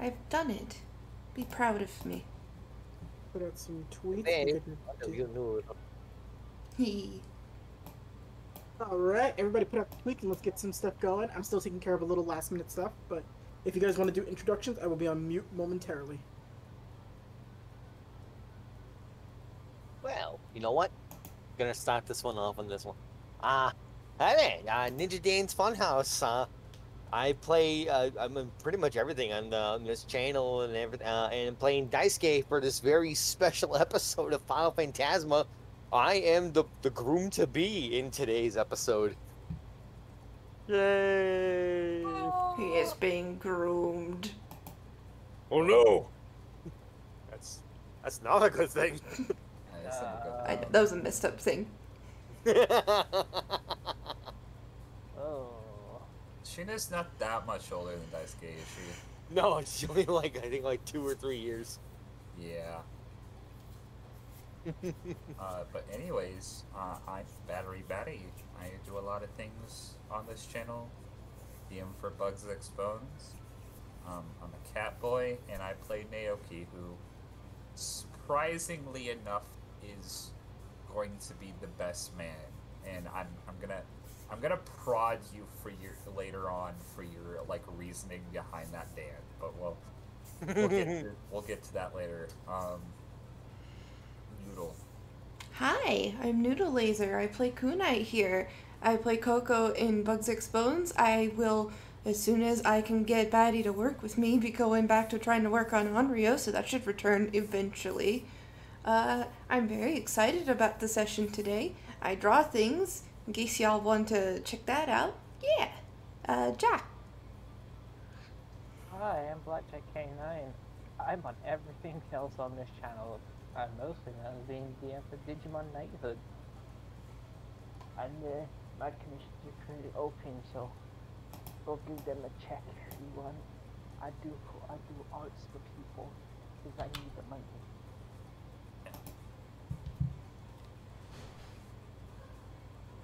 I've done it. Be proud of me. Put out some tweets. Hey, you knew. Hee. Alright, everybody put out the tweet and let's get some stuff going. I'm still taking care of a little last minute stuff, but if you guys want to do introductions, I will be on mute momentarily. Well, you know what? Gonna start this one off on this one. Hey man, Ninja Dane's Funhouse. I play, I'm in pretty much everything on this channel and everything, and playing Dice Game for this very special episode of Final Phantasma. I am the groom to be in today's episode. Yay! He is being groomed. Oh no! That's not a good thing. I know, that was a messed up thing. Oh. Sheena's not that much older than Daisuke, is she? No, it's only like, I think like 2 or 3 years. Yeah. But anyways, I'm Battery Batty. I do a lot of things on this channel. DM for Bugs Exposed. I'm a cat boy, and I play Naoki, who, surprisingly enough, is going to be the best man. And I'm gonna prod you for your later on for your like reasoning behind that, Dan. But we'll get to that later. Noodle. Hi, I'm Noodle Laser. I play Kunai here. I play Coco in Bugs X Bones. I will, as soon as I can get Batty to work with me, be going back to trying to work on Onryo, so that should return eventually. I'm very excited about the session today. I draw things, in case y'all want to check that out. Yeah. Jack. Hi, I'm Blackjack K9. I'm on everything else on this channel. I'm mostly known as being DM for Digimon Knighthood. And my commissions are pretty open, so go give them a check if you want. I do arts for people because I need the money.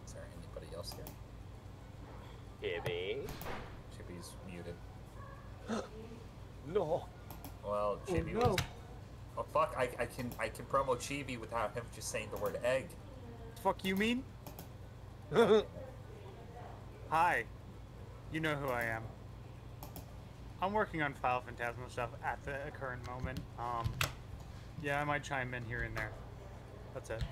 Is there anybody else here? Chibi. Chibi's muted. No. Well, Chibi no. was. Oh fuck! I can promo Chibi without him just saying the word egg. Fuck you mean? Hi. You know who I am. I'm working on Final Phantasma stuff at the current moment. Yeah, I might chime in here and there. That's it.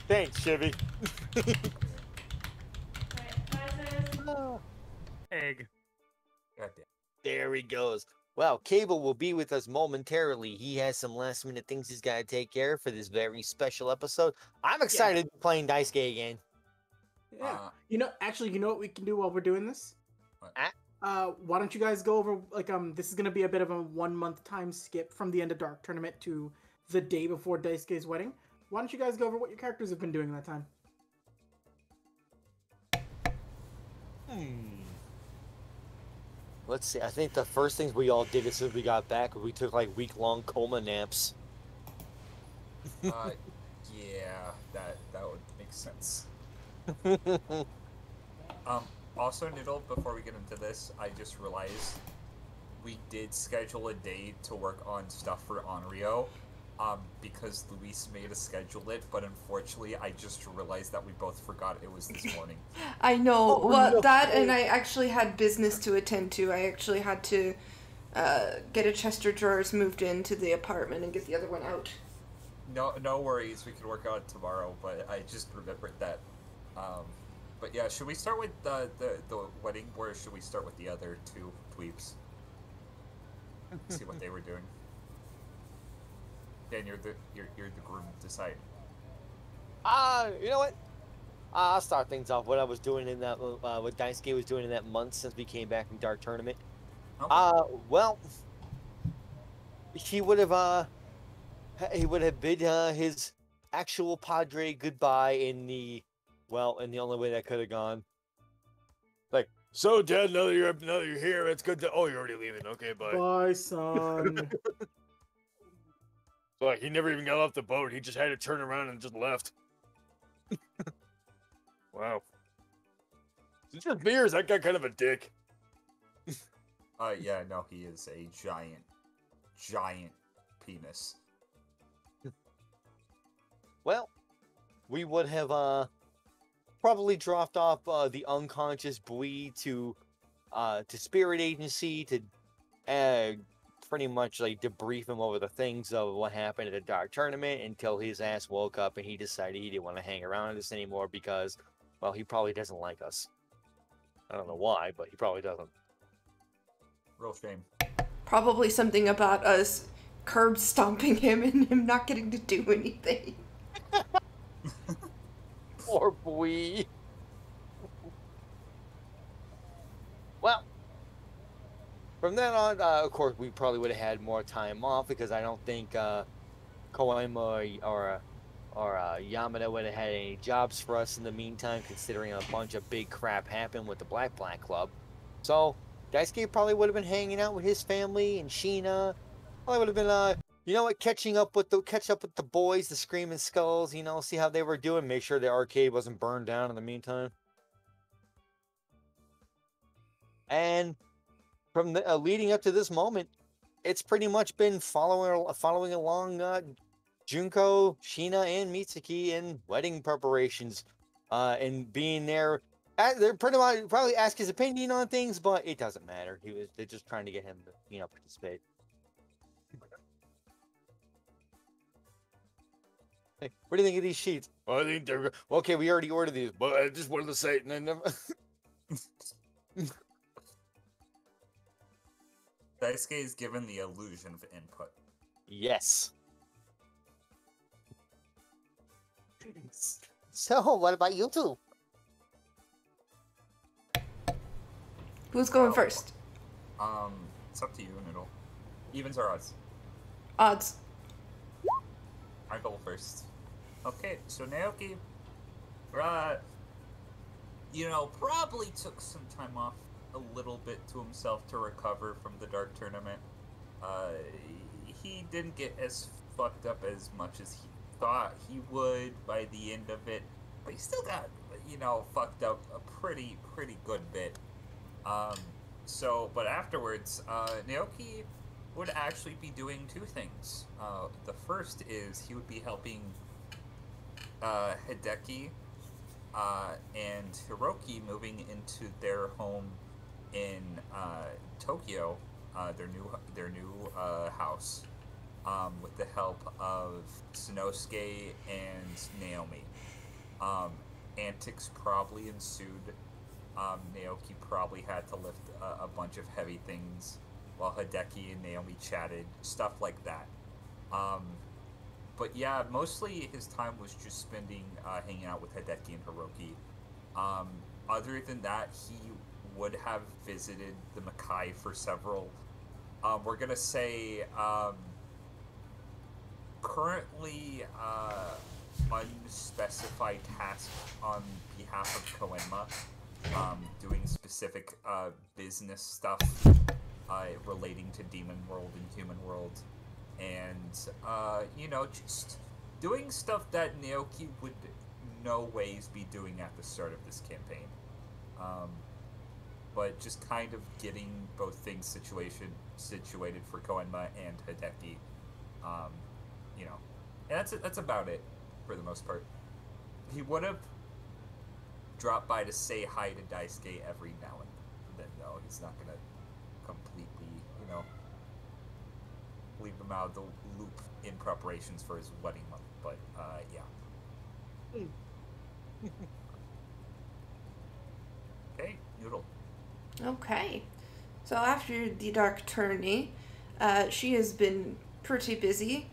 Thanks, Chivy. Egg. Goddamn. There he goes. Well, Cable will be with us momentarily. He has some last minute things he's got to take care of for this very special episode. I'm excited to be playing Dice Game again. Yeah. You know what we can do while we're doing this? What? Why don't you guys go over, like, this is going to be a bit of a 1 month time skip from the end of Dark Tournament to the day before Daisuke's wedding. Why don't you guys go over what your characters have been doing in that time? Let's see. I think the first things we all did as soon as we got back, we took like week-long coma naps. Yeah, that would make sense. Also, Noodle, before we get into this, I just realized we did schedule a day to work on stuff for Onryo, because Luis made us schedule it, but unfortunately, I just realized that we both forgot it was this morning. I know. Oh, Well, no. that, and I actually had business to attend to. I actually had to get a chest of drawers moved into the apartment and get the other one out. No worries, we can work on it tomorrow, but I just remembered that. But yeah, should we start with the wedding, or should we start with the other two dweebs? See what they were doing. Dan, you're the groom. Decide. You know what? I'll start things off. What I was doing in that, what Daisuke was doing in that month since we came back from Dark Tournament. Okay. Well, he would have bid his actual padre goodbye in the only way that could have gone. Like, so Dad, now that you're here, it's good to. Oh, you're already leaving. Okay, bye. Bye, son. So, like, he never even got off the boat. He just had to turn around and just left. Wow. It's just beers. That guy kind of a dick. Yeah, no, he is a giant penis. Well, we would have probably dropped off the unconscious Bui to Spirit Agency to pretty much like debrief him over the things of what happened at the Dark Tournament until his ass woke up and he decided he didn't want to hang around with us anymore because, well, he probably doesn't like us. I don't know why, but he probably doesn't. Real shame. Probably something about us curb stomping him and him not getting to do anything. Poor Bui. Well, from then on, of course, we probably would have had more time off because I don't think Koima or Yamada would have had any jobs for us in the meantime, considering a bunch of big crap happened with the Black Club. So Daisuke probably would have been hanging out with his family and Sheena. Probably would have been you know what, catch up with the boys, the Screaming Skulls, you know, see how they were doing, make sure the arcade wasn't burned down in the meantime. And from the, leading up to this moment, it's pretty much been following along Junko, Sheena, and Mitsuki in wedding preparations, and being there. They're pretty much probably ask his opinion on things, but it doesn't matter. They're just trying to get him to, you know, participate. Hey, what do you think of these sheets? Well, I think they're okay. We already ordered these, but I just wanted to say it, and I never. Daisuke is given the illusion of input. Yes. So, what about you two? Who's going first? It's up to you, Noodle. Evens or odds? Odds. I go first. Okay, so Naoki, probably took some time off a little bit to himself to recover from the Dark Tournament. He didn't get as fucked up as much as he thought he would by the end of it, but he still got, fucked up a pretty good bit. But afterwards, Naoki would actually be doing two things. The first is he would be helping Hideki and Hiroki moving into their home in Tokyo, their new house, with the help of Sanosuke and Naomi. Antics probably ensued. Naoki probably had to lift a bunch of heavy things while Hideki and Naomi chatted, stuff like that. But yeah, mostly his time was just spending hanging out with Hideki and Hiroki. Other than that, he would have visited the Makai for several, we're gonna say, currently unspecified tasks on behalf of Koenma, doing specific business stuff relating to Demon World and Human World, and just doing stuff that Naoki would no ways be doing at the start of this campaign. But just kind of getting both things situated for Koenma and Hideki. And that's about it for the most part. He would have dropped by to say hi to Daisuke every now and then, though. He's not gonna completely, leave him out of the loop in preparations for his wedding month. But yeah. Okay, Noodle. Okay. So after the Dark Tourney, she has been pretty busy.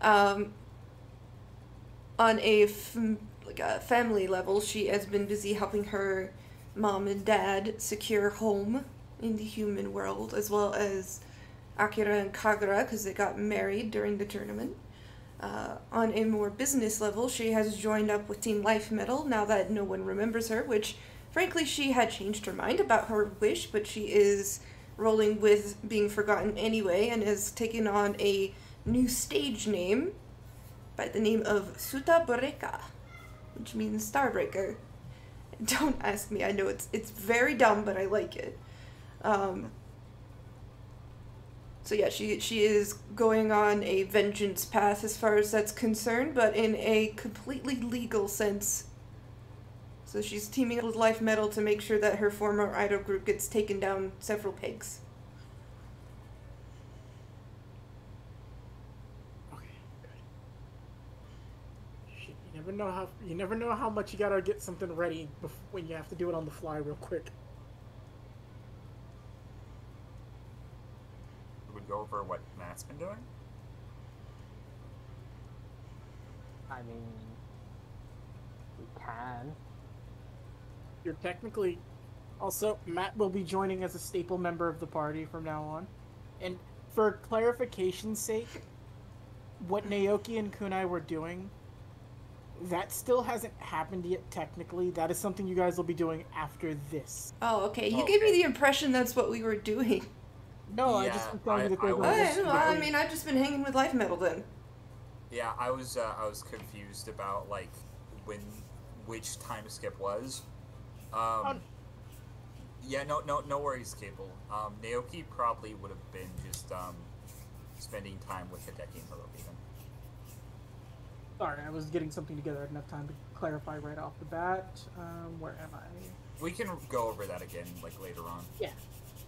On a family level, she has been busy helping her mom and dad secure home in the human world, as well as Akira and Kagura, because they got married during the tournament. On a more business level, she has joined up with Team Life Metal now that no one remembers her, which, frankly, she had changed her mind about her wish, but she is rolling with being forgotten anyway, and has taken on a new stage name by the name of Suta Boreka, which means Starbreaker. Don't ask me. I know it's very dumb, but I like it. So yeah, she is going on a vengeance path as far as that's concerned, but in a completely legal sense. So she's teaming up with Life Metal to make sure that her former idol group gets taken down several pegs. Okay, good. Shit, you never know how much you gotta get something ready when you have to do it on the fly real quick. We would go over what Matt's been doing. I mean, we can. You're technically... Also, Matt will be joining as a staple member of the party from now on. And for clarification's sake, what Naoki and Kunai were doing, that still hasn't happened yet technically. That is something you guys will be doing after this. Oh, okay. You Okay. gave me the impression that's what we were doing. No, I Yeah, just was telling you that I they're was- going to... Alright, well, I mean, I've just been hanging with Life Metal then. Yeah, I was confused about like which time skip was. Yeah, no worries, Cable. Naoki probably would have been just spending time with Hideki and Hiroki. Sorry, I was getting something together. I didn't have time to clarify right off the bat. Where am I? We can go over that again like later on. Yeah.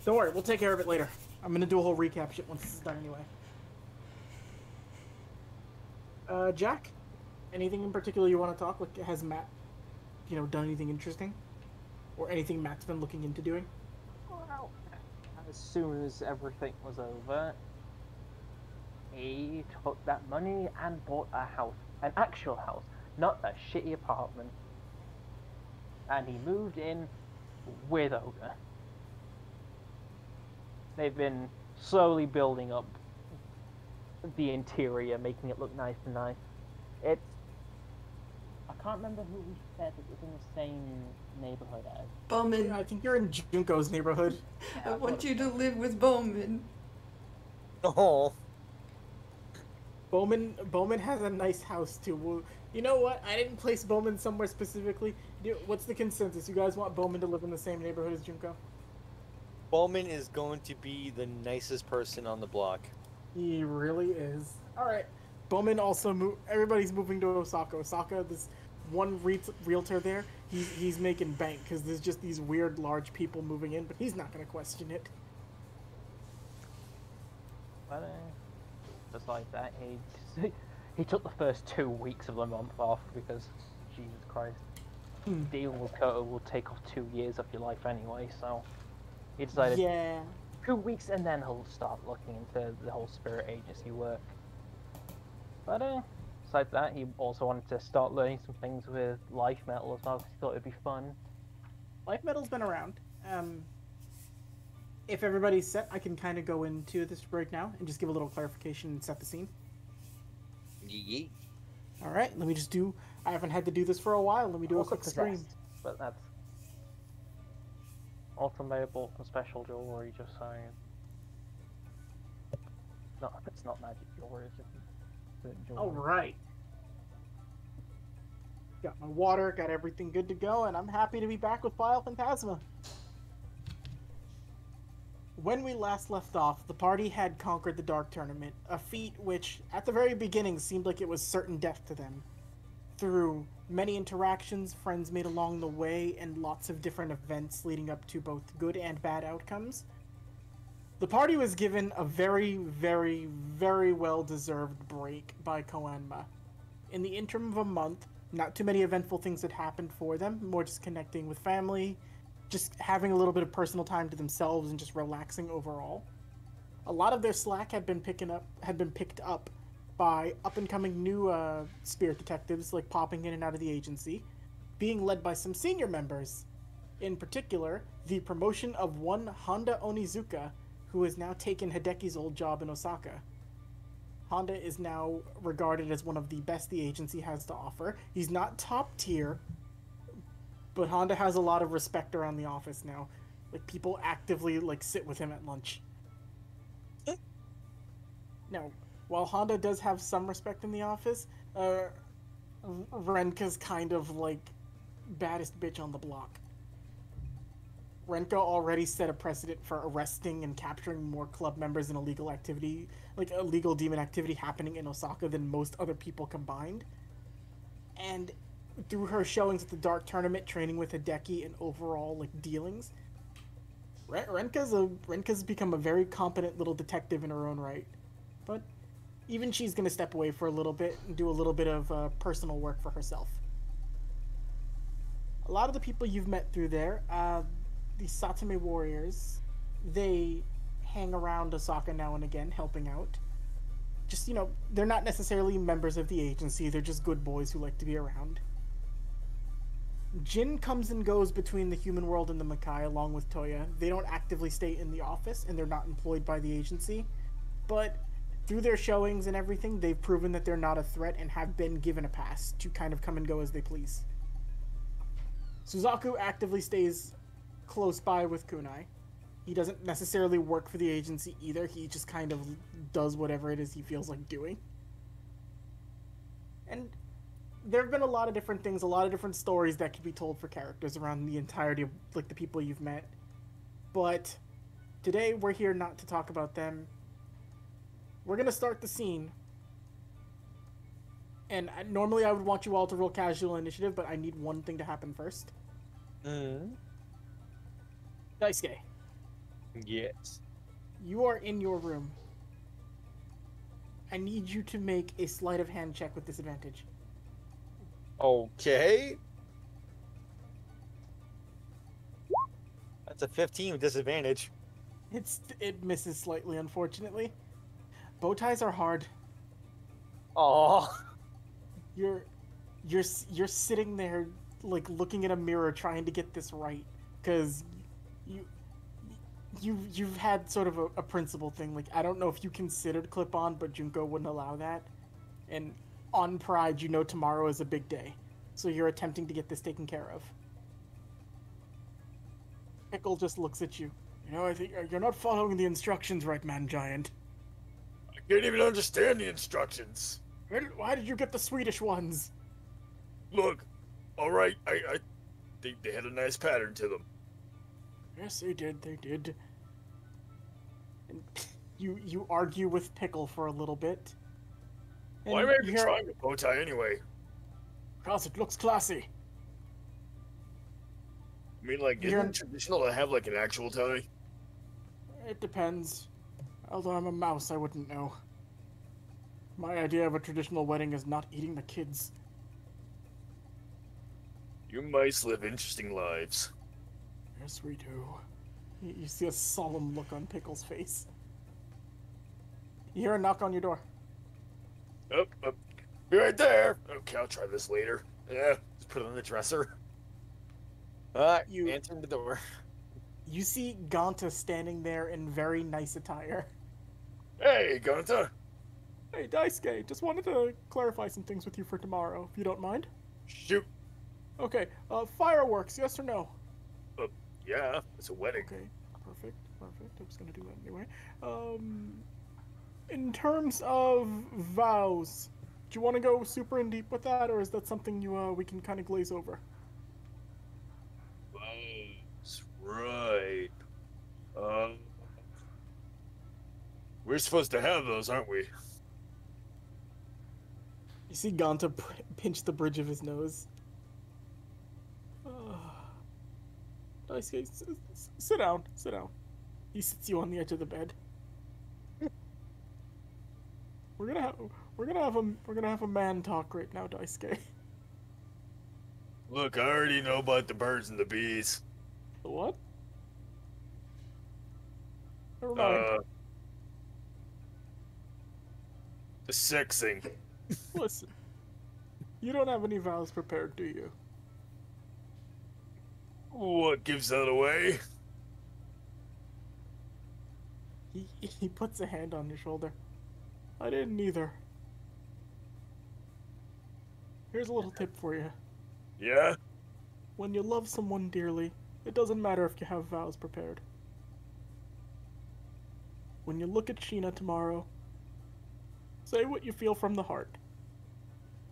Don't worry, we'll take care of it later. I'm gonna do a whole recap shit once this is done anyway. Jack? Anything in particular you want to talk? Like, has Matt, done anything interesting? Or anything Matt's been looking into doing? Well, as soon as everything was over, he took that money and bought a house. An actual house, not a shitty apartment. And he moved in with Ogre. They've been slowly building up the interior, making it look nice and nice. I can't remember who we said it was in the same neighborhood as. Bowman. Yeah, I think you're in Junko's neighborhood. I want you to live with Bowman. Oh, Bowman has a nice house too. Well, you know what? I didn't place Bowman somewhere specifically. What's the consensus? You guys want Bowman to live in the same neighborhood as Junko? Bowman is going to be the nicest person on the block. He really is. All right. Bowman also everybody's moving to Osaka. Osaka, this one realtor there, he's making bank because there's just these weird large people moving in, but he's not going to question it. But just like that, he took the first 2 weeks of the month off because Jesus Christ, dealing with Koto will take off 2 years of your life anyway. So he decided 2 weeks and then he'll start looking into the whole spirit agency work. But besides that, he also wanted to start learning some things with Life Metal as well because he thought it'd be fun. Life Metal's been around. If everybody's set, I can kind of go into this break now and just give a little clarification and set the scene. Yeet. All right, let me just do... I haven't had to do this for a while. Let me do a Also quick screen. possessed, but that's also made of some special jewelry, just saying. No, it's not magic jewelry, it's just jewelry. All right. Got my water, got everything good to go, and I'm happy to be back with Phantasma. When we last left off, the party had conquered the Dark Tournament, a feat which, at the very beginning, seemed like it was certain death to them. Through many interactions, friends made along the way, and lots of different events leading up to both good and bad outcomes, the party was given a very, very, very well-deserved break by Koenma. In the interim of a month, not too many eventful things had happened for them, more just connecting with family, just having a little bit of personal time to themselves and just relaxing overall. A lot of their slack had been picked up by up-and-coming new spirit detectives, like popping in and out of the agency, being led by some senior members. In particular, the promotion of one Honda Onizuka, who has now taken Hideki's old job in Osaka. Honda is now regarded as one of the best the agency has to offer. He's not top tier, but Honda has a lot of respect around the office now. Like, people actively, sit with him at lunch. Now, while Honda does have some respect in the office, Renka's kind of, baddest bitch on the block. Renka already set a precedent for arresting and capturing more club members in illegal activity, like illegal demon activity happening in Osaka than most other people combined. And through her showings at the Dark Tournament, training with Hideki, and overall like dealings, Renka's become a very competent little detective in her own right. But even she's gonna step away for a little bit and do a little bit of personal work for herself. A lot of the people you've met through there, the Satame warriors, they hang around Osaka now and again, helping out. Just, you know, they're not necessarily members of the agency, they're just good boys who like to be around. Jin comes and goes between the human world and the Makai along with Toya. They don't actively stay in the office, and they're not employed by the agency. But through their showings and everything, they've proven that they're not a threat and have been given a pass to kind of come and go as they please. Suzaku actively stays close by with Kunai. He doesn't necessarily work for the agency either. He just kind of does whatever it is he feels like doing. And there have been a lot of different things, a lot of different stories that could be told for characters around the entirety of like the people you've met. But today we're here not to talk about them. We're gonna start the scene. And normally I would want you all to roll casual initiative, but I need one thing to happen first. Daisuke. Yes. You are in your room. I need you to make a sleight of hand check with disadvantage. Okay. That's a 15 with disadvantage. It misses slightly, unfortunately. Bow ties are hard. Oh. You're sitting there like looking at a mirror trying to get this right, because you've had sort of a principle thing. Like, I don't know if you considered clip-on, but Junko wouldn't allow that. And on Pride, you know tomorrow is a big day, so you're attempting to get this taken care of. Pickle just looks at you. You know, I think you're not following the instructions right, man giant. I can't even understand the instructions. Why did you get the Swedish ones? Look, alright, I think they had a nice pattern to them. Yes, they did. And you argue with Pickle for a little bit. And Why am I even trying a bow tie anyway? Because it looks classy. I mean, like, isn't it traditional to have, like, an actual tie? It depends. Although I'm a mouse, I wouldn't know. My idea of a traditional wedding is not eating the kids. You mice live interesting lives. Yes, we do. You see a solemn look on Pickle's face. You hear a knock on your door. Oh, be right there. Okay, I'll try this later. Yeah, just put it on the dresser. You answer the door. You see Ganta standing there in very nice attire. Hey, Gonta. Hey, Daisuke, just wanted to clarify some things with you for tomorrow, if you don't mind. Shoot. Okay, fireworks, yes or no? Yeah, it's a wedding. Okay, perfect. I'm just gonna do that anyway. In terms of vows, do you want to go super in deep with that, or is that something we can kind of glaze over? That's right. We're supposed to have those, aren't we? You see Ganta pinch the bridge of his nose. Daisuke, sit down. He sits you on the edge of the bed. We're gonna have a man talk right now, Daisuke. Look, I already know about the birds and the bees. The what? Never mind. The sexing. Listen, you don't have any vows prepared, do you? What gives that away? He puts a hand on your shoulder. I didn't either. Here's a little tip for you. Yeah? When you love someone dearly, it doesn't matter if you have vows prepared. When you look at Sheena tomorrow, say what you feel from the heart.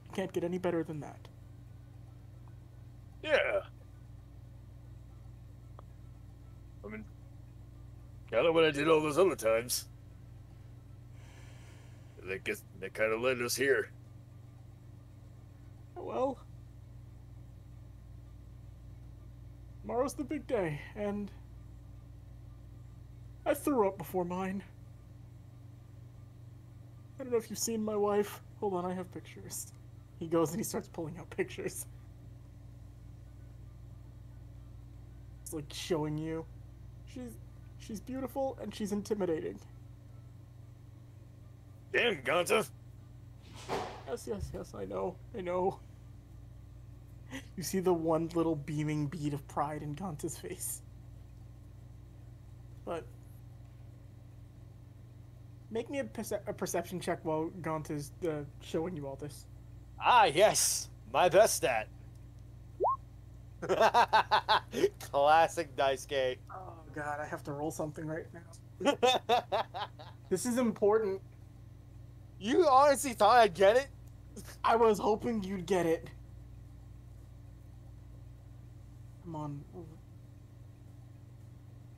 You can't get any better than that. Yeah. I mean, kind of what I did all those other times. I guess that kind of led us here. Well, tomorrow's the big day, and I threw up before mine. I don't know if you've seen my wife. Hold on, I have pictures. He goes and he starts pulling out pictures. It's like showing you. She's beautiful and she's intimidating. Damn, Gonta. Yes, I know. You see the one little beaming bead of pride in Ganta's face. But make me a perception check while Ganta's showing you all this. Ah, yes, my best stat. Classic dice game. Oh god, I have to roll something right now. This is important. You honestly thought I'd get it? I was hoping you'd get it. Come on.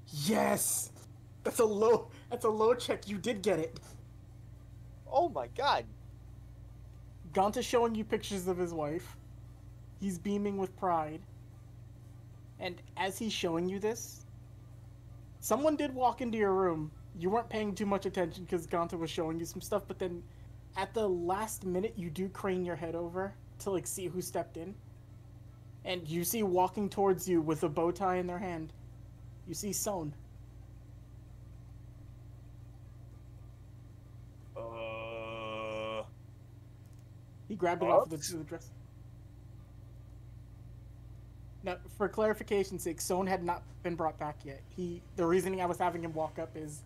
Yes! That's a low check. You did get it. Oh my god. Ganta's showing you pictures of his wife. He's beaming with pride. And as he's showing you this, someone did walk into your room. You weren't paying too much attention because Ganta was showing you some stuff, but then at the last minute, you do crane your head over to like see who stepped in. And you see walking towards you with a bow tie in their hand. You see Son. He grabbed it off of the dress. Now, for clarification's sake, Son had not been brought back yet. The reasoning I was having him walk up is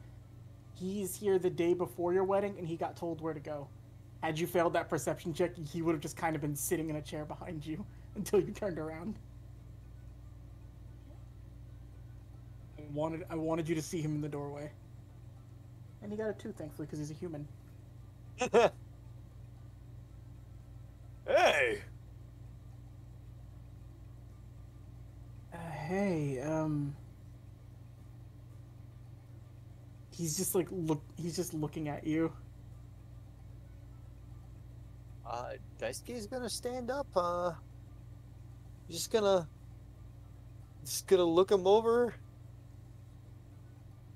he's here the day before your wedding, and he got told where to go. Had you failed that perception check, he would have just kind of been sitting in a chair behind you until you turned around. I wanted you to see him in the doorway. And he got a 2, thankfully, because he's a human. Hey! Hey, he's just like he's just looking at you. Daisuke's gonna stand up, just gonna look him over.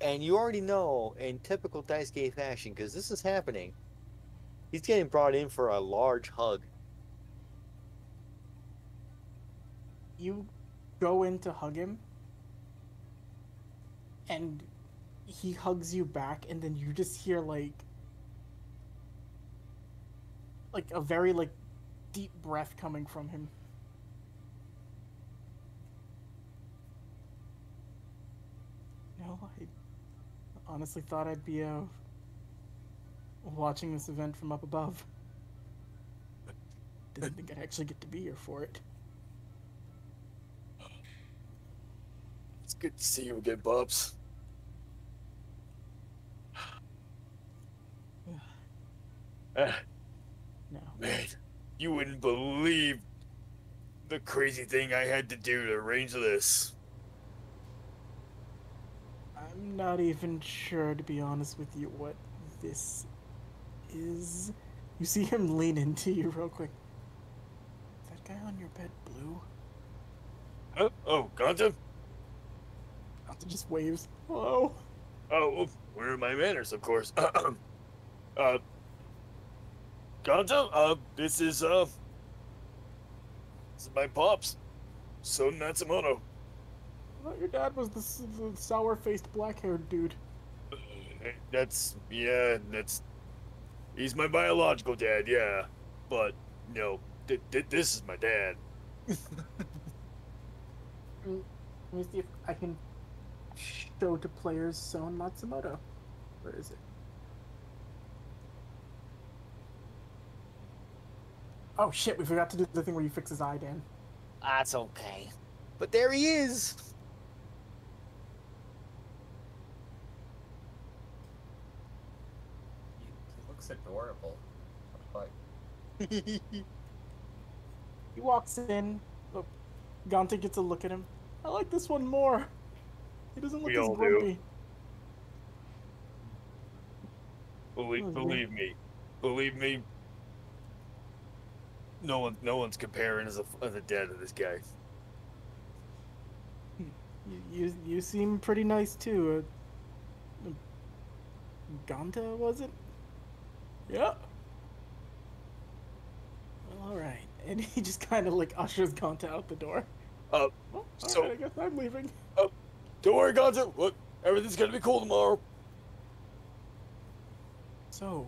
And you already know, in typical Daisuke fashion, because this is happening, he's getting brought in for a large hug. You go in to hug him, and he hugs you back, and then you just hear like a very like deep breath coming from him. No, I honestly thought I'd be watching this event from up above. Didn't think I'd actually get to be here for it. It's good to see you again, Bubs. No. Man, you wouldn't believe the crazy thing I had to do to arrange this. I'm not even sure, to be honest with you, what this is. You see him lean into you real quick. Is that guy on your bed blue? Oh, Ganta? Ganta just waves. Hello? Oh, well, where are my manners, of course. Ganta, this is my pops, Son Matsumoto. I thought your dad was the sour-faced, black-haired dude. He's my biological dad, yeah. But, this is my dad. Let me see if I can show to players Son Matsumoto. Where is it? Oh shit, we forgot to do the thing where you fix his eye, Dan. That's okay. But there he is! He looks adorable. But He walks in. Oh, Gante gets a look at him. I like this one more. He doesn't look We as all do. grumpy. Believe me. No one's comparing as a dead to this guy. You seem pretty nice too. Ganta, was it? Yeah. Well, all right. And he just kind of like ushers Ganta out the door. Well, So alright, I guess I'm leaving. don't worry, Gonzo. Look, everything's gonna be cool tomorrow. So,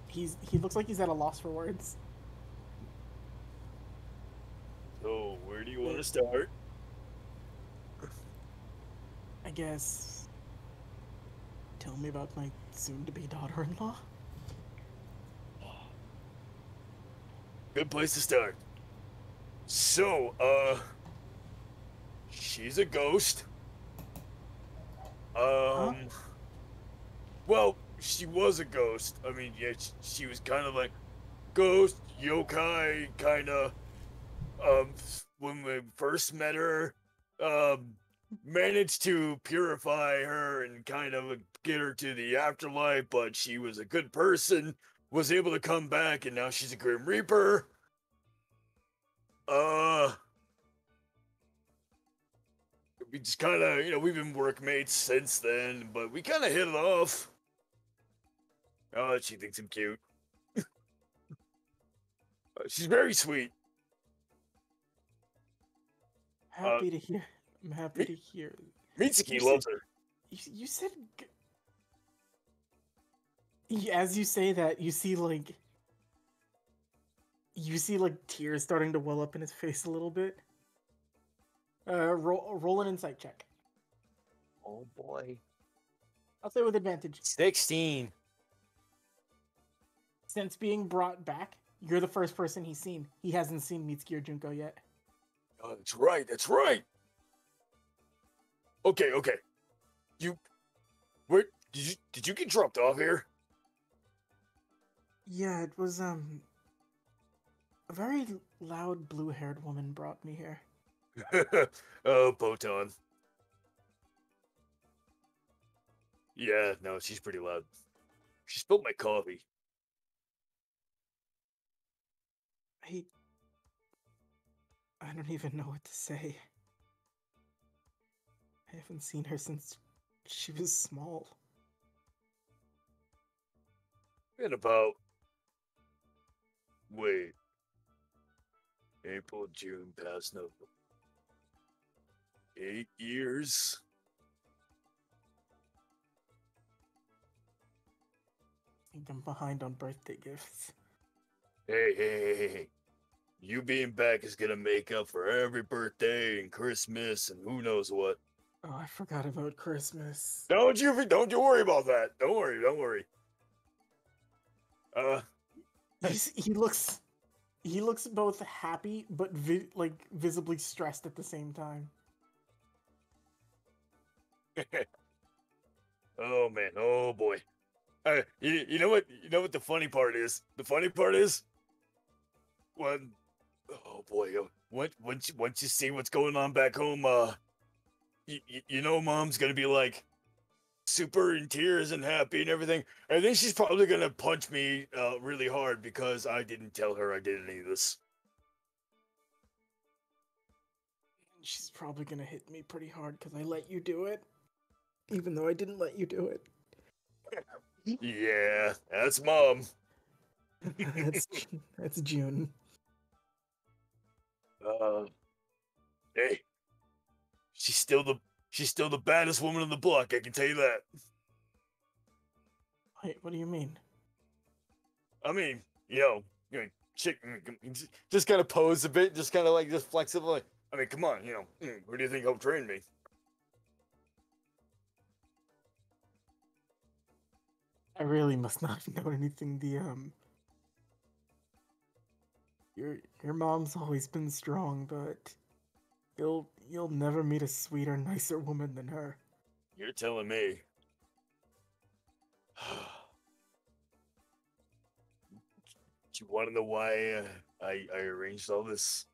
he looks like he's at a loss for words. So where do you want to start? I guess. Tell me about my soon-to-be daughter-in-law. Good place to start. So, she's a ghost. Well, she was a ghost. I mean, yeah, she was kind of like ghost, yokai, kind of. When we first met her, managed to purify her and kind of get her to the afterlife, but she was a good person, was able to come back, and now she's a Grim Reaper. We just kind of, we've been workmates since then, but we kind of hit it off. Oh, she thinks I'm cute. She's very sweet. Happy to hear. I'm happy to hear. Mitsuki You loves said- her. You said. As you say that, you see like tears starting to well up in his face a little bit. Roll an insight check. Oh boy. I'll say with advantage. 16. Since being brought back, you're the first person he's seen. He hasn't seen Mitsuki or Junko yet. Oh, that's right. That's right. Okay. Where did you get dropped off here? Yeah, it was a very loud blue-haired woman brought me here. Oh, Botan. Yeah, no, she's pretty loud. She spilled my coffee. I don't even know what to say. I haven't seen her since she was small. In about April, June, past November. 8 years. I think I'm behind on birthday gifts. Hey. You being back is gonna make up for every birthday and Christmas and who knows what. Oh, I forgot about Christmas. Don't you worry about that. Don't worry. He looks both happy but visibly stressed at the same time. Oh man, oh boy. You know what the funny part is? The funny part is when, oh boy, once you see what's going on back home, mom's gonna be like super in tears and happy and everything. I think she's probably gonna punch me really hard because I didn't tell her I did any of this. She's probably gonna hit me pretty hard because I let you do it, even though I didn't let you do it. Yeah, that's mom. that's June. Hey, she's still the baddest woman on the block. I can tell you that. Wait, what do you mean? I mean, chick, just kind of pose a bit, just kind of like just flexible. I mean, come on, who do you think helped train me? I really must not have known anything. Your mom's always been strong, but you'll never meet a sweeter, nicer woman than her. You're telling me. Do you want to know why I arranged all this.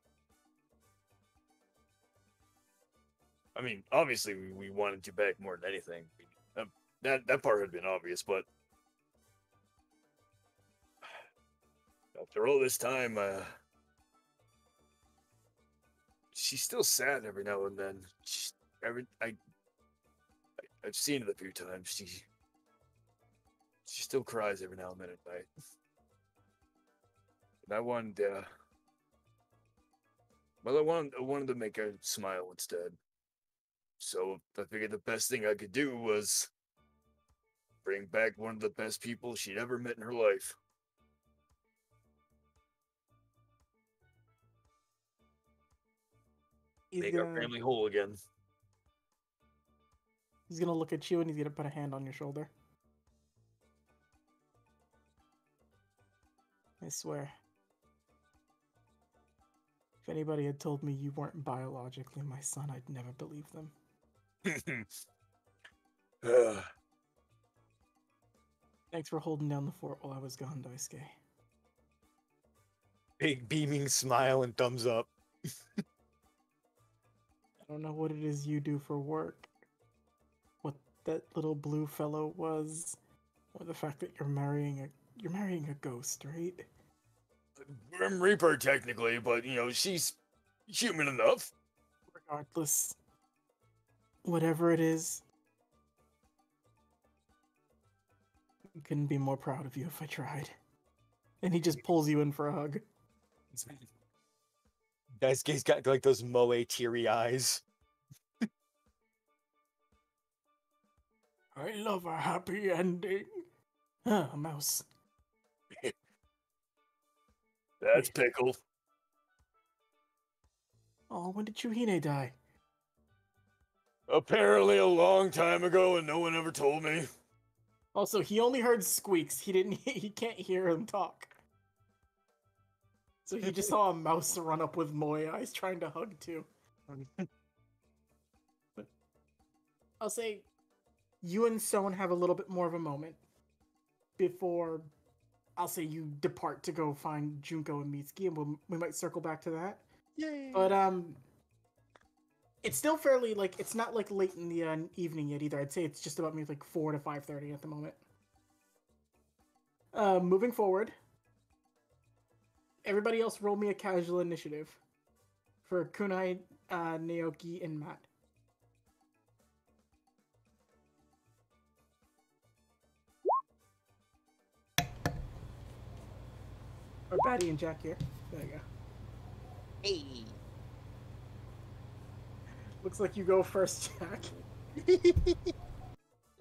I mean, obviously we wanted you back more than anything. That part had been obvious, but after all this time, she's still sad every now and then. I've seen it a few times. She still cries every now and then at night. And I wanted, well, I wanted to make her smile instead. So I figured the best thing I could do was bring back one of the best people she'd ever met in her life. Make our family whole again. He's gonna look at you and he's gonna put a hand on your shoulder. I swear. If anybody had told me you weren't biologically my son, I'd never believe them. Thanks for holding down the fort while I was gone, Daisuke. Big beaming smile and thumbs up. I don't know what it is you do for work. What that little blue fellow was, or the fact that you're marrying a ghost, right? Grim Reaper, technically, but, you know, she's human enough. Regardless, whatever it is, I couldn't be more proud of you if I tried. And he just pulls you in for a hug. Daisuke's got like those moe teary eyes. I love a happy ending. Ah, a mouse. That's Pickle. Oh, when did Chuhine die? Apparently a long time ago, and no one ever told me. Also, he only heard squeaks. He can't hear him talk. So he just saw a mouse run up with moe eyes trying to hug too. But I'll say you and Stone have a little bit more of a moment before I'll say you depart to go find Junko and Mitsuki, and we might circle back to that. Yay! But it's still fairly it's not like late in the evening yet either. I'd say it's just about maybe like 4 to 5:30 at the moment. Moving forward, everybody else roll me a casual initiative for Kunai, Naoki, and Matt. Or Batty and Jack here. There you go. Hey! Looks like you go first, Jack.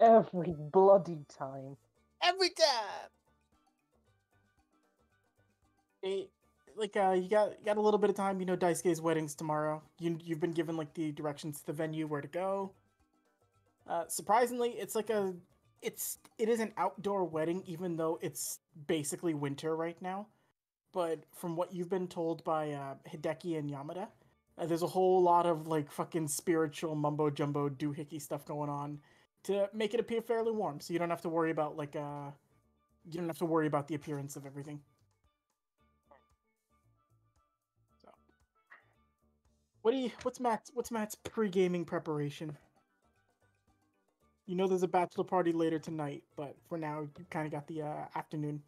Every bloody time. Every time! You got a little bit of time. You know, Daisuke's wedding's tomorrow. You've been given like the directions to the venue, where to go. Surprisingly, it is an outdoor wedding, even though it's basically winter right now. But from what you've been told by Hideki and Yamada, there's a whole lot of like fucking spiritual mumbo jumbo doohickey stuff going on to make it appear fairly warm, so you don't have to worry about the appearance of everything. So, what's Matt's pre-gaming preparation? You know there's a bachelor party later tonight, but for now you kind of got the afternoon.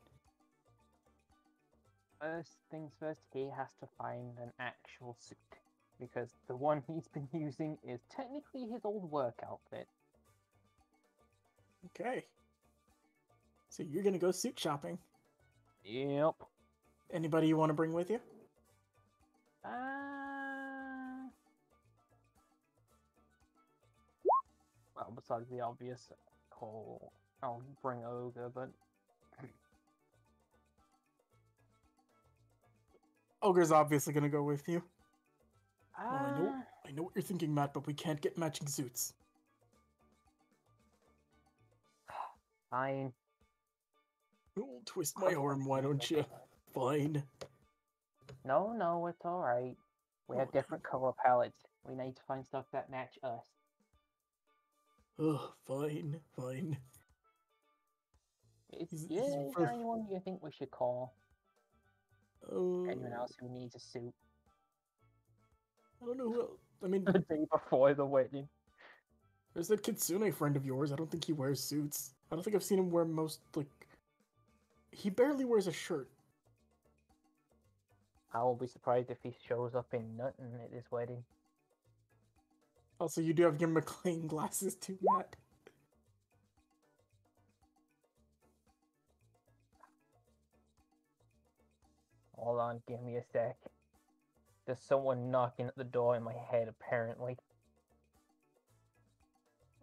First things first, he has to find an actual suit, because the one he's been using is technically his old work outfit. Okay. So you're gonna go suit shopping. Yep. Anybody you want to bring with you? Well, besides the obvious call, I'll bring Ogre, but Ogre's obviously gonna go with you. uh, I know what you're thinking, Matt, but we can't get matching suits. fine. Oh, twist my arm, why don't you? Fine. No, it's alright. We have different color palettes. We need to find stuff that match us. Oh, fine. Is He's there for- anyone you think we should call? Anyone else who needs a suit I don't know who else. I mean, the day before the wedding. there's that Kitsune friend of yours. I don't think he wears suits. I don't think I've seen him wear most, like... He barely wears a shirt. I won't be surprised if he shows up in nothing at this wedding. Also, you do have your McLean glasses too, Matt. Hold on, give me a sec. There's someone knocking at the door in my head, apparently.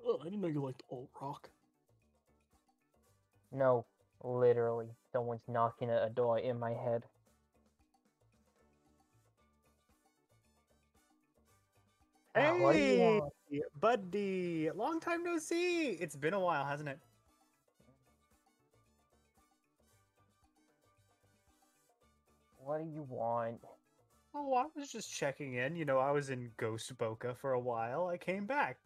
Oh, I didn't know you liked alt rock. No, literally, someone's knocking at a door in my head. What do you Hey, want? buddy! Long time no see. It's been a while, hasn't it? What do you want? Oh, I was just checking in. You know, I was in Ghost Boca for a while. I came back.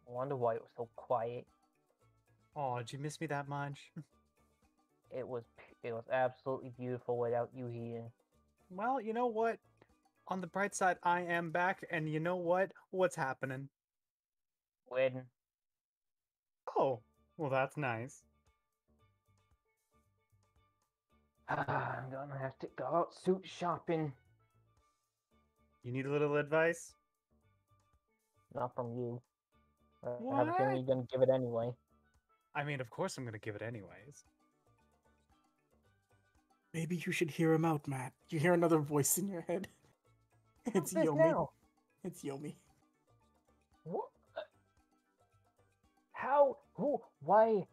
I wonder why it was so quiet. Oh, did you miss me that much? It was absolutely beautiful without you here. Well, you know what? On the bright side, I am back, and you know what? What's happening? Wedding. Oh, well, that's nice. I'm gonna have to go out suit shopping. You need a little advice? Not from you. I have a What? feeling you're gonna give it anyway. I mean, of course I'm gonna give it anyways. Maybe you should hear him out, Matt. You hear another voice in your head. It's What's this Yomi. now? It's Yomi. What? How? Who? Why?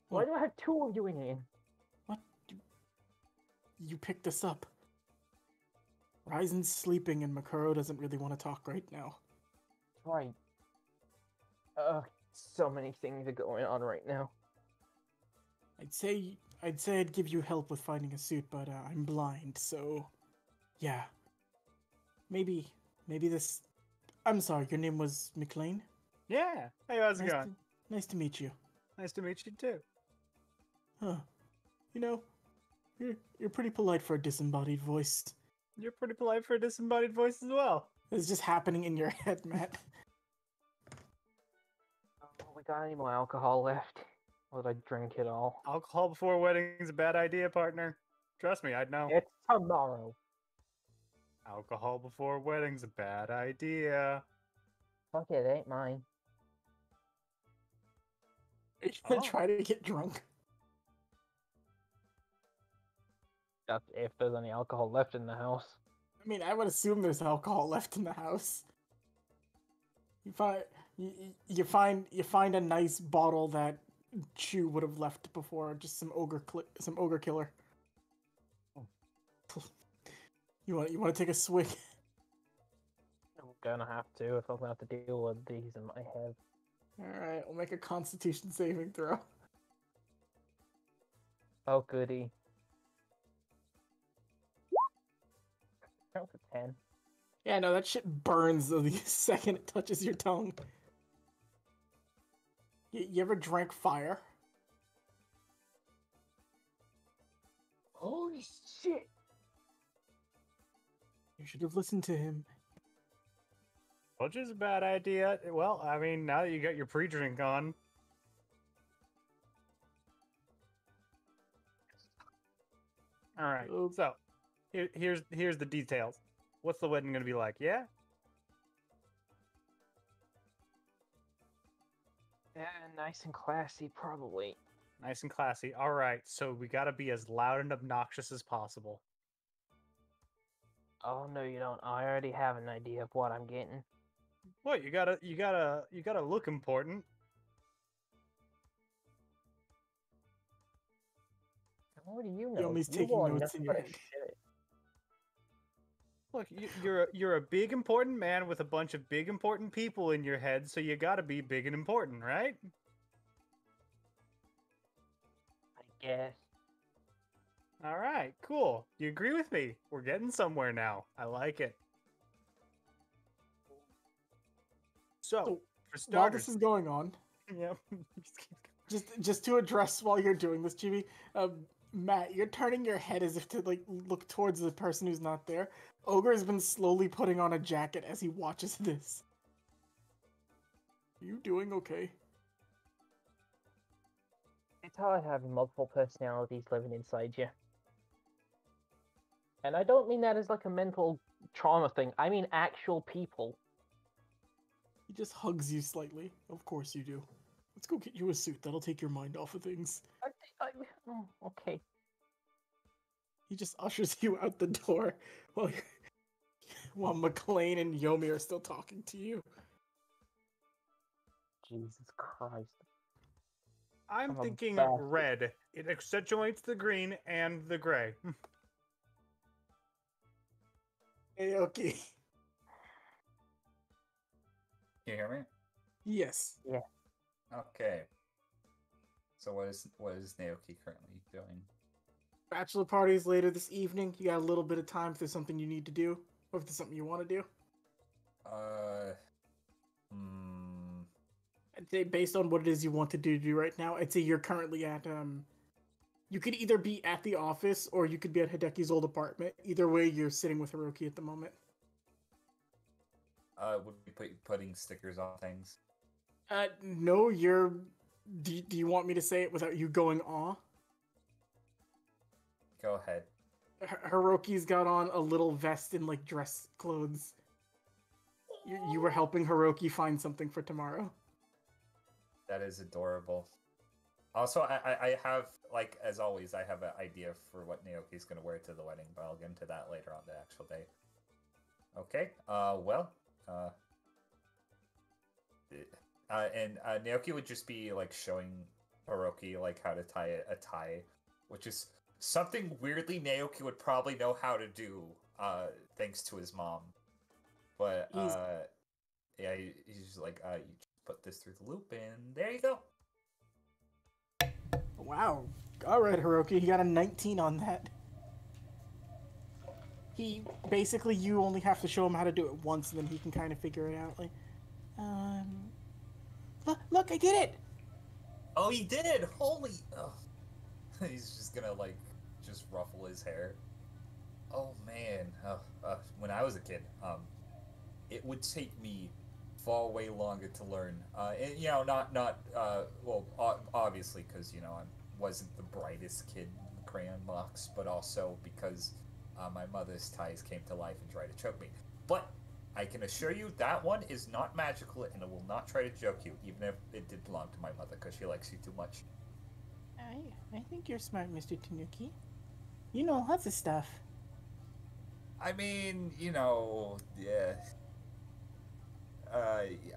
Why What? do I have two of you in here? What? You picked us up. Ryzen's sleeping and Makuro doesn't really want to talk right now. Right. So many things are going on right now. I'd say I'd give you help with finding a suit, but I'm blind, so yeah. Maybe this. I'm sorry. Your name was McLean. Yeah. Hey, how's it going? Nice to meet you. Nice to meet you too. Huh? You know, you're pretty polite for a disembodied voice. You're pretty polite for a disembodied voice as well. It's just happening in your head, Matt. We got any more alcohol left? Or did I drink it all? Alcohol before a wedding's a bad idea, partner. Trust me, I'd know. It's tomorrow. Alcohol before a wedding's a bad idea. Fuck it, ain't mine. Are you gonna Oh. try to get drunk? That's if there's any alcohol left in the house. I mean, I would assume there's alcohol left in the house. You find a nice bottle that Chu would have left before, just some ogre killer. Oh. You want to take a swig? I'm gonna have to if I'm gonna have to deal with these in my head. All right, we'll make a Constitution saving throw. Oh goody. That was a 10. Yeah, no, that shit burns the second it touches your tongue. You ever drank fire? Holy shit! You should have listened to him. Which is a bad idea. Well, I mean, now that you got your pre-drink on. All right. Oh. So, here's the details. What's the wedding gonna be like? Yeah. Yeah, nice and classy, probably. Nice and classy. All right. So we gotta be as loud and obnoxious as possible. Oh no, you don't. I already have an idea of what I'm getting. What? You gotta look important. What do you know? Yomi's You taking wore notes in your nothing but head. shit. Look, you're a big important man with a bunch of big important people in your head, so you gotta be big and important, right? I guess. All right, cool. You agree with me? We're getting somewhere now. I like it. So, So, for While starters, this is going on, yep. just to address while you're doing this, Chibi, Matt, you're turning your head as if to like look towards the person who's not there. Ogre has been slowly putting on a jacket as he watches this. Are you doing okay? It's hard having multiple personalities living inside you. And I don't mean that as like a mental trauma thing. I mean actual people. He just hugs you slightly. Of course you do. Let's go get you a suit. That'll take your mind off of things. Oh, okay. He just ushers you out the door while McLean and Yomi are still talking to you. Jesus Christ. I'm I'm a thinking bastard. red. It accentuates the green and the gray. Hey, okay. Can you hear me? Yes. Yeah. Okay. So what is Naoki currently doing? Bachelor parties later this evening. You got a little bit of time if there's something you need to do, or if there's something you want to do. I'd say based on what it is you want to do right now, I'd say you're currently at you could either be at the office or you could be at Hideki's old apartment. Either way, you're sitting with Hiroki at the moment. Would we putting stickers on things? No, you're. Do you want me to say it without you going aw? Go ahead. Hiroki's got on a little vest and like dress clothes. You were helping Hiroki find something for tomorrow. That is adorable. Also, I have, like, as always, I have an idea for what Naoki's going to wear to the wedding, but I'll get into that later on the actual day. Okay, and Naoki would just be, like, showing Hiroki, like, how to tie a tie, which is something weirdly Naoki would probably know how to do, thanks to his mom. But, yeah, he's just like, you just put this through the loop, and there you go. Wow. Alright, Hiroki, he got a 19 on that. He, basically, you only have to show him how to do it once, and then he can kind of figure it out, like, look, I did it! Oh, he did! Holy... Oh. He's just gonna, like, just ruffle his hair. Oh, man. When I was a kid, it would take me far way longer to learn. And, you know, well, obviously, because, you know, I wasn't the brightest kid in the crayon box, but also because my mother's ties came to life and tried to choke me. But I can assure you that one is not magical, and it will not try to choke you, even if it did belong to my mother, because she likes you too much. I think you're smart, Mr. Tanuki. You know lots of stuff. I mean, you know, yeah.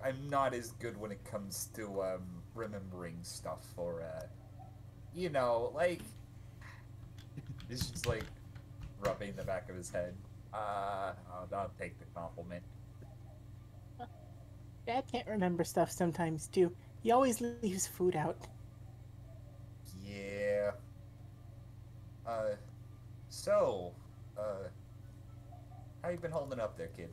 I'm not as good when it comes to remembering stuff, or you know, like, it's just like rubbing the back of his head. I'll take the compliment. Dad can't remember stuff sometimes too. He always leaves food out. Yeah. So, how you been holding up there, kid?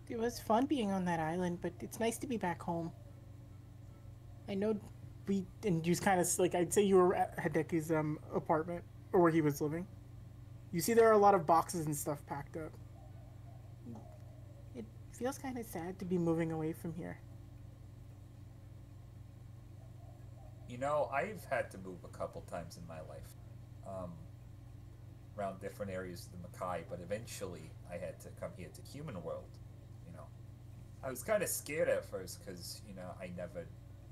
It was fun being on that island, but it's nice to be back home. I know and you kind of, like, I'd say you were at Hideki's apartment, or where he was living. You see there are a lot of boxes and stuff packed up. It feels kind of sad to be moving away from here. You know, I've had to move a couple times in my life. Around different areas of the Mackay, but eventually I had to come here to Human World. You know, I was kind of scared at first because, you know, I never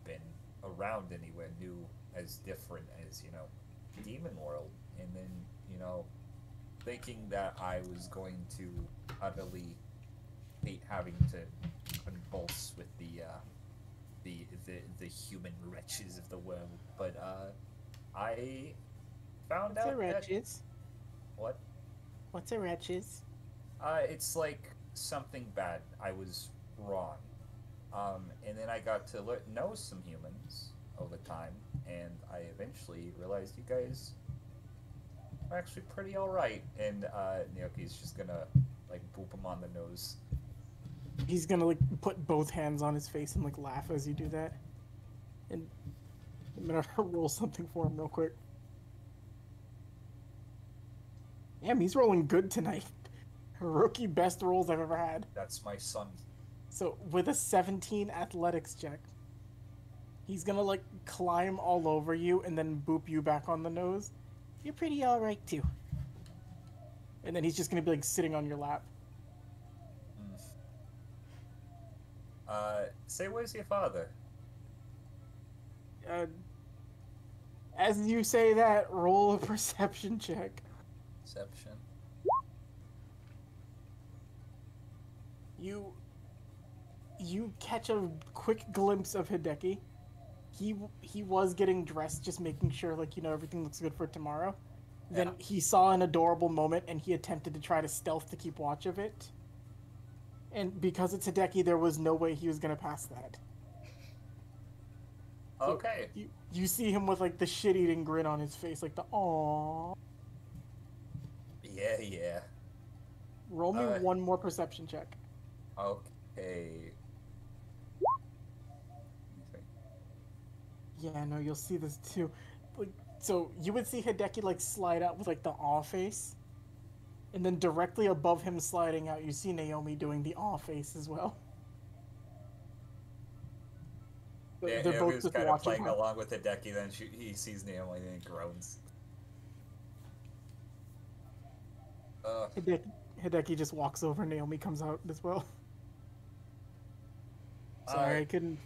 been around anywhere new as different as, you know, Demon World. And then, you know, thinking that I was going to utterly hate having to convulse with the human wretches of the world. But, I found out wretches? What? What's a wretches? It's like something bad. I was wrong. And then I got to know some humans over time, and I eventually realized you guys are actually pretty alright. And Naoki's just gonna, like, boop him on the nose. He's gonna, like, put both hands on his face and, like, laugh as you do that. And I'm gonna roll something for him real quick. Damn, he's rolling good tonight. Rookie best rolls I've ever had. That's my son. So with a 17 athletics check, he's gonna like climb all over you and then boop you back on the nose. You're pretty alright too. And then he's just gonna be like sitting on your lap. Say, where's your father? As you say that, roll a perception check. Perception. You catch a quick glimpse of Hideki. He was getting dressed, just making sure like everything looks good for tomorrow. Then he saw an adorable moment and he attempted to try to stealth to keep watch of it. And because it's Hideki, there was no way he was gonna pass that. Okay. So you see him with like the shit-eating grin on his face, like the aww. Yeah. Roll me one more perception check. Okay. Yeah, no, you'll see this too. Like, so you would see Hideki like slide out with like the awe face, and then directly above him sliding out, you see Naomi doing the awe face as well. Yeah, They're both just just kind of watching playing her. along with Hideki, then he sees Naomi and he groans. Hideki just walks over. Naomi comes out as well. Sorry, I couldn't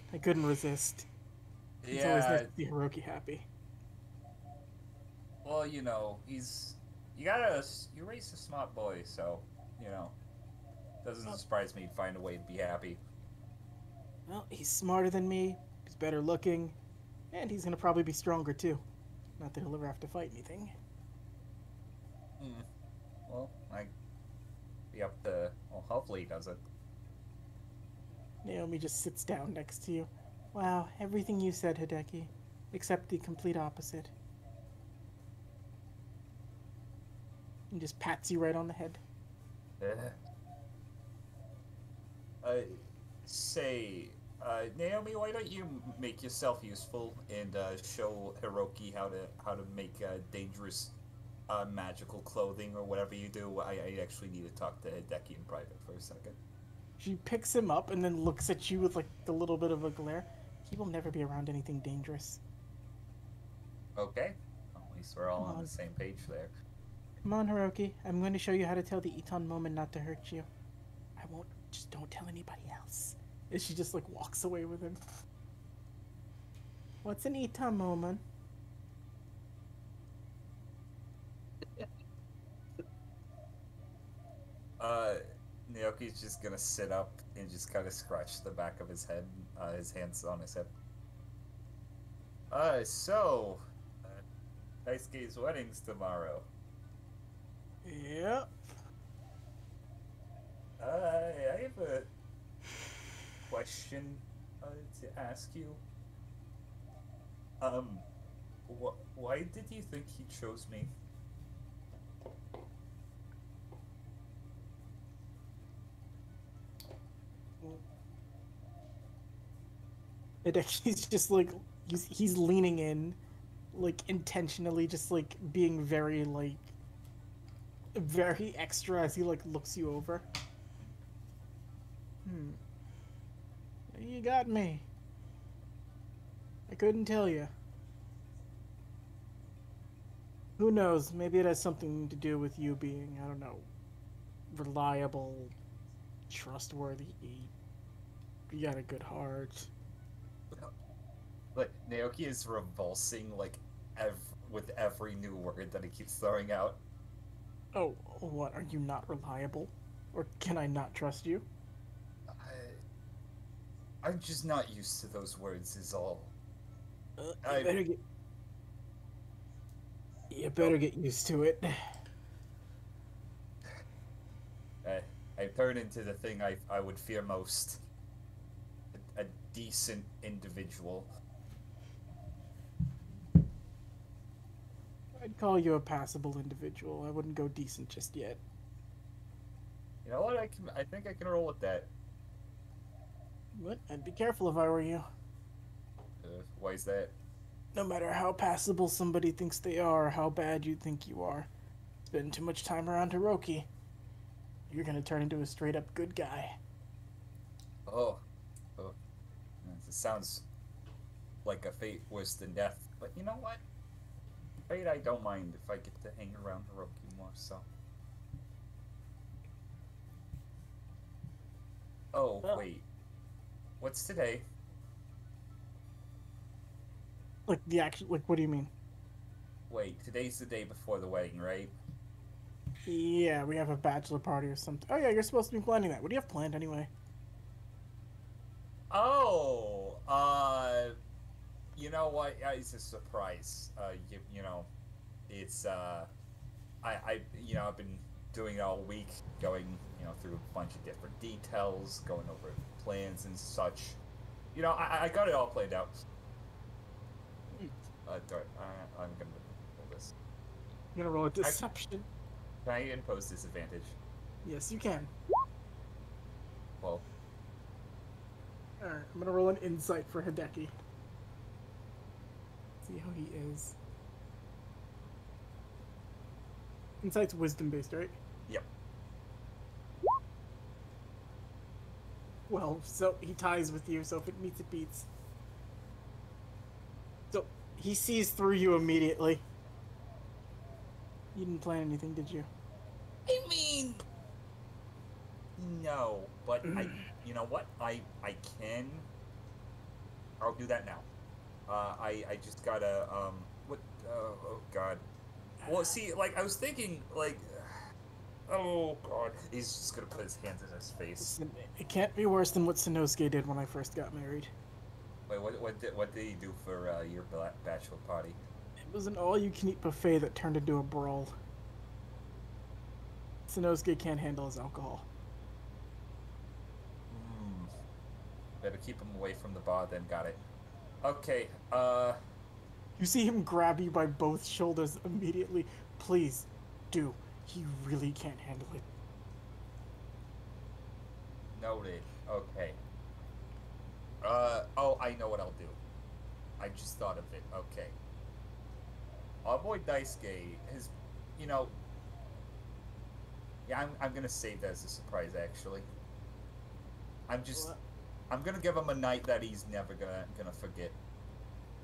resist. It's always nice to see Hiroki happy. Well, you raised a smart boy, so doesn't surprise me to find a way to be happy. Well, he's smarter than me. He's better looking, and he's gonna probably be stronger too. Not that he'll ever have to fight anything. Well, I be up to. Well, hopefully he doesn't. Naomi just sits down next to you. Wow, everything you said, Hideki, except the complete opposite. And just pats you right on the head. Naomi, why don't you make yourself useful and show Hiroki how to make dangerous magical clothing or whatever you do? I actually need to talk to Hideki in private for a second. She picks him up and then looks at you with like a little bit of a glare. He will never be around anything dangerous. Okay. At least we're all on the same page there. Come on, Hiroki. I'm going to show you how to tell the Eton moment not to hurt you. I won't. Just don't tell anybody else. And she just like walks away with him. What's an Eton moment? Naoki's just gonna sit up and just kind of scratch the back of his head, his hands on his hip. Daisuke's wedding's tomorrow. Yep. I have a question to ask you. Why did you think he chose me? He's just like he's leaning in, like intentionally, just like being very extra as he like looks you over. You got me. I couldn't tell you. Who knows? Maybe it has something to do with you being, I don't know, reliable, trustworthy. You got a good heart. Like, Naoki is revulsing, with every new word that he keeps throwing out. Oh, what? Are you not reliable? Or can I not trust you? I'm just not used to those words, is all. You better get used to it. I turn into the thing I would fear most. A decent individual. I'd call you a passable individual. I wouldn't go decent just yet. You know what? I think I can roll with that. What? I'd be careful if I were you. Why is that? no matter how passable somebody thinks they are, or how bad you think you are, spend too much time around Hiroki, you're gonna turn into a straight-up good guy. Oh, oh, it sounds like a fate worse than death. But you know what? Fate, I don't mind if I get to hang around Hiroki more. So. Oh Well. wait, what's today? Like the actual, like, what do you mean? Wait, today's the day before the wedding, right? Yeah, we have a bachelor party or something. Oh yeah, you're supposed to be planning that. What do you have planned anyway? Oh, you know what? It's a surprise. You know, it's I've been doing it all week, going, through a bunch of different details, going over plans and such. I got it all planned out. I'm gonna roll this. You're gonna roll a deception. Can I impose disadvantage? Yes, you can. Well, Alright, I'm gonna roll an insight for Hideki. See how he is. Insight's wisdom based, right? yep. Well, so he ties with you, so if it meets, it beats. So he sees through you immediately. You didn't plan anything, did you? I mean, no, but you know what? I can. I'll do that now. I just gotta what? Oh God. Well, see, like I was thinking, like, oh God, he's just gonna put his hands in his face. Listen, it can't be worse than what Sanosuke did when I first got married. Wait, what did he do for your bachelor party? It was an all-you-can-eat buffet that turned into a brawl. Sanosuke can't handle his alcohol. Better keep him away from the bar. Then got it. Okay. You see him grab you by both shoulders immediately. Please, do. He really can't handle it. Noted. Okay. Oh, I know what I'll do. I just thought of it. Okay. Our boy Daisuke has, yeah, I'm gonna save that as a surprise, actually. I'm gonna give him a night that he's never gonna forget.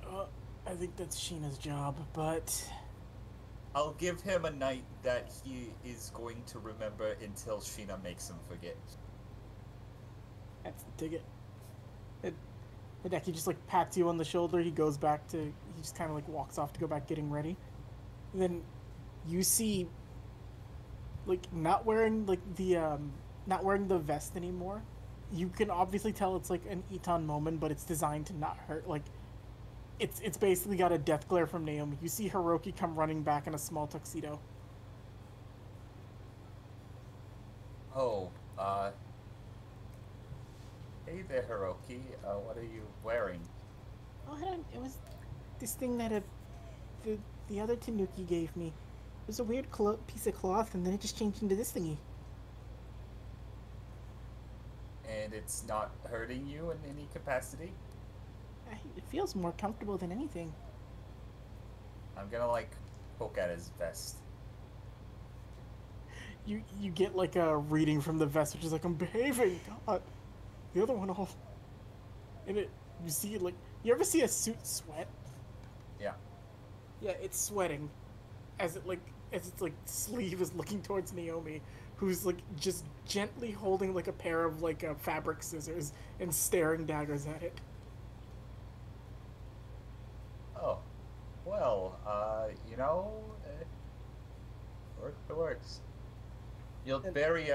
I think that's Sheena's job, but... I'll give him a night that he is going to remember until Sheena makes him forget. That's the ticket. Hideki just, like, pats you on the shoulder. He goes back to... He just kind of, like, walks off to go back getting ready. And then you see... Like, not wearing the vest anymore. You can obviously tell it's, like, an Eton moment, but it's designed to not hurt. Like, it's basically got a death glare from Naomi. You see Hiroki come running back in a small tuxedo. Oh, hey there, Hiroki. What are you wearing? Oh, it was this thing that the other Tanuki gave me. It was a weird piece of cloth, and then it just changed into this thingy. And it's not hurting you in any capacity? It feels more comfortable than anything. I'm gonna, like, poke at his vest. You get, like, a reading from the vest, which is like, I'm behaving, God. The other one all... And you see, like... You ever see a suit sweat? Yeah. Yeah, it's sweating. As its, like, sleeve is looking towards Naomi, who's, like, just gently holding, like, a pair of, like, fabric scissors and staring daggers at it. Oh. Well, it works. You're very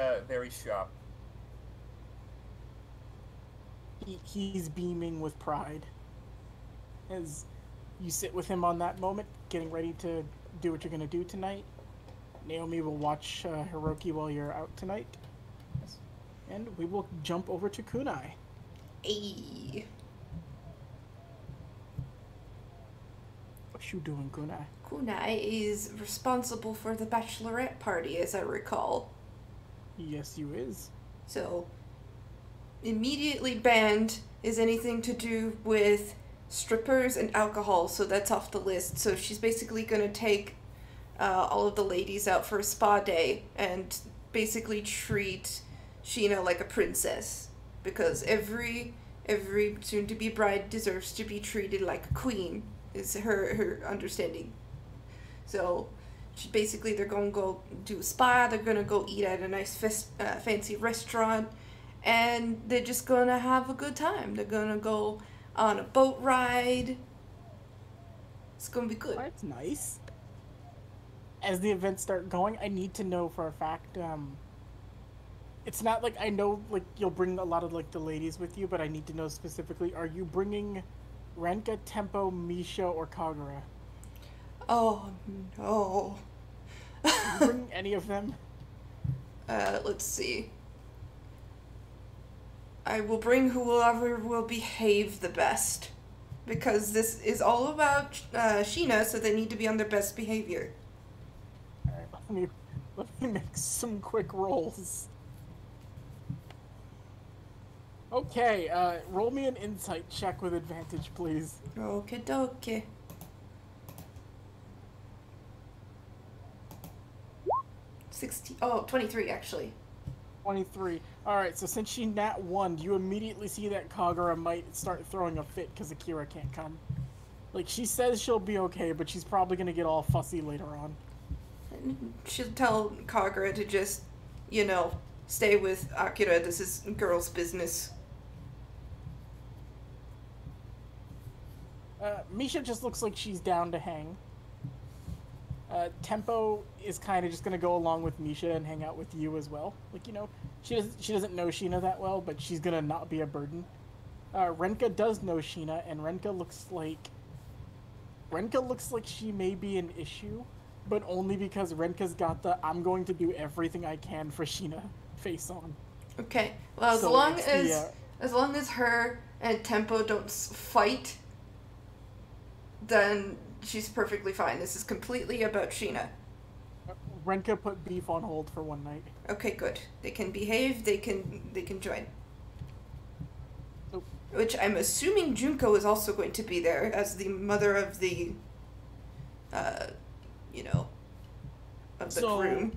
sharp. He's beaming with pride. As you sit with him on that moment, getting ready to do what you're going to do tonight. Naomi will watch Hiroki while you're out tonight. Yes. And we will jump over to Kunai. Ayy. What you doing, Kunai? Kunai is responsible for the bachelorette party, as I recall. Yes, you is. So, immediately banned is anything to do with strippers and alcohol, so that's off the list. So she's basically gonna take all of the ladies out for a spa day and basically treat Sheena like a princess, because every soon-to-be bride deserves to be treated like a queen, is her understanding. So they're going to go do a spa, they're going to go eat at a nice fancy restaurant, and they're just going to have a good time. They're going to go on a boat ride. It's going to be good. That's nice. As the events start going, I need to know for a fact, it's not like I know, like, you'll bring a lot of, like, the ladies with you, but I need to know specifically, are you bringing Renka, Tempo, Misha, or Kagura? Oh, no. Are you bringing any of them? Let's see. I will bring whoever will behave the best, because this is all about Sheena, so they need to be on their best behavior. Alright, let me make some quick rolls. Okay, roll me an insight check with advantage, please. Okie dokie. 23 actually. 23. Alright, so since she nat 1, you immediately see that Kagura might start throwing a fit because Akira can't come. Like, she says she'll be okay, but she's probably gonna get all fussy later on. She'll tell Kagura to just, stay with Akira. This is girls' business. Misha just looks like she's down to hang. Tempo is kind of just gonna go along with Misha and hang out with you as well. Like, she doesn't know Sheena that well, but she's gonna not be a burden. Renka does know Sheena, and Renka looks like she may be an issue, but only because Renka's got the "I'm going to do everything I can for Sheena" face on. Okay. Well, as long as her and Tempo don't fight, then she's perfectly fine. This is completely about Sheena. Renka put beef on hold for one night. Okay, good. They can behave. They can join. Oh. Which I'm assuming Junko is also going to be there as the mother of the, of the crew.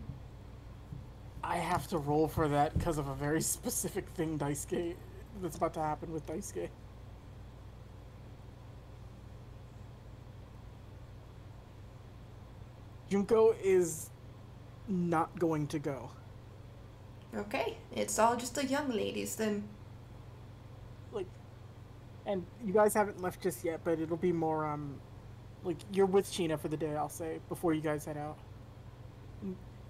I have to roll for that because of a very specific thing Daisuke that's about to happen with Daisuke. Junko is not going to go. Okay, it's all just the young ladies then. And you guys haven't left just yet, but it'll be more, you're with Sheena for the day, I'll say, before you guys head out.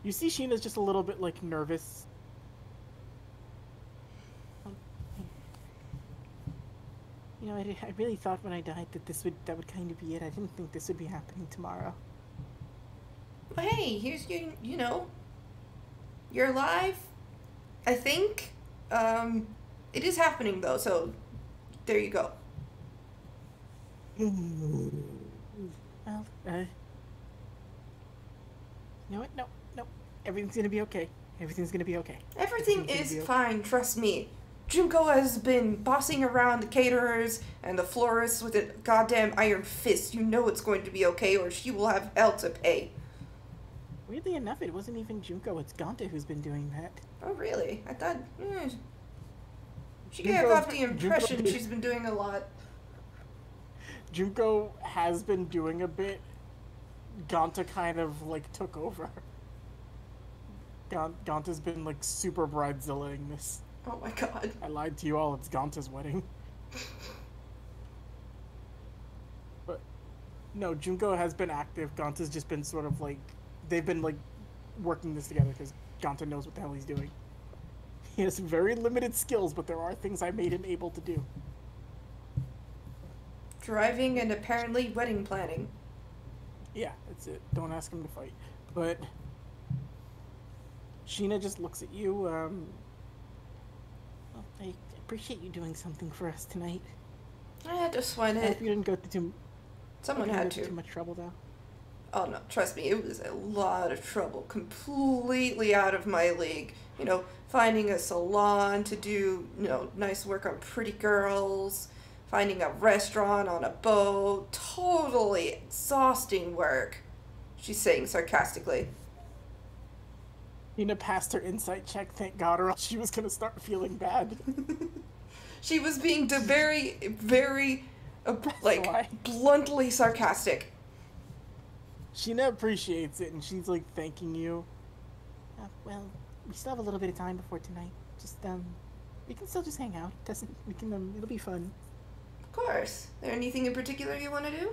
You see Sheena's just a little bit, nervous. I really thought when I died that would kind of be it. I didn't think this would be happening tomorrow. Well, hey, here's you're alive, I think. It is happening though, so there you go. Well, you know what? No. Everything's gonna be okay. Everything's gonna be okay. Everything is fine, trust me. Junko has been bossing around the caterers and the florists with a goddamn iron fist. You know it's going to be okay, or she will have hell to pay. Weirdly enough, it wasn't even Junko, it's Gante who's been doing that. Oh, really? I thought... She gave off the impression she's been doing a lot. Junko has been doing a bit. Ganta kind of, took over. Ganta's been, super bridezillaing this. Oh my god. I lied to you all, it's Ganta's wedding. But, no, Junko has been active. Ganta's just been sort of, they've been, working this together because Ganta knows what the hell he's doing. He has very limited skills, but there are things I made him able to do. Driving and apparently wedding planning. Yeah, that's it. Don't ask him to fight. But Sheena just looks at you. Well, I appreciate you doing something for us tonight. I had to sweat I it. hope you didn't go through Someone had to. Too much trouble, though. Oh no, trust me, it was a lot of trouble. Completely out of my league. Finding a salon to do, nice work on pretty girls. finding a restaurant on a boat, totally exhausting work, she's saying sarcastically. Nina passed her insight check, thank God, or else she was gonna start feeling bad. She was being very, very, like, why. bluntly sarcastic. Sheena appreciates it, and she's like thanking you. Well, we still have a little bit of time before tonight. Just we can still just hang out. It'll be fun. Of course. There anything in particular you want to do?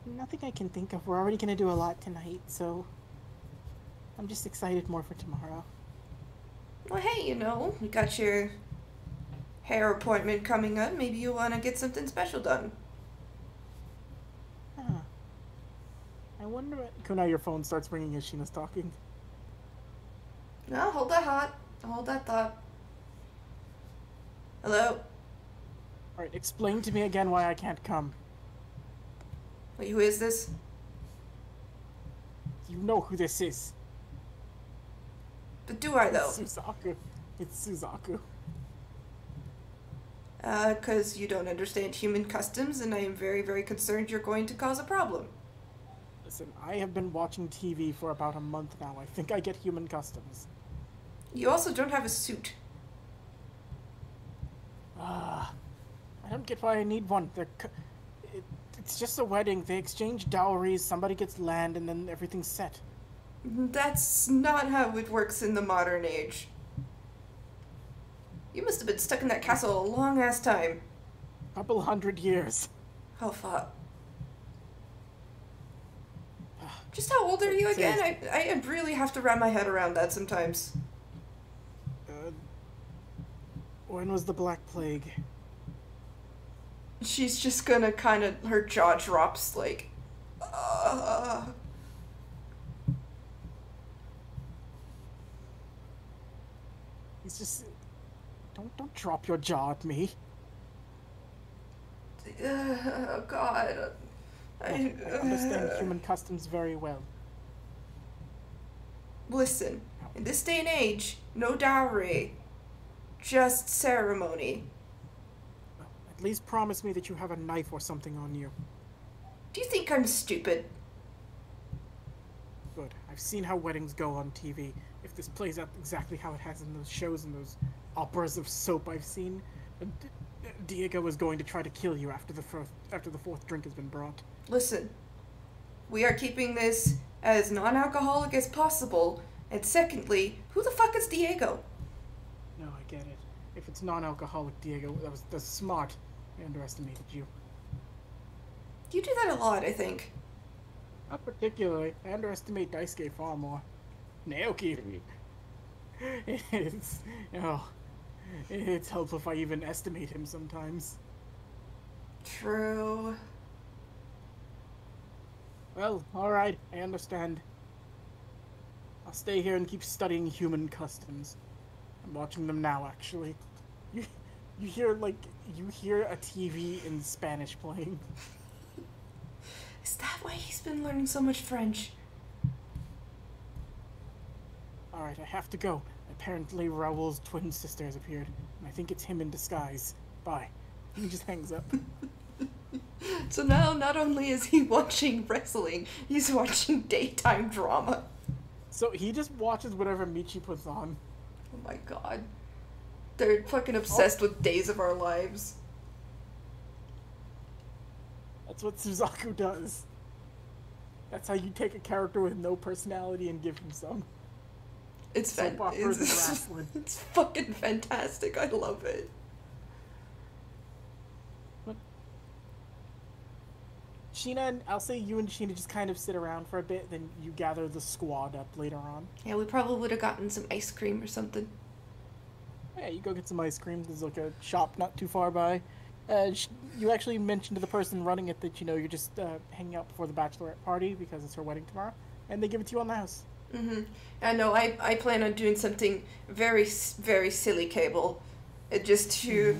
Nothing I can think of. We're already gonna do a lot tonight, so I'm just excited more for tomorrow. Well, hey, you know, we got your hair appointment coming up. Maybe you want to get something special done. Huh. I wonder. Kunai, your phone starts ringing as Sheena's talking. No, hold that hot. Hold that thought. Hello? Alright, explain to me again why I can't come. Wait, who is this? You know who this is. But do I, though? It's Suzaku. It's Suzaku. 'Cause you don't understand human customs, and I am very, very concerned you're going to cause a problem. Listen, I have been watching TV for about a month now. I think I get human customs. You also don't have a suit. I don't get why I need one. It's just a wedding. They exchange dowries, somebody gets land, and then everything's set. That's not how it works in the modern age. You must have been stuck in that castle a long-ass time. Couple 100 years. How far? Just how old are you again? I really have to wrap my head around that sometimes. When was the Black Plague? She's just gonna kind of, her jaw drops like, He's just, don't drop your jaw at me. God. I understand human customs very well. Listen, in this day and age, no dowry, just ceremony. At least promise me that you have a knife or something on you. Do you think I'm stupid? Good. I've seen how weddings go on TV. If this plays out exactly how it has in those shows and those operas of soap I've seen, Diego is going to try to kill you after the fourth drink has been brought. Listen, we are keeping this as non-alcoholic as possible, and secondly, who the fuck is Diego? No, I get it. If it's non-alcoholic Diego, that's smart. I underestimated you. You do that a lot, I think. Not particularly. I underestimate Daisuke far more. Naoki. It's helpful if I even estimate him sometimes. True. Well, alright, I understand. I'll stay here and keep studying human customs. I'm watching them now, actually. You hear a TV in Spanish playing. Is that why he's been learning so much French? Alright, I have to go. Apparently Raoul's twin sister has appeared, and I think it's him in disguise. Bye. He just hangs up. So now, not only is he watching wrestling, he's watching daytime drama. So he just watches whatever Michi puts on. Oh my god. They're fucking obsessed with Days of Our Lives. That's what Suzaku does. That's how you take a character with no personality and give him some. It's it's fucking fantastic. I love it. What? Sheena and I'll say you and Sheena just kind of sit around for a bit, then you gather the squad up later on. Yeah, we probably would have gotten some ice cream or something. Yeah, you go get some ice cream. There's like a shop not too far by. You actually mentioned to the person running it that, you're just hanging out before the bachelorette party because it's her wedding tomorrow, and they give it to you on the house. Mm-hmm. I know, I plan on doing something very, very silly, Cable. Just to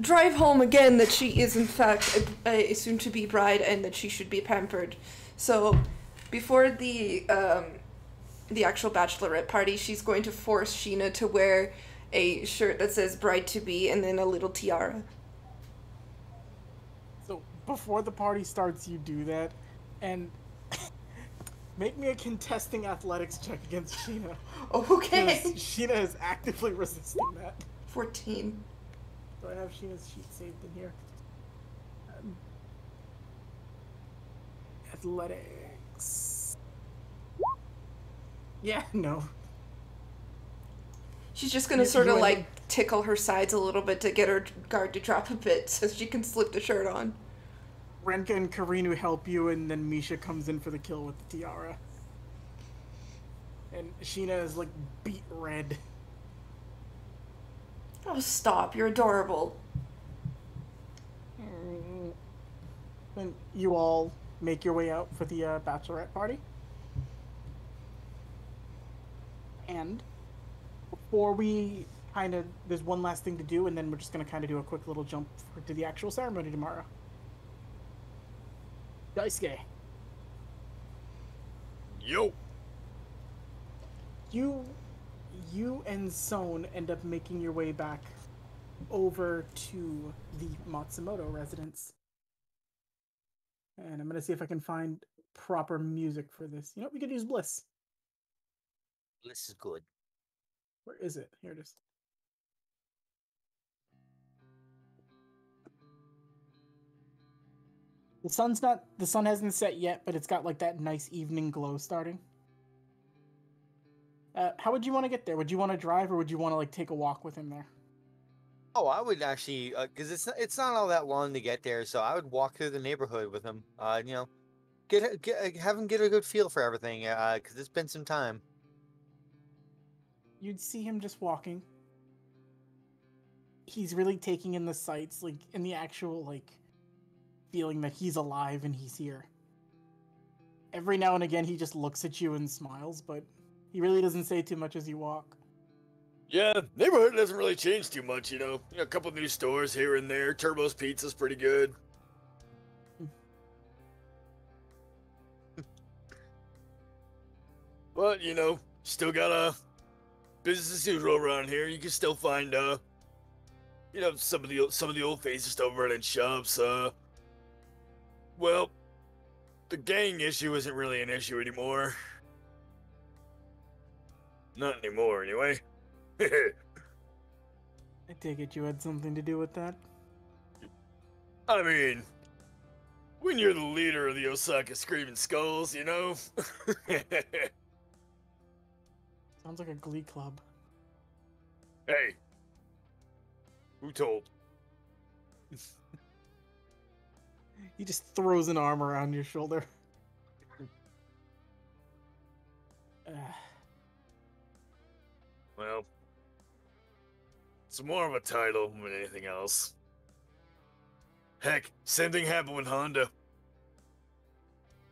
drive home again that she is in fact a soon-to-be bride and that she should be pampered. So, before the actual bachelorette party, she's going to force Sheena to wear a shirt that says bride to be and then a little tiara. So before the party starts, you do that, and make me a contesting athletics check against Sheena. Okay. Because Sheena is actively resisting that. 14. Do I have Sheena's sheet saved in here? Athletics. Yeah, no. She's just gonna You- sort you of end like tickle her sides a little bit to get her guard to drop a bit so she can slip the shirt on. Renka and Karinu help you, and then Misha comes in for the kill with the tiara. And Sheena is like beet red. Oh, stop. You're adorable. And you all make your way out for the bachelorette party. And before we there's one last thing to do, and then we're just going to kind of do a quick little jump to the actual ceremony tomorrow. Daisuke, Yo. you and Son end up making your way back over to the Matsumoto residence. And I'm going to see if I can find proper music for this. You know, we could use Bliss. This is good. Where is it? Here it is. The sun hasn't set yet, but it's got like that nice evening glow starting. How would you want to get there? Would you want to drive, or would you want to like take a walk with him there? Oh, I would actually, because it's not all that long to get there, so I would walk through the neighborhood with him. You know, have him get a good feel for everything. Because it's been some time. You'd see him just walking. He's really taking in the sights, like in the actual like feeling that he's alive and he's here. Every now and again, he just looks at you and smiles, but he really doesn't say too much as you walk. Yeah, neighborhood doesn't really change too much, you know. A couple new stores here and there. Turbo's Pizza's pretty good. But, you know, still got a business as usual around here. You can still find you know, some of the old faces still running shops. Well, the gang issue isn't really an issue anymore. Not anymore, anyway. I take it you had something to do with that. I mean, when you're the leader of the Osaka Screaming Skulls, you know? Sounds like a glee club. Hey. Who told? He just throws an arm around your shoulder. Well, it's more of a title than anything else. Heck, same thing happened with Honda.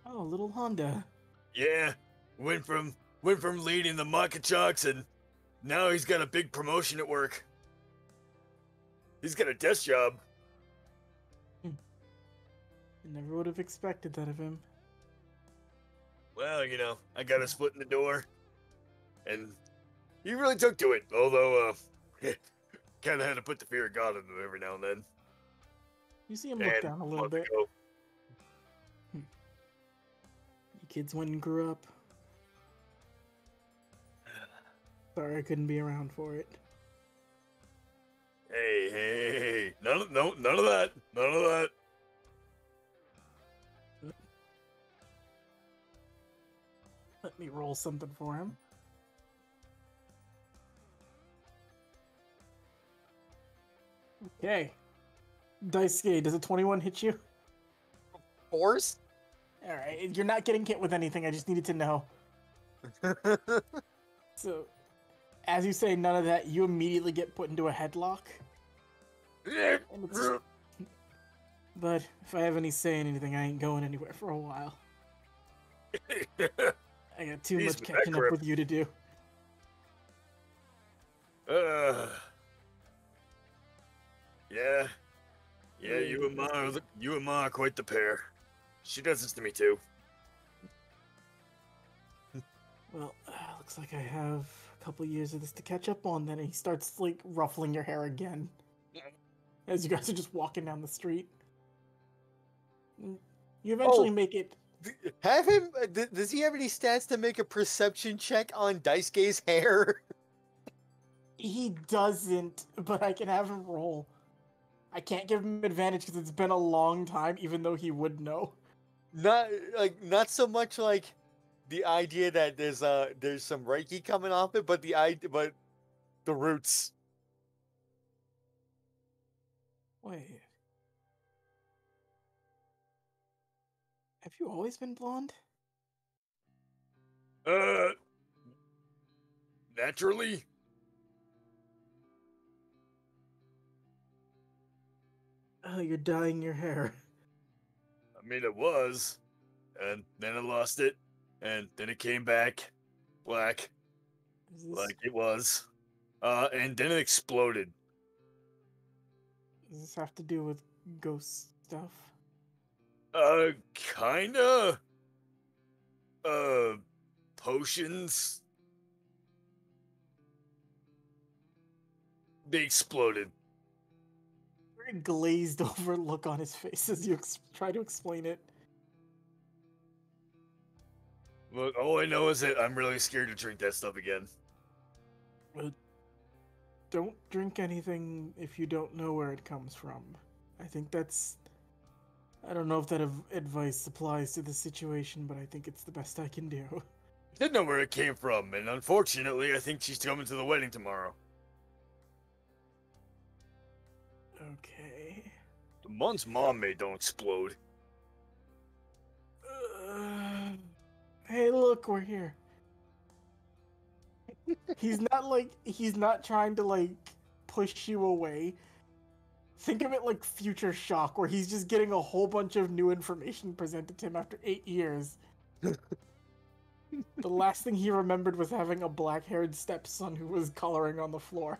Oh, little Honda. Yeah, went from leading the Makachaks, and now he's got a big promotion at work. He's got a desk job. I never would have expected that of him. Well, you know, I got his foot in the door, and he really took to it. Although, kind of had to put the fear of God in him every now and then. You see him look And down a little month bit. ago, You kids went and grew up. Sorry I couldn't be around for it. Hey, none of that. None of that. Let me roll something for him. Okay. Daisuke, does a 21 hit you? Fours? Alright, you're not getting hit with anything, I just needed to know. So, as you say none of that, you immediately get put into a headlock. And it's- But if I have any say in anything, I ain't going anywhere for a while. I got too He's much catching up grip. with you to do. Yeah, you and Ma are quite the pair. She does this to me too. Well, looks like I have a couple years of this to catch up on. Then he starts like ruffling your hair again as you guys are just walking down the street. You eventually make it. Have him. Does he have any stats to make a perception check on Daisuke's hair? He doesn't, but I can have him roll. I can't give him advantage because it's been a long time, even though he would know. Not so much like the idea that there's some Reiki coming off it, but but the roots. Wait. Have you always been blonde? Naturally. Oh, you're dyeing your hair. I mean, it was, and then I lost it, and then it came back black, like it was, and then it exploded. Does this have to do with ghost stuff? Kinda. Potions. They exploded. Very glazed over look on his face as you try to explain it. Look, all I know is that I'm really scared to drink that stuff again. Don't drink anything if you don't know where it comes from. I think that's... I don't know if that advice applies to the situation, but I think it's the best I can do. Didn't know where it came from, and unfortunately, I think she's coming to the wedding tomorrow. Okay. The ones Mom made don't explode. Hey, look, we're here. He's not trying to, like, push you away. Think of it like Future Shock, where he's just getting a whole bunch of new information presented to him after 8 years. The last thing he remembered was having a black-haired stepson who was coloring on the floor.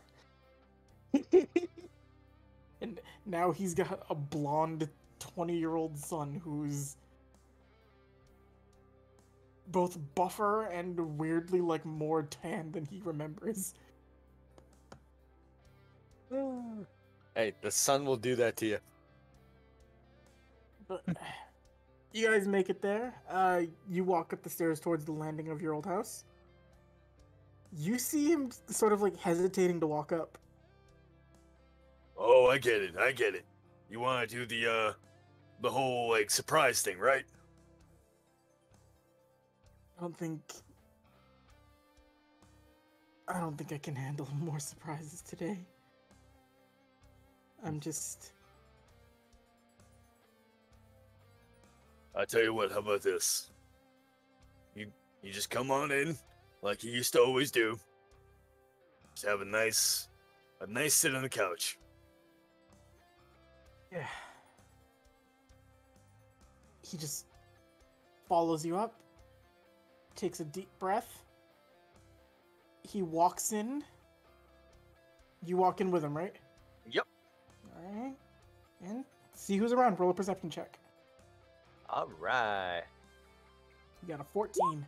And now he's got a blonde 20-year-old son who's both buffer and weirdly, like, more tan than he remembers. Hey, the sun will do that to you. But you guys make it there. You walk up the stairs towards the landing of your old house. You see him sort of, like, hesitating to walk up. Oh, I get it. You want to do the whole, like, surprise thing, right? I don't think I can handle more surprises today. I'm just... I tell you what, how about this? You just come on in, like you used to always do. Just have a nice sit on the couch. Yeah. He just follows you up, takes a deep breath. He walks in. You walk in with him, right? Yep. Alright. And see who's around. Roll a perception check. All right. You got a 14.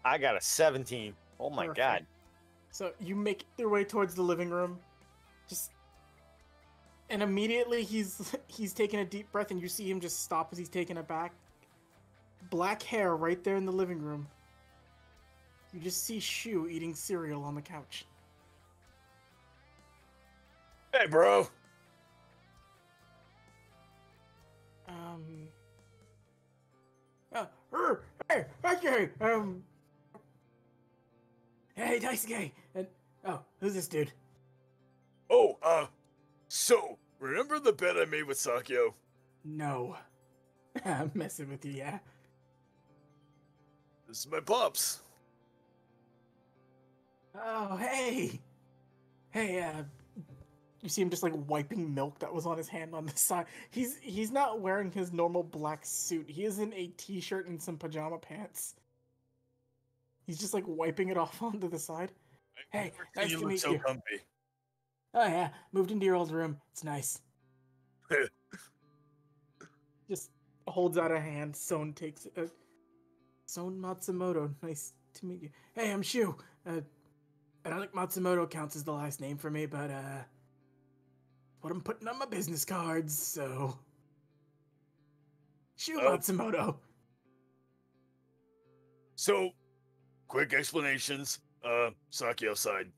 I got a 17. Oh my Perfect. god. So you make your way towards the living room. And immediately he's taking a deep breath and you see him just stop as he's taking it back. Black hair right there in the living room. You just see Shu eating cereal on the couch. Hey, bro. Hey, okay. Hey, Daisuke. And who's this dude? Oh, so remember the bet I made with Sakyo? No. I'm messing with you, yeah. This is my pops. Oh, hey. Hey, you see him just like wiping milk that was on his hand on the side. He's not wearing his normal black suit. He is in a t-shirt and some pajama pants. He's just like wiping it off onto the side. Hey, nice to meet you. Comfy. Oh yeah, moved into your old room. It's nice. Just holds out a hand. Son takes it. Son Matsumoto, nice to meet you. Hey, I'm Shu. I don't think Matsumoto counts as the last name for me, but what I'm putting on my business cards, so Shu Oh. Matsumoto. So, quick explanations. Saki outside.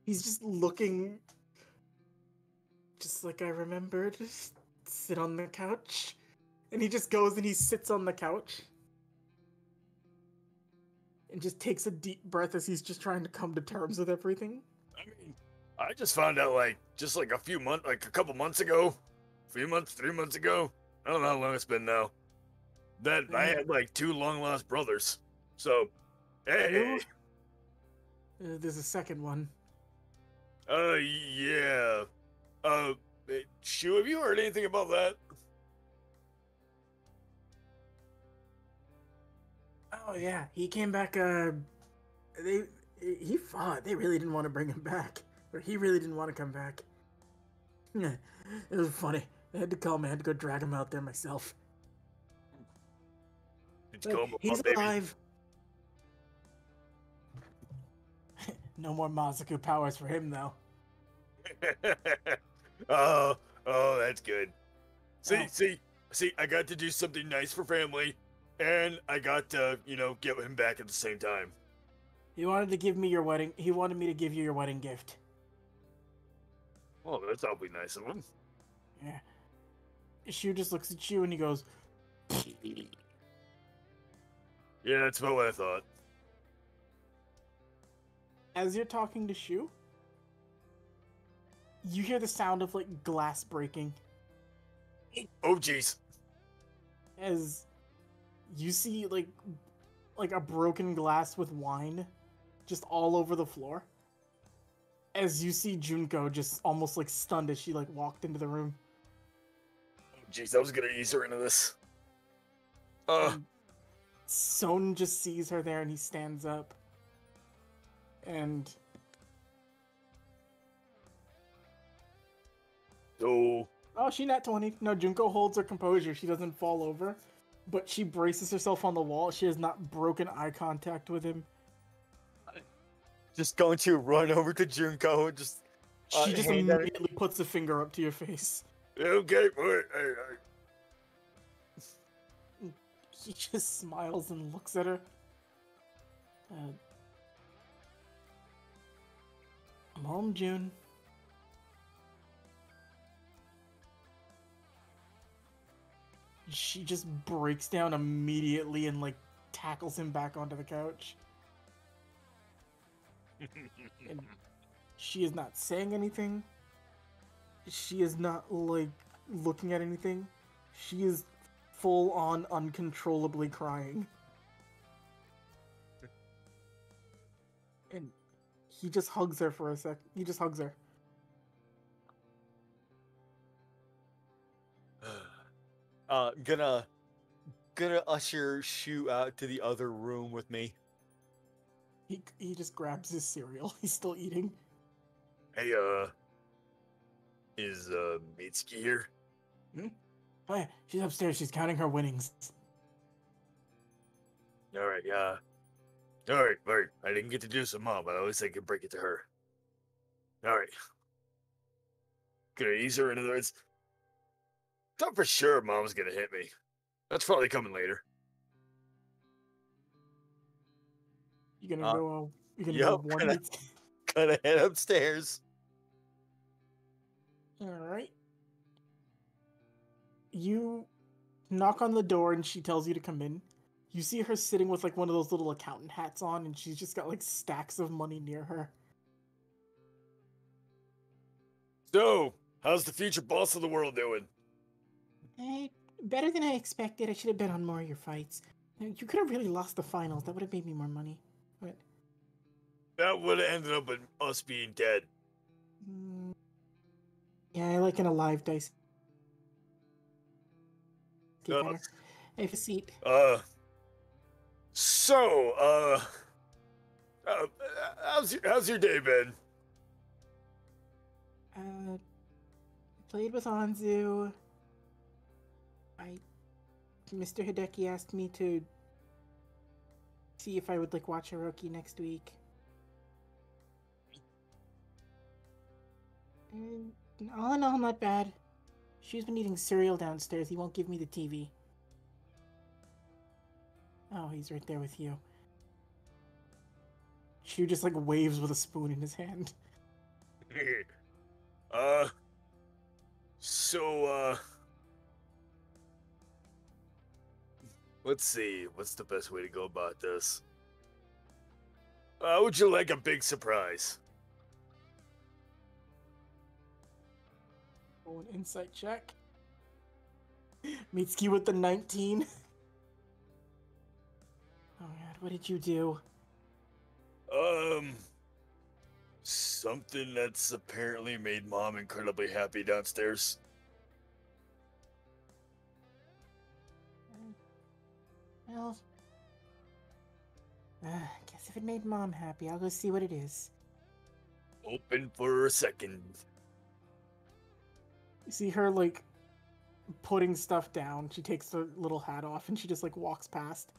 He's just looking just like I remembered. Sit on the couch. And he just goes and he sits on the couch. And just takes a deep breath as he's just trying to come to terms with everything. I mean, I just found out just a few months, like a couple months ago, 3 months ago. I don't know how long it's been now. That I had like 2 long lost brothers. So, hey. There's a second one. Yeah. Shu, have you heard anything about that? Oh yeah, he came back. He fought. They really didn't want to bring him back, or he really didn't want to come back. It was funny. I had to call him. I had to go drag him out there myself. Did you call him a He's baby? alive. No more Masaku powers for him, though. oh, that's good. Oh. See, I got to do something nice for family, and I got to, get him back at the same time. He wanted to give me your wedding. He wanted me to give you your wedding gift. Oh, that's awfully nice of him. Yeah. Shu just looks at you and he goes, Yeah, that's about what I thought. as you're talking to Shu, you hear the sound of like glass breaking. Oh, jeez. As you see like a broken glass with wine just all over the floor. As you see Junko just almost like stunned as she like walked into the room. Oh, jeez, I was gonna ease her into this. Son just sees her there and he stands up. And So, oh, she nat 20. No, Junko holds her composure. She doesn't fall over. But she braces herself on the wall. She has not broken eye contact with him. Just going to run over to Junko and just. She just hand at her. immediately puts a finger up to your face. okay, boy. He just smiles and looks at her. I'm home, June. She just breaks down immediately and like tackles him back onto the couch. And she is not saying anything. She is not like looking at anything. She is full on uncontrollably crying. And he just hugs her for a sec. He just hugs her. Gonna usher Shu out to the other room with me. He just grabs his cereal. He's still eating. Hey, is Mitsuki here? Oh yeah, she's upstairs. She's counting her winnings. All right, yeah. All right. I didn't get to do some mom, but I always think I could break it to her. All right. Gonna ease her into this. Thought for sure mom's gonna hit me. That's probably coming later. You gonna go? You gonna yep, go warn me? Gonna head upstairs. All right. You knock on the door and she tells you to come in. You see her sitting with like one of those little accountant hats on, and she's just got like stacks of money near her. So, how's the future boss of the world doing? Better than I expected. I should have bet on more of your fights. You could have really lost the finals. That would have made me more money. But That would have ended up with us being dead. yeah, I like an alive dice. Uh, Better. Have a seat. So, how's your day been? Played with Anzu. Mr. Hideki asked me to see if I would like watch Hiroki next week. And all in all, not bad. She's been eating cereal downstairs. He won't give me the TV. Oh, he's right there with you. Shu just like waves with a spoon in his hand. So, let's see. What's the best way to go about this? Would you like a big surprise? Oh, an insight check. Mitsuki with the 19. Oh god, what did you do? Something that's apparently made Mom incredibly happy downstairs. Well, guess if it made Mom happy, I'll go see what it is. Open for a second. You see her, like, putting stuff down. She takes the little hat off and she just, like, walks past.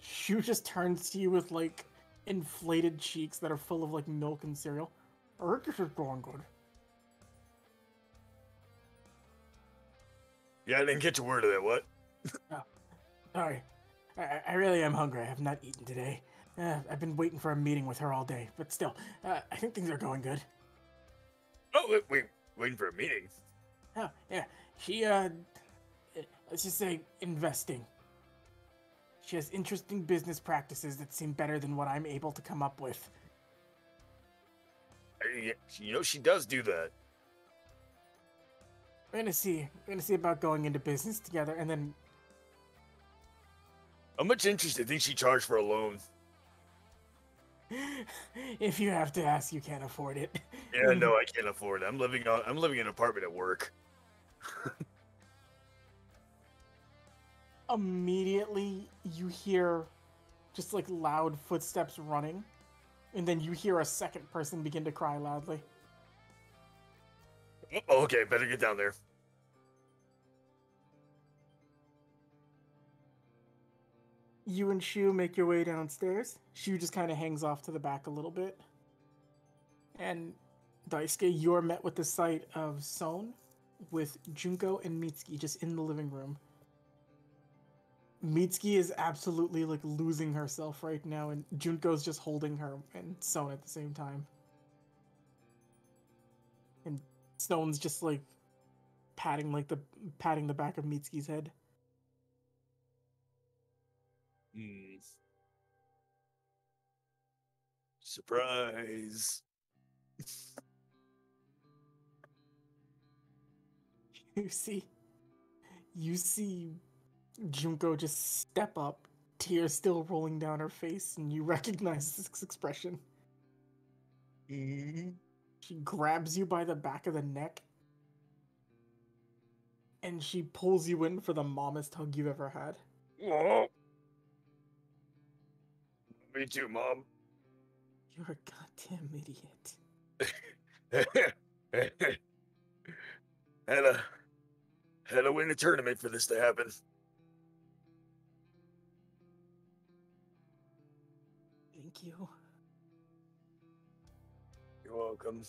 Shu just turns to you with, like, inflated cheeks that are full of, like, milk and cereal. I think this is going good. Yeah, I didn't get your word of that, what? Oh, sorry. I really am hungry. I have not eaten today. I've been waiting for a meeting with her all day, but still, I think things are going good. Oh, wait, waiting for a meeting? Oh, yeah. She, let's just say, investing. She has interesting business practices that seem better than what I'm able to come up with. You know, she does do that. We're gonna see about going into business together, and then... How much interest do you think she charged for a loan? If you have to ask, you can't afford it. Yeah, no, I can't afford it. I'm living in an apartment at work. Immediately, you hear just like loud footsteps running, and then you hear a second person begin to cry loudly. Oh, okay, better get down there. You and Shu make your way downstairs. Shu just kind of hangs off to the back a little bit. And Daisuke, you're met with the sight of Son with Junko and Mitsuki just in the living room. Mitsuki is absolutely like losing herself right now, and Junko's just holding her and Son at the same time. And Son's just like patting the back of Mitsuki's head. Surprise. You see Junko just step up, tears still rolling down her face, and you recognize this expression. She grabs you by the back of the neck, and she pulls you in for the mommest hug you've ever had. Whoa. Me too, Mom. You're a goddamn idiot. Had to win a tournament for this to happen. Thank you. You're welcome.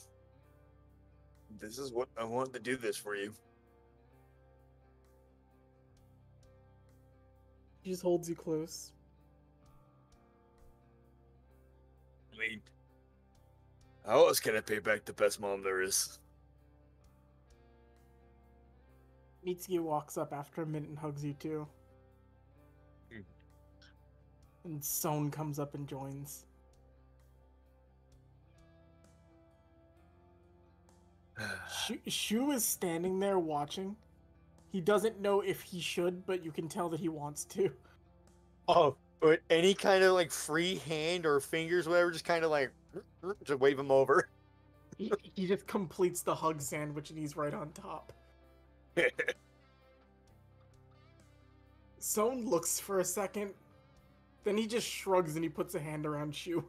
This is what I wanted to do this for you. She just holds you close. I mean, how else can I pay back the best mom there is? Mitsuki walks up after a minute and hugs you too. And Son comes up and joins. Shu is standing there watching. He doesn't know if he should, but you can tell that he wants to. Oh, but any kind of like free hand or fingers, whatever, just kind of like to wave him over. He just completes the hug sandwich and he's right on top. Son looks for a second, then he just shrugs and he puts a hand around Shu.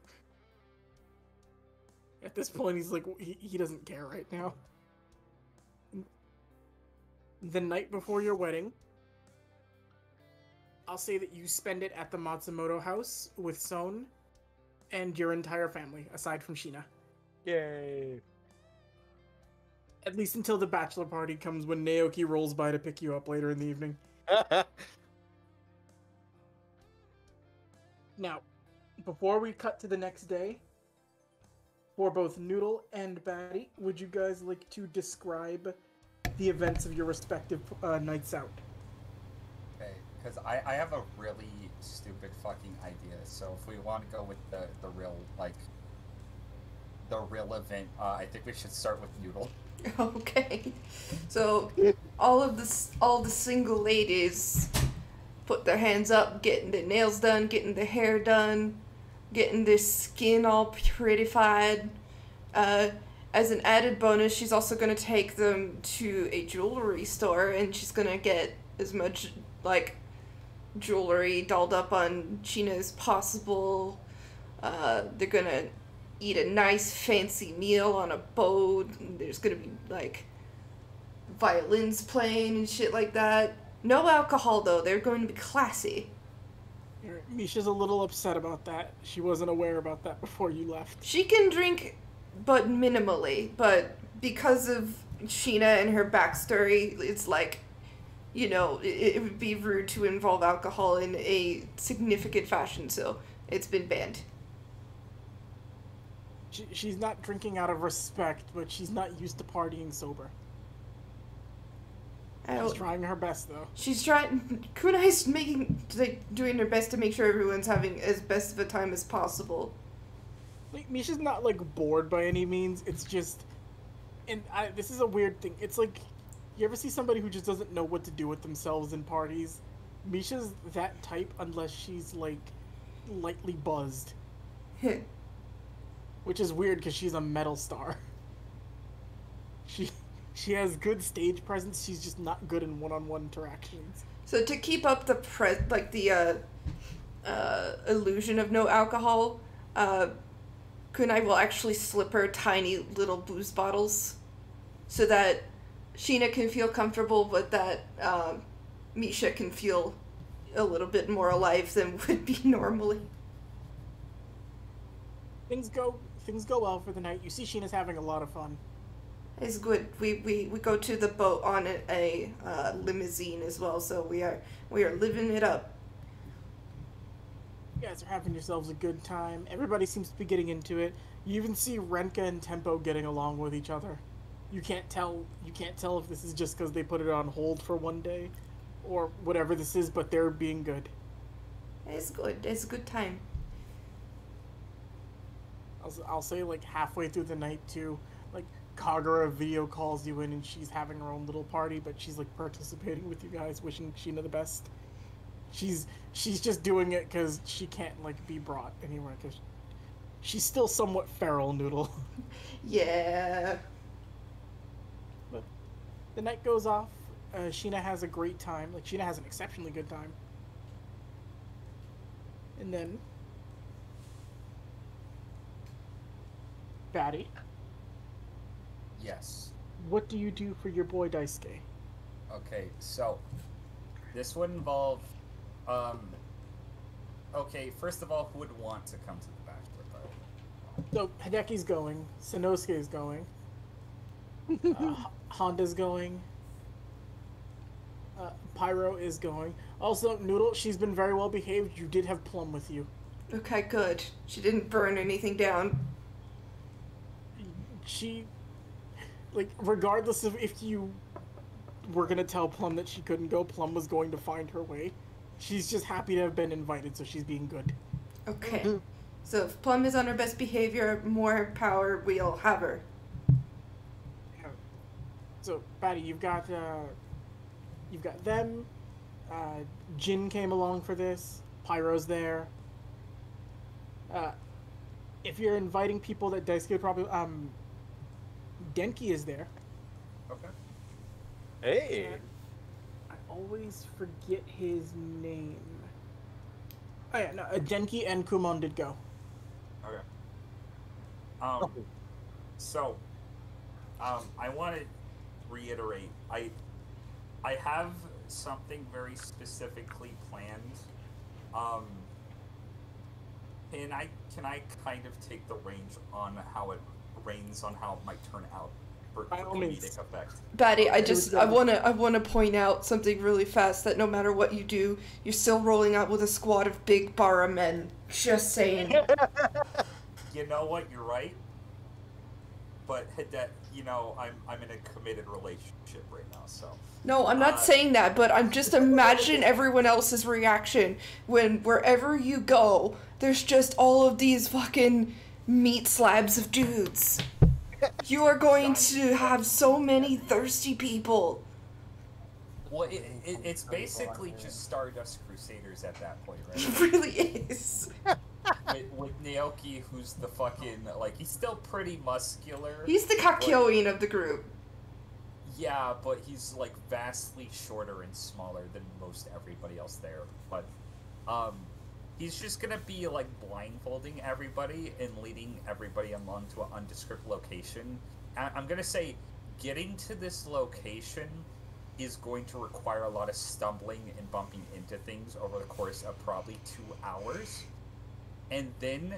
At this point, he's like, he doesn't care right now. The night before your wedding, I'll say that you spend it at the Matsumoto house with Son and your entire family, aside from Sheena. Yay! At least until the bachelor party comes when Naoki rolls by to pick you up later in the evening. Now, before we cut to the next day, for both Noodle and Batty, would you guys like to describe the events of your respective nights out? Okay, because I have a really stupid fucking idea. So if we want to go with the real, like, the real event, I think we should start with Noodle. Okay. So all the single ladies put their hands up, getting their nails done, getting their hair done, getting their skin all prettified. As an added bonus, she's also gonna take them to a jewelry store, and she's gonna get as much like jewelry dolled up on Sheena as possible. They're gonna eat a nice fancy meal on a boat. And there's gonna be like violins playing and shit like that. No alcohol though. They're going to be classy. Misha's a little upset about that. She wasn't aware about that before you left. She can drink, but minimally. But because of Sheena and her backstory, it's like, you know, it would be rude to involve alcohol in a significant fashion, so it's been banned. She's not drinking out of respect, but she's not used to partying sober. She's trying her best, though. She's trying. Kunai's doing her best to make sure everyone's having as best of a time as possible. Like, Misha's not, like, bored by any means. It's just... And this is a weird thing. It's like, you ever see somebody who just doesn't know what to do with themselves in parties? Misha's that type unless she's, like, lightly buzzed. Which is weird because she's a metal star. She has good stage presence. She's just not good in one-on-one interactions. So to keep up the illusion of no alcohol, Kunai will actually slip her tiny little booze bottles, so that Sheena can feel comfortable, but that Misha can feel a little bit more alive than would be normally. Things go well for the night. You see Sheena's having a lot of fun. It's good. We go to the boat on a limousine as well, so we are living it up. You guys are having yourselves a good time. Everybody seems to be getting into it. You even see Renka and Tempo getting along with each other. You can't tell if this is just because they put it on hold for one day, or whatever this is, but they're being good. It's good. It's a good time. I'll say, like, halfway through the night too, like, Kagura video calls you in and she's having her own little party, but she's, like, participating with you guys, wishing Sheena the best. She's just doing it because she can't, like, be brought anywhere, because she's still somewhat feral, Noodle. Yeah. But the night goes off. Sheena has a great time. Like, Sheena has an exceptionally good time. And then Batty, Yes. what do you do for your boy Daisuke? Okay, so this would involve, okay, first of all, who would want to come to the bachelor party? So Hideki's going, Sanosuke's going, Honda's going, Pyro is going. Also, Noodle, she's been very well behaved. You did have Plum with you. Okay, good. She didn't burn anything down. She, like, regardless of if you were gonna tell Plum that she couldn't go, Plum was going to find her way. She's just happy to have been invited, so she's being good. Okay. So if Plum is on her best behavior, more power, we'll have her. So, Patty, you've got them. Jin came along for this. Pyro's there. If you're inviting people that Daisuke would probably, Denki is there. Okay. Hey. I always forget his name. Oh yeah, no, Denki and Kumon did go. Okay. So, I want to reiterate, I have something very specifically planned, can I kind of take the range on how it might turn out for By all means. comedic effect? Batty, I Okay. wanna point out something really fast, that no matter what you do, you're still rolling out with a squad of big bara men. Just saying. You know what? You're right. But that, I'm in a committed relationship right now, so. No, I'm not saying that, but I'm just imagine everyone else's reaction when wherever you go, there's just all of these fucking meat slabs of dudes. You are going to have so many thirsty people. Well, it's basically just Stardust Crusaders at that point, It right? really is. with Naoki, who's the fucking, like, he's still pretty muscular. He's the Kakyoin of the group. Yeah, but he's, like, vastly shorter and smaller than most everybody else there. But, he's just gonna be, like, blindfolding everybody and leading everybody along to an undescript location. I'm gonna say, getting to this location is going to require a lot of stumbling and bumping into things over the course of probably 2 hours. And then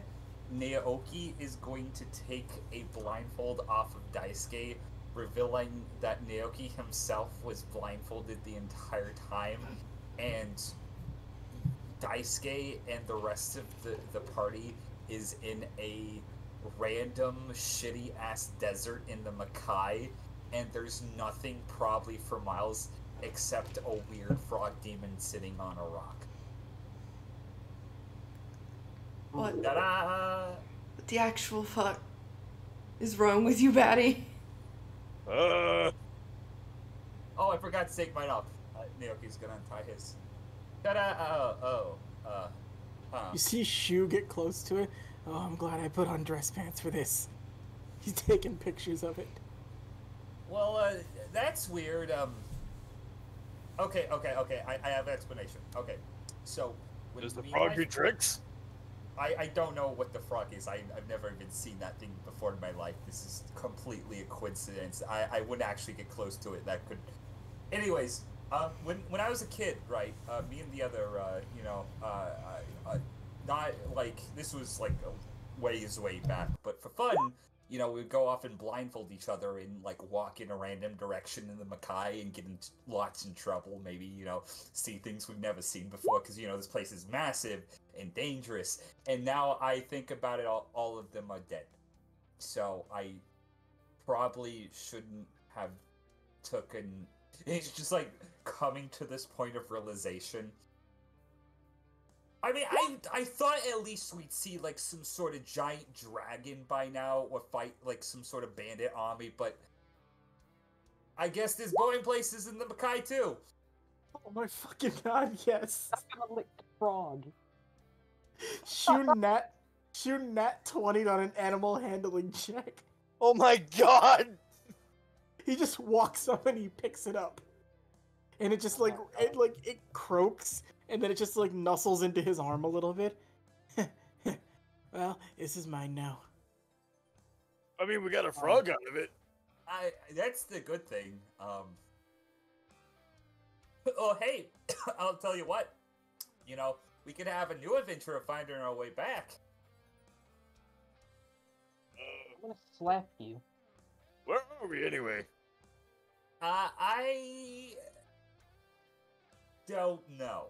Naoki is going to take a blindfold off of Daisuke, revealing that Naoki himself was blindfolded the entire time, and Daisuke and the rest of the party is in a random shitty-ass desert in the Makai, and there's nothing probably for miles except a weird frog demon sitting on a rock. What? Ta-da! What the actual fuck is wrong with you, Batty? Oh, I forgot to take mine off. Naoki's gonna untie his. Ta-da! You see Shu get close to it? Oh, I'm glad I put on dress pants for this. He's taking pictures of it. Well, that's weird. Okay. I have an explanation. Okay, so Does the frog do tricks? I don't know what the frog is. I've never even seen that thing before in my life. This is completely a coincidence. I wouldn't actually get close to it. That could. Anyways, when I was a kid, right? Me and the other, not like this was like way back, but for fun, we'd go off and blindfold each other and like walk in a random direction in the Makai and get in lots in trouble. Maybe see things we've never seen before because this place is massive and dangerous. And now I think about it, all of them are dead. So I probably shouldn't have taken. It's just like coming to this point of realization. I mean, I thought at least we'd see like some sort of giant dragon by now, or fight like some sort of bandit army, but I guess there's going places in the Makai too. Oh my fucking god, yes. I'm gonna lick the frog. Shoot nat 20 on an animal handling check. Oh my god! He just walks up and he picks it up. And it just it croaks, and then it just like nuzzles into his arm a little bit. Well, this is mine now. I mean, we got a frog out of it. That's the good thing. Oh hey, I'll tell you what. We could have a new adventure of finding our way back. I'm gonna slap you. Where are we anyway? I don't know.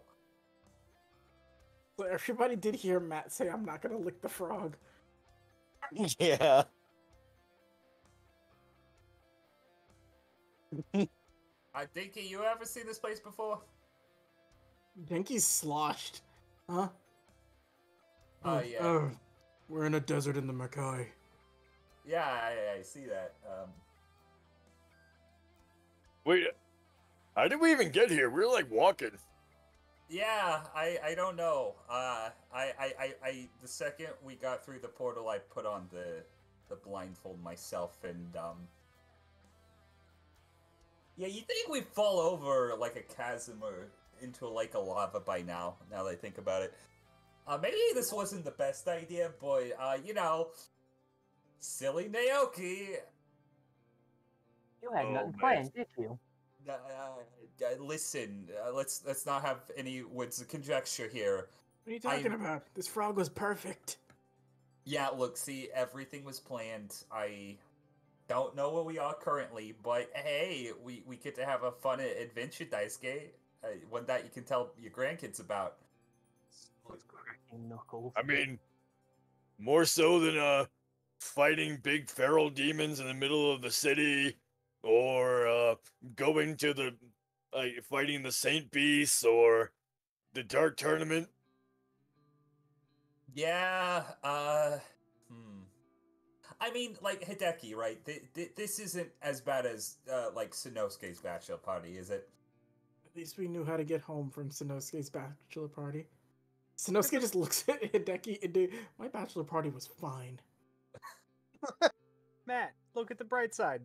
So everybody did hear Matt say, "I'm not gonna lick the frog." Yeah. Dinky, you ever seen this place before? Dinky's sloshed. Huh? Yeah. Oh, we're in a desert in the Makai. Yeah, I see that. Wait, how did we even get here? We were like walking. Yeah, I don't know. The second we got through the portal, I put on the blindfold myself, and yeah, you think we'd fall over like a chasm or into like a lava by now? Now that I think about it, maybe this wasn't the best idea, but silly Naoki. You had Oh, nothing man. planned, did you? Listen, let's not have any words of conjecture here. What are you talking about? This frog was perfect. Yeah, look, see, everything was planned. I don't know where we are currently, but hey, we get to have a fun adventure dice game. One that you can tell your grandkids about. Knuckles. I mean, more so than fighting big feral demons in the middle of the city, or going to the fighting the Saint Beasts or the Dark Tournament. Yeah, I mean, like, Hideki, right? This isn't as bad as, like, Sanosuke's bachelor party, is it? At least we knew how to get home from Sanosuke's bachelor party. Sanosuke just looks at Hideki and my bachelor party was fine. Matt, look at the bright side.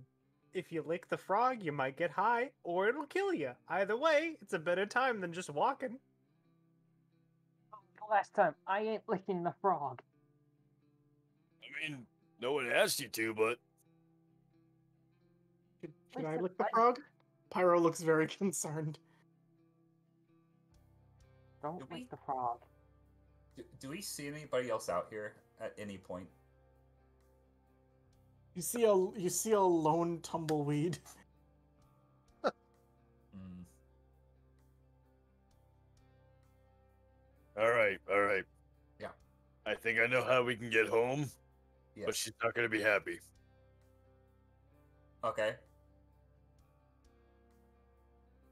If you lick the frog, you might get high, or it'll kill you. Either way, it's a better time than just walking. Last time, I ain't licking the frog. I mean, no one asked you to, but Should I lick the frog? Pyro looks very concerned. Don't lick the frog. Do we see anybody else out here at any point? You see a lone tumbleweed. all right. Yeah. I think I know how we can get home, Yes. but she's not gonna be happy. Okay.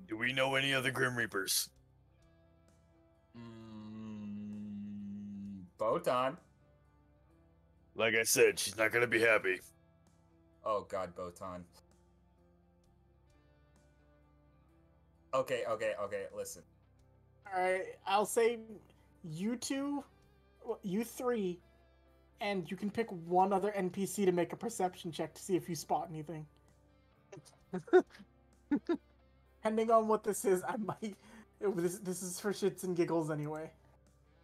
Do we know any other Grim Reapers? Botan. Like I said, she's not gonna be happy. Oh god, Botan. Okay, listen. Alright, I'll say you two, you three, and you can pick one other NPC to make a perception check to see if you spot anything. Depending on what this is, I might... This is for shits and giggles anyway.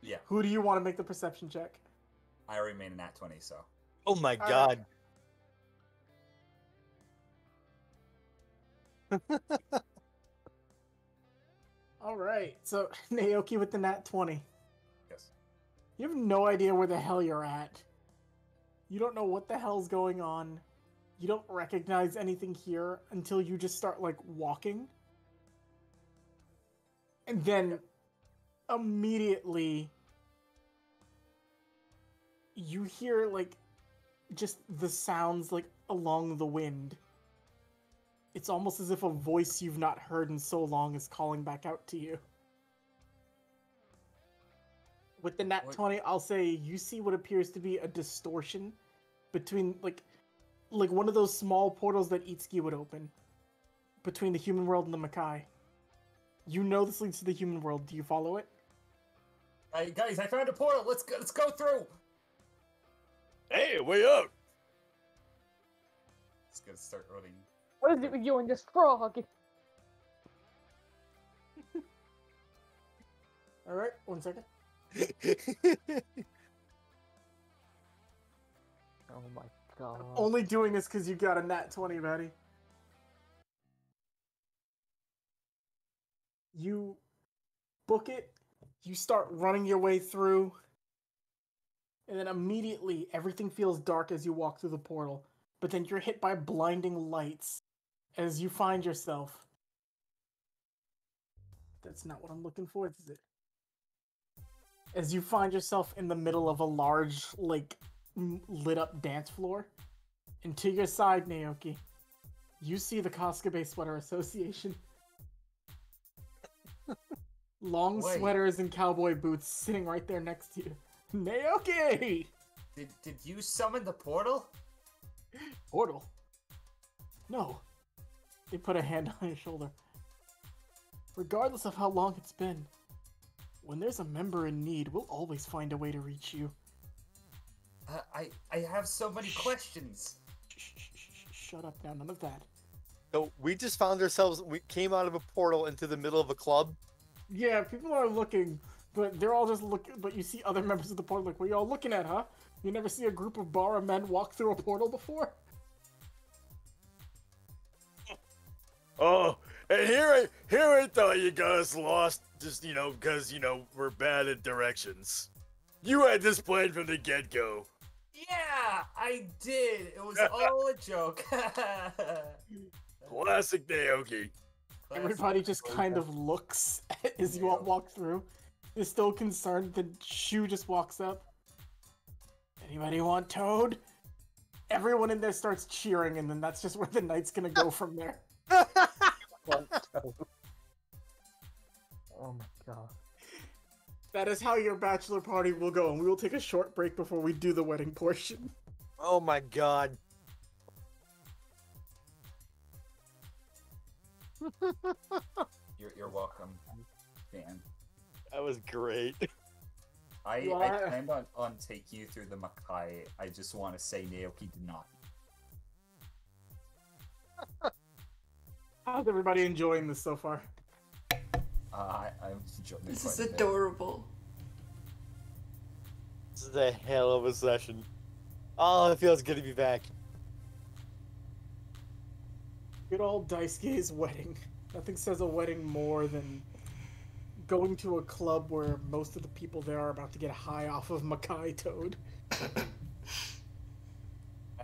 Yeah, Who do you want to make the perception check? I already made a nat 20, so. Oh my All god. Alright, so Naoki with the nat 20. Yes. You have no idea where the hell you're at. You don't know what the hell's going on. You don't recognize anything here until you just start, like, walking. And then, immediately, you hear, like, just the sounds, like, along the wind. It's almost as if a voice you've not heard in so long is calling back out to you. With the nat 20, I'll say you see what appears to be a distortion between, like one of those small portals that Itsuki would open between the human world and the Makai. You know this leads to the human world. Do you follow it? Hey guys, I found a portal. Let's go through. Hey, way up! It's gonna start running. What is it with you and this frog? Alright, 1 second. Oh my god. Only doing this because you got a nat 20, Betty. You book it, you start running your way through, and then immediately everything feels dark as you walk through the portal. But then you're hit by blinding lights as you find yourself. That's not what I'm looking for, is it? As you find yourself in the middle of a large, like, lit up dance floor. And to your side, Naoki, you see the Koskabe Sweater Association. Long Wait. sweaters and cowboy boots sitting right there next to you. Naoki! Did you summon the portal? Portal? No. They put a hand on your shoulder. Regardless of how long it's been, when there's a member in need, we'll always find a way to reach you. I have so many questions. Shut up now, none of that. So we just found ourselves, we came out of a portal into the middle of a club. Yeah, people are looking, but they're all just looking, but you see other members of the portal like, what are y'all looking at, huh? You never see a group of Bara men walk through a portal before? Oh, And here I thought you got us lost, just because we're bad at directions. You had this planned from the get-go. Yeah, I did. It was all a joke. Classic Naoki. Everybody just kind of looks as you all walk through. They're still concerned. The Shu just walks up. Anybody want Toad? Everyone in there starts cheering, and then that's just where the night's gonna go from there. Oh my god. That is how your bachelor party will go, and we will take a short break before we do the wedding portion. Oh my god. You're welcome, Dan. That was great. I What? planned on taking you through the Makai. I just want to say Naoki did not. How's everybody enjoying this so far? I'm enjoying it This quite is a bit. adorable. This is a hell of a session. Oh, it feels good to be back. Good old Daisuke's wedding. Nothing says a wedding more than going to a club where most of the people there are about to get high off of Makai Toad.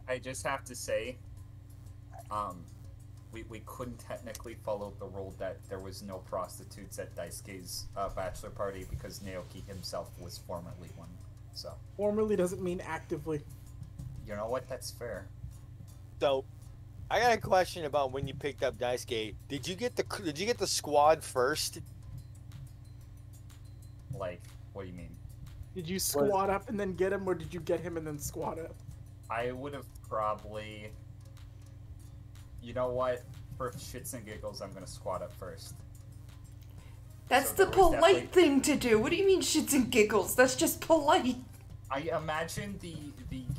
I just have to say, we couldn't technically follow the rule that there was no prostitutes at Daisuke's bachelor party because Naoki himself was formerly one. So, Formerly doesn't mean actively. you know what? That's fair. So, I got a question about when you picked up Daisuke. Did you get the squad first? Like, what do you mean? Did you squat up and then get him, or did you get him and then squat up? I would have probably... You know what? For shits and giggles, I'm gonna squat up first. That's So the there was polite definitely- thing to do. What do you mean shits and giggles? That's just polite. I imagine the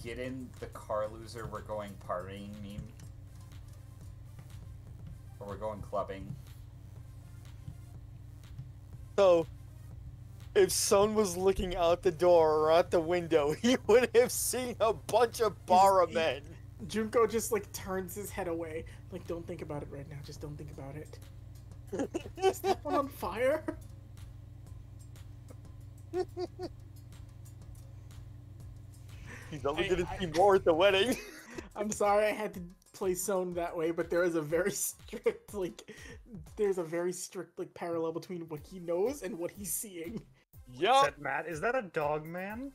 get in the car loser, we're going partying meme. Or we're going clubbing. So, if someone was looking out the door or out the window, he would have seen a bunch of barmen. Junko just like turns his head away. Like, don't think about it right now. Just don't think about it. Is that one on fire? He's only I- gonna I- see more at the wedding. I'm sorry I had to play Sone that way, but there is a very strict parallel between what he knows and what he's seeing. Is Yup. that Matt? Is that a dog man?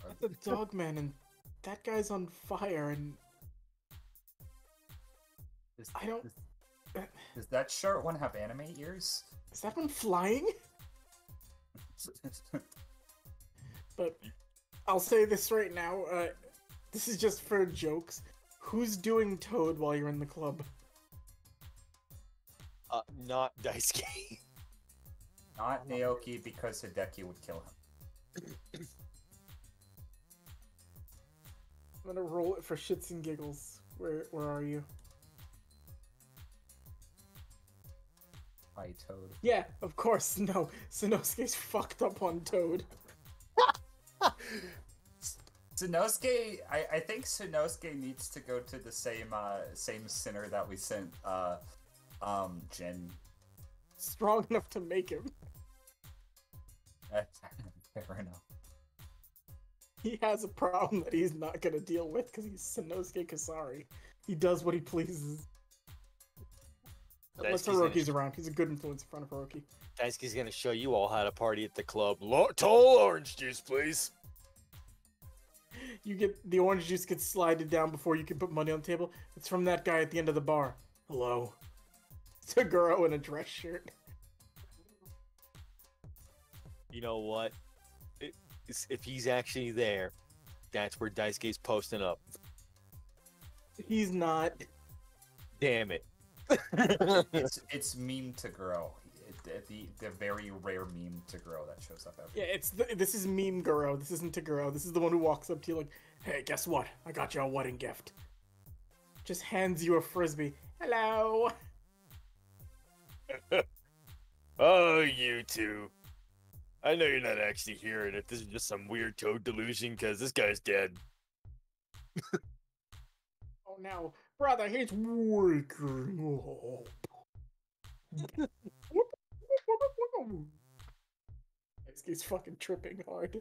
That's a dog man, and that guy's on fire, and Does, I don't- Does that short one have anime ears? is that one flying? But I'll say this right now, this is just for jokes. Who's doing Toad while you're in the club? Not Daisuke. Not Naoki because Hideki would kill him. I'm gonna roll it for shits and giggles. Where are you? Hi, Toad. Yeah, of course, no. Sanosuke's fucked up on Toad. Sanosuke, I think Sanosuke needs to go to the same sinner that we sent Jin. Strong enough to make him. Fair enough. He has a problem that he's not gonna deal with because he's Sanosuke Kasari. He does what he pleases. Unless Daisuke's gonna- Hiroki's around. He's a good influence in front of Hiroki. Daisuke's gonna show you all how to party at the club. Tall orange juice, please. You get the orange juice gets slided down before you can put money on the table. It's from that guy at the end of the bar. Hello. It's a girl in a dress shirt. You know what? If he's actually there, that's where Daisuke's posting up. He's not. Damn it. It's meme to grow. The very rare meme to grow that shows up every. Yeah, this is meme Guro. This isn't Taguro. This is the one who walks up to you like, hey, guess what? I got you a wedding gift. Just hands you a frisbee. Hello. Oh, you two. I know you're not actually hearing it. This is just some weird Toad delusion because this guy's dead. Oh, now, Brother, he's waking up. He's fucking tripping hard.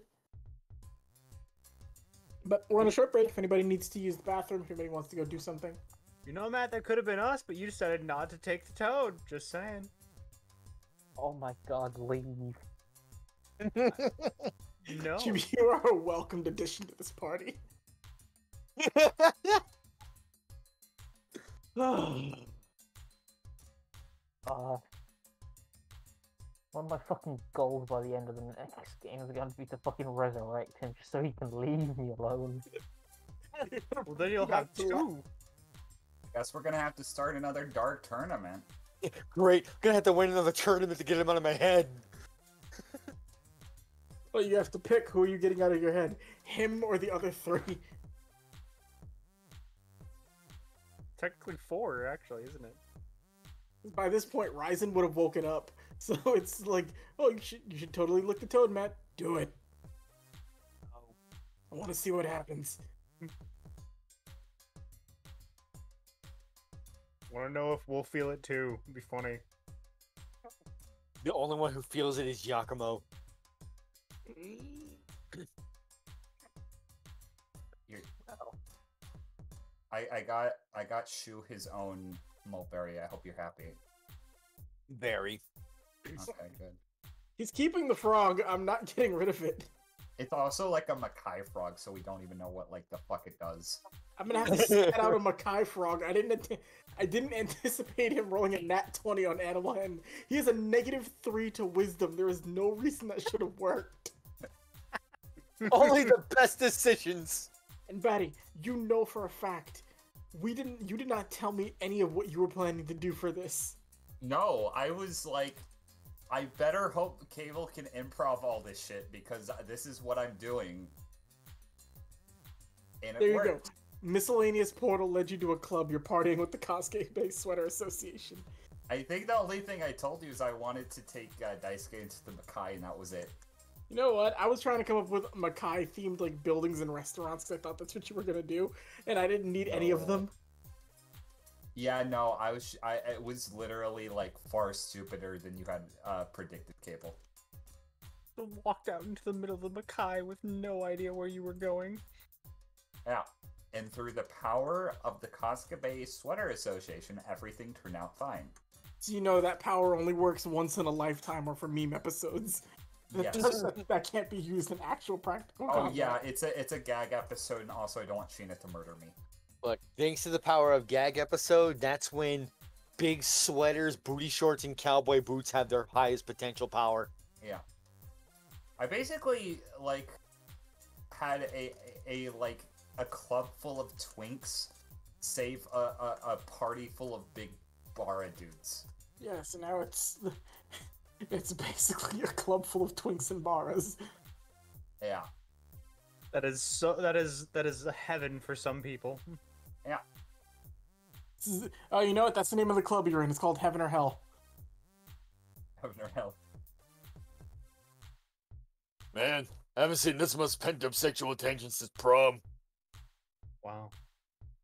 But we're on a short break if anybody needs to use the bathroom, if anybody wants to go do something. You know, Matt, that could have been us, but you decided not to take the toad. Just saying. Oh my god, leave. No. You are a welcomed addition to this party. One of my fucking goals by the end of the next game is going to be to fucking resurrect him just so he can leave me alone. Well, then you'll have two. Guess we're gonna have to start another dark tournament. Great. Gonna have to win another tournament to get him out of my head. Well, you have to pick who are you getting out of your head, him or the other three. Technically 4, actually, isn't it? By this point, Ryzen would have woken up, so it's like, oh, you should totally lick the toad, Matt. Do it. I want to see what happens. Want to know if we'll feel it too. It'd be funny. The only one who feels it is Giacomo. I got Shu his own mulberry. I hope you're happy. Very. Okay, good. He's keeping the frog. I'm not getting rid of it. It's also like a Mackay frog, so we don't even know what like the fuck it does. I'm gonna have to set out a Mackay frog. I didn't anticipate him rolling a nat 20 on Animal Hen. He has a -3 to wisdom. There is no reason that should have worked. Only the best decisions. And Batty, you know for a fact, you did not tell me any of what you were planning to do for this. No, I was like, I better hope Cable can improv all this shit because this is what I'm doing. And There it you worked. go. Miscellaneous portal led you to a club. You're partying with the Kosuke-based Sweater Association. I think the only thing I told you is I wanted to take Daisuke into the Mackay, and that was it. You know what? I was trying to come up with Mackay-themed like buildings and restaurants because I thought that's what you were gonna do, and I didn't need any of them. Yeah, no, it was literally like far stupider than you had predicted, Cable. Walked out into the middle of the Mackay with no idea where you were going. Yeah, and through the power of the Kosuke Bay Sweater Association, everything turned out fine. So you know that power only works once in a lifetime or for meme episodes. Yes. That can't be used in actual practical Oh combat. yeah, it's a gag episode, and also I don't want Sheena to murder me. Look, thanks to the power of gag episode, that's when big sweaters, booty shorts, and cowboy boots have their highest potential power. Yeah. I basically like had a club full of twinks save a party full of big bara dudes. Yeah, so now it's basically a club full of twinks and barras. Yeah. That is a heaven for some people. Yeah. Oh, you know what? That's the name of the club you're in. It's called Heaven or Hell. Heaven or hell. Man, I haven't seen this much pent-up sexual tension since prom. Wow.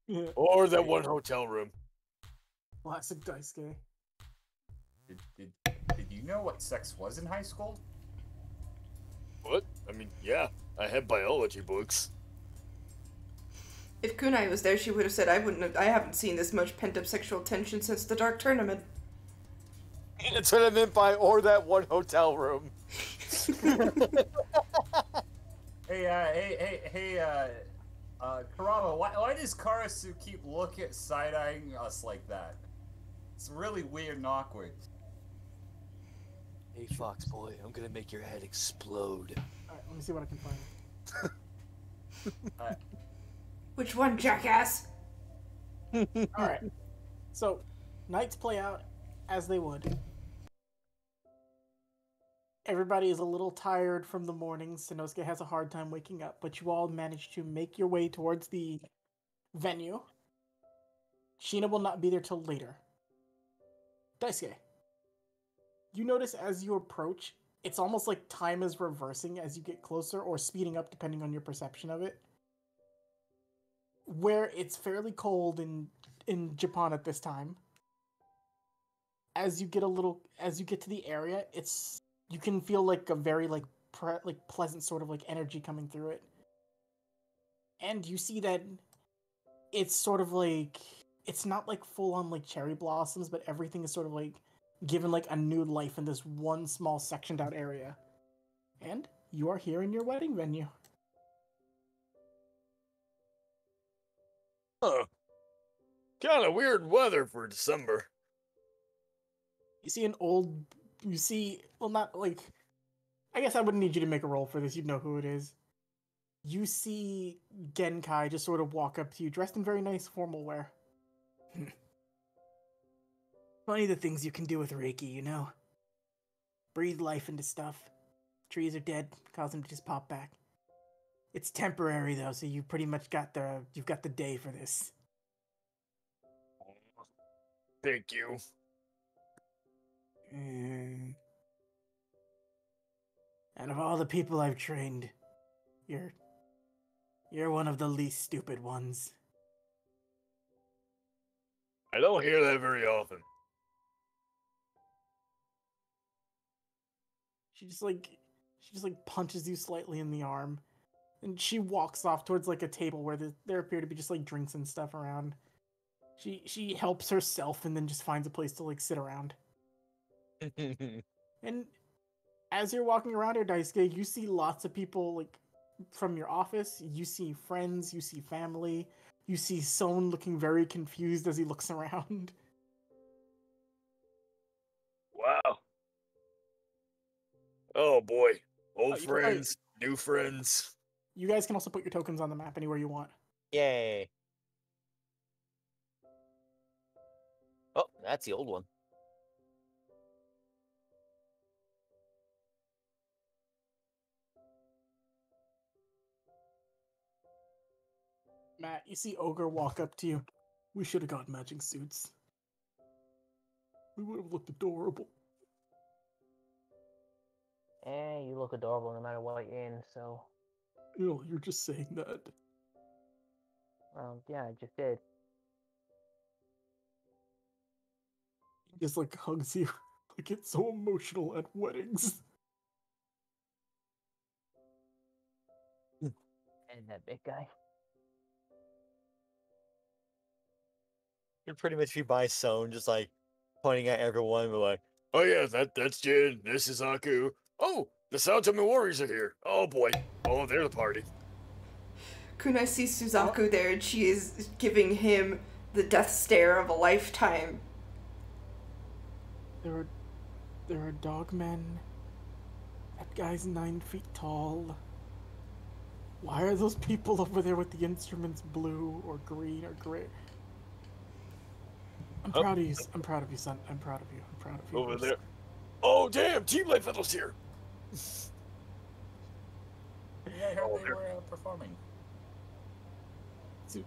Yeah. Or that one hotel room. Classic Daisuke. Did you know what sex was in high school? What? I mean, yeah, I had biology books. If Kunai was there, she would have said, I haven't seen this much pent-up sexual tension since the Dark Tournament. That's what I meant by, or that one hotel room. Hey, Karama, why does Karasu keep side-eyeing us like that? It's really weird and awkward. Hey, Fox boy, I'm gonna make your head explode. Alright, let me see what I can find. Which one, jackass? Alright. So, nights play out as they would. Everybody is a little tired from the morning. Sanosuke has a hard time waking up, but you all manage to make your way towards the venue. Sheena will not be there till later. Daisuke, you notice as you approach, it's almost like time is reversing as you get closer or speeding up depending on your perception of it. Where it's fairly cold and in Japan at this time. As you get to the area, you can feel like a very pleasant sort of like energy coming through it. And you see that it's sort of like, it's not like full on like cherry blossoms, but everything is sort of like given like a new life in this one small sectioned out area. And you are here in your wedding venue. Huh. Kind of weird weather for December. Well, not like, I guess I wouldn't need you to make a roll for this, you'd know who it is. You see Genkai just sort of walk up to you, dressed in very nice formal wear. Funny the things you can do with Reiki, you know? Breathe life into stuff. Trees are dead, cause them to just pop back. It's temporary though, so you pretty much you've got the day for this. Thank you. And of all the people I've trained, you're one of the least stupid ones. I don't hear that very often. She just punches you slightly in the arm, and she walks off towards like a table where there appear to be just like drinks and stuff around. She helps herself and then just finds a place to like sit around. And as you're walking around here, Daisuke, you see lots of people like from your office. You see friends, you see family, you see Son looking very confused as he looks around. Wow. Oh boy. Old friends, new friends. You guys can also put your tokens on the map anywhere you want. Yay. Oh, that's the old one. Matt, you see Ogre walk up to you. We should have got matching suits. We would have looked adorable. You look adorable no matter what you're in, so... Ew, you're just saying that. Yeah, I just did. He just like hugs you. I get so emotional at weddings. And that big guy. You're pretty much be by Son, just like pointing at everyone, but like, Oh yeah, that's Jin. This is Aku. Oh, the Saotome Warriors are here. Oh boy. Oh, they're the party. Kunai sees Suzaku there, and she is giving him the death stare of a lifetime. There are dogmen. That guy's 9 feet tall. Why are those people over there with the instruments blue or green or gray? I'm proud of you. I'm proud of you, son. I'm proud of you. I'm proud of you. Over there. Oh damn, Team Light Fiddle's here. Yeah, I heard they were performing.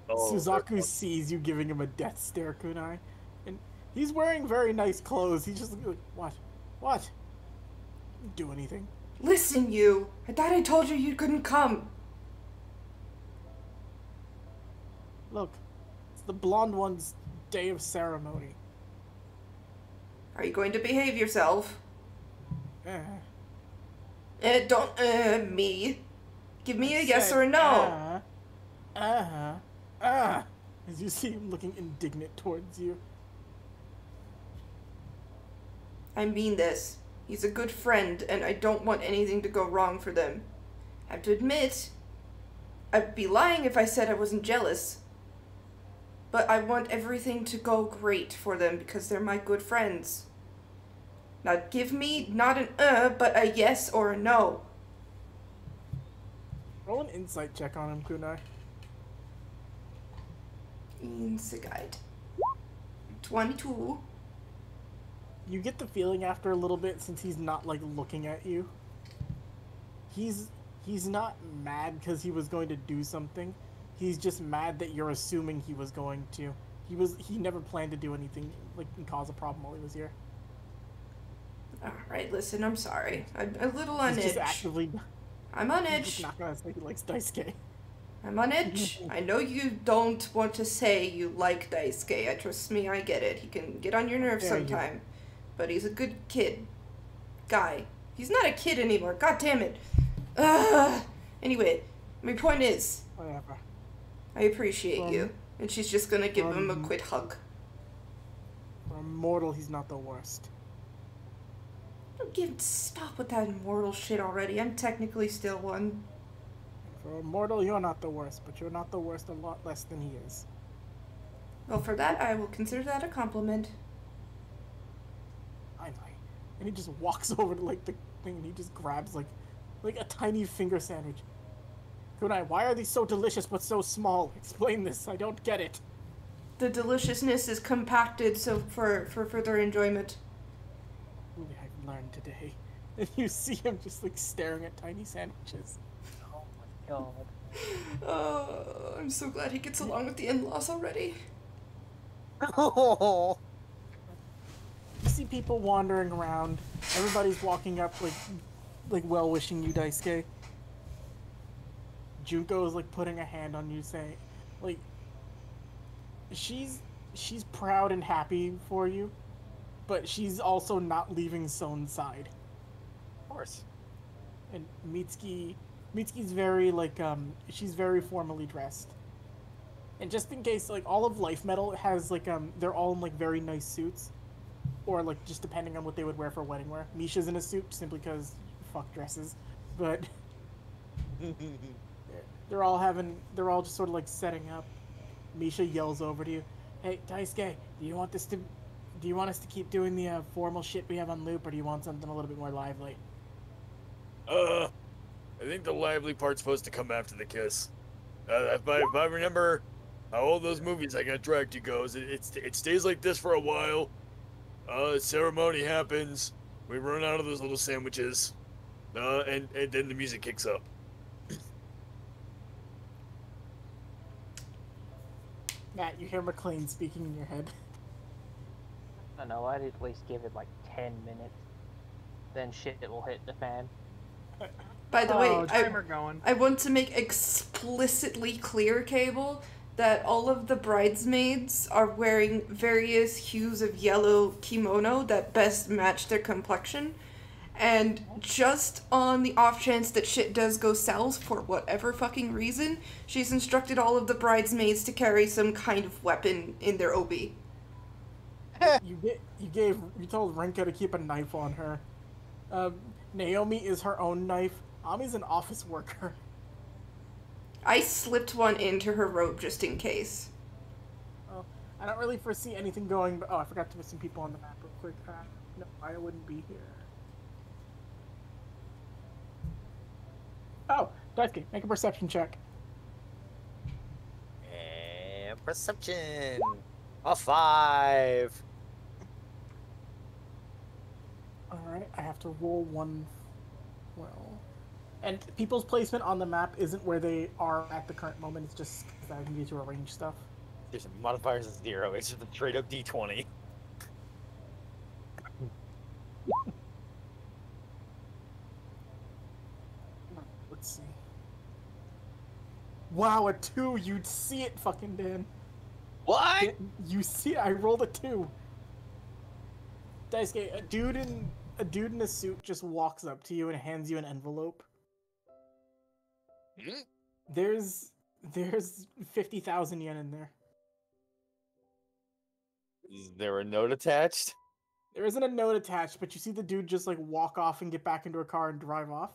Suzaku sees you giving him a death stare, Kunai. And he's wearing very nice clothes. He's just like, what? What? Do anything. Listen, you. I thought I told you couldn't come. Look, it's the blonde one's day of ceremony. Are you going to behave yourself? Don't, me. Give me a yes or a no. As you see him looking indignant towards you. I mean this. He's a good friend, and I don't want anything to go wrong for them. I have to admit, I'd be lying if I said I wasn't jealous. But I want everything to go great for them because they're my good friends. Now give me not an but a yes or a no. Roll an insight check on him, Kunai. Insight. 22. You get the feeling after a little bit, since he's not like looking at you. He's not mad because he was going to do something. He's just mad that you're assuming he was going to. He never planned to do anything like and cause a problem while he was here. Alright, listen, I'm sorry. I'm a little on He's edge. just actively. I'm on He's edge. just not gonna say he likes Daisuke. I'm on edge. I know you don't want to say you like Daisuke. Trust me, I get it. He can get on your nerves dare you. sometime. But he's a good kid. Guy. He's not a kid anymore. God damn it. Anyway, my point is, Whatever. I appreciate you. And she's just gonna give him a quick hug. For a mortal, he's not the worst. Stop with that immortal shit already. I'm technically still one. For a mortal, you're not the worst, but you're not the worst a lot less than he is. Well, for that, I will consider that a compliment. I know. And he just walks over to like the thing and he just grabs like a tiny finger sandwich. Kunai, why are these so delicious but so small? Explain this. I don't get it. The deliciousness is compacted so for further enjoyment. I've learned today. And you see him just like staring at tiny sandwiches. Oh my god. Oh, I'm so glad he gets along with the in-laws already. Oh. You see people wandering around. Everybody's walking up like well wishing you, Daisuke. Junko is like putting a hand on you, saying, like, she's proud and happy for you, but she's also not leaving Son's side. Of course. And Mitsuki's very like she's very formally dressed. And just in case, like, all of Life Metal has like they're all in like very nice suits, or like just depending on what they would wear for wedding wear. Misha's in a suit simply because fuck dresses, but they're all just sort of like setting up. Misha yells over to you, "Hey, Daisuke, do you want us to keep doing the formal shit we have on loop, or do you want something a little bit more lively?" I think the lively part's supposed to come after the kiss. If I remember how all those movies I got dragged to goes, it stays like this for a while. Ceremony happens. We run out of those little sandwiches. And then the music kicks up. Matt, you hear McLean speaking in your head. I don't know, I'd at least give it like 10 minutes. Then shit will hit the fan. By the way, timer going. I want to make explicitly clear, Cable, that all of the bridesmaids are wearing various hues of yellow kimono that best match their complexion. And just on the off chance that shit does go south for whatever fucking reason, she's instructed all of the bridesmaids to carry some kind of weapon in their obi. You told Rinka to keep a knife on her. Naomi is her own knife. Ami's an office worker. I slipped one into her robe just in case. Oh, I don't really foresee anything going, but I forgot to put some people on the map real quick. No, I wouldn't be here. Oh, Daisuke, make a perception check. And perception. A 5. Alright, I have to roll one. Well. And people's placement on the map isn't where they are at the current moment, it's just that I can get to arrange stuff. There's modifiers of 0. It's just a straight up D20. Let's see. Wow, a 2! You'd see it, fucking Dan. What? You see it, I rolled a 2. Daisuke, a dude in a suit just walks up to you and hands you an envelope. Hmm? There's 50,000 yen in there. Is there a note attached? There isn't a note attached, but you see the dude just like walk off and get back into a car and drive off.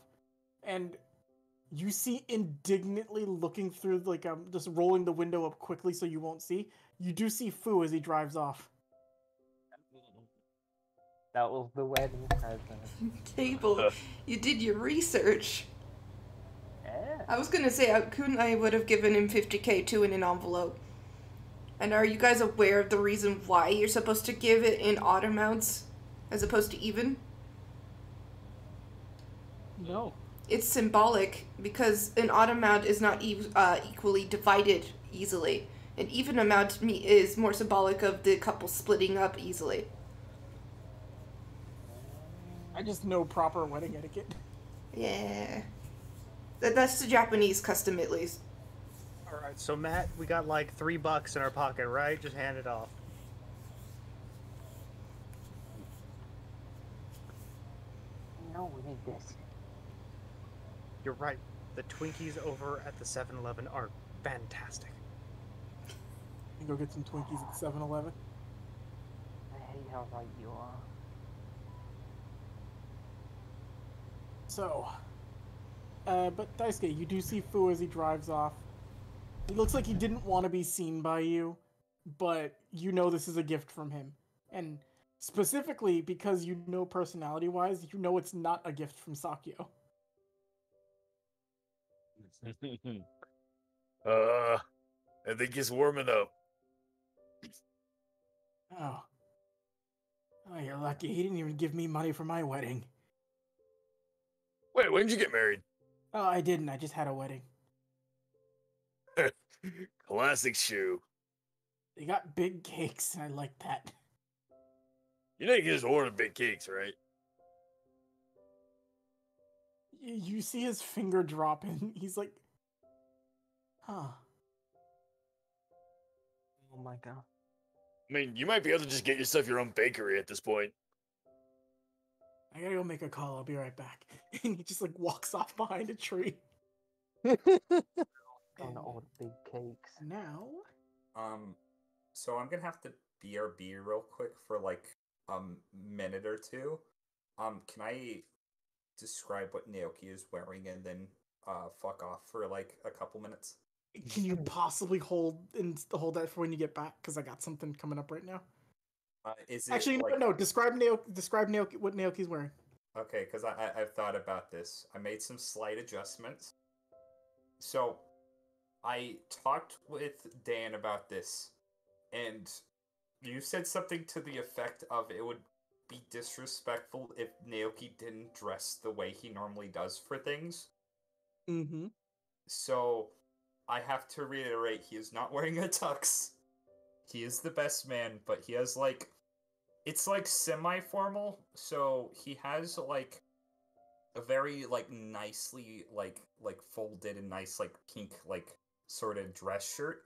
And you see indignantly looking through, like, just rolling the window up quickly so you won't see. You do see Fu as he drives off. That was the wedding present. Cable, you did your research. Yeah. I was gonna say, I would have given him 50k too in an envelope. And are you guys aware of the reason why you're supposed to give it in odd amounts as opposed to even? No. It's symbolic because an odd amount is not equally divided easily. An even amount is more symbolic of the couple splitting up easily. I just know proper wedding etiquette. Yeah. That's the Japanese custom, at least. Alright, so Matt, we got like $3 in our pocket, right? Just hand it off. No, we need this. You're right. The Twinkies over at the 7-Eleven are fantastic. You go get some Twinkies at 7-Eleven. I hate how right you are. So, but Daisuke, you do see Fu as he drives off. He looks like he didn't want to be seen by you, but you know this is a gift from him. And specifically because you know personality-wise, you know it's not a gift from Sakyo. I think he's warming up. Oh. Oh, you're lucky. He didn't even give me money for my wedding. Wait, when did you get married? Oh, I didn't. I just had a wedding. Classic shoe. They got big cakes, and I like that. You know you can just order big cakes, right? You see his finger drop, and he's like, huh. Oh my god. I mean, you might be able to just get yourself your own bakery at this point. I gotta go make a call. I'll be right back. And he just like walks off behind a tree. Gonna And order big cakes. now, So I'm gonna have to BRB real quick for like a minute or two. Can I describe what Naoki is wearing and then fuck off for like a couple minutes? can you possibly hold that for when you get back? Because I got something coming up right now. Is it Actually, like... no. Describe Naoki what Naoki's wearing. Okay, because I've thought about this. I made some slight adjustments. So, I talked with Dan about this, and you said something to the effect of it would be disrespectful if Naoki didn't dress the way he normally does for things. Mm-hmm. So, I have to reiterate, he is not wearing a tux. He is the best man, but he has like... It's like semi-formal, so he has like a very like nicely like folded and nice like pink like sort of dress shirt.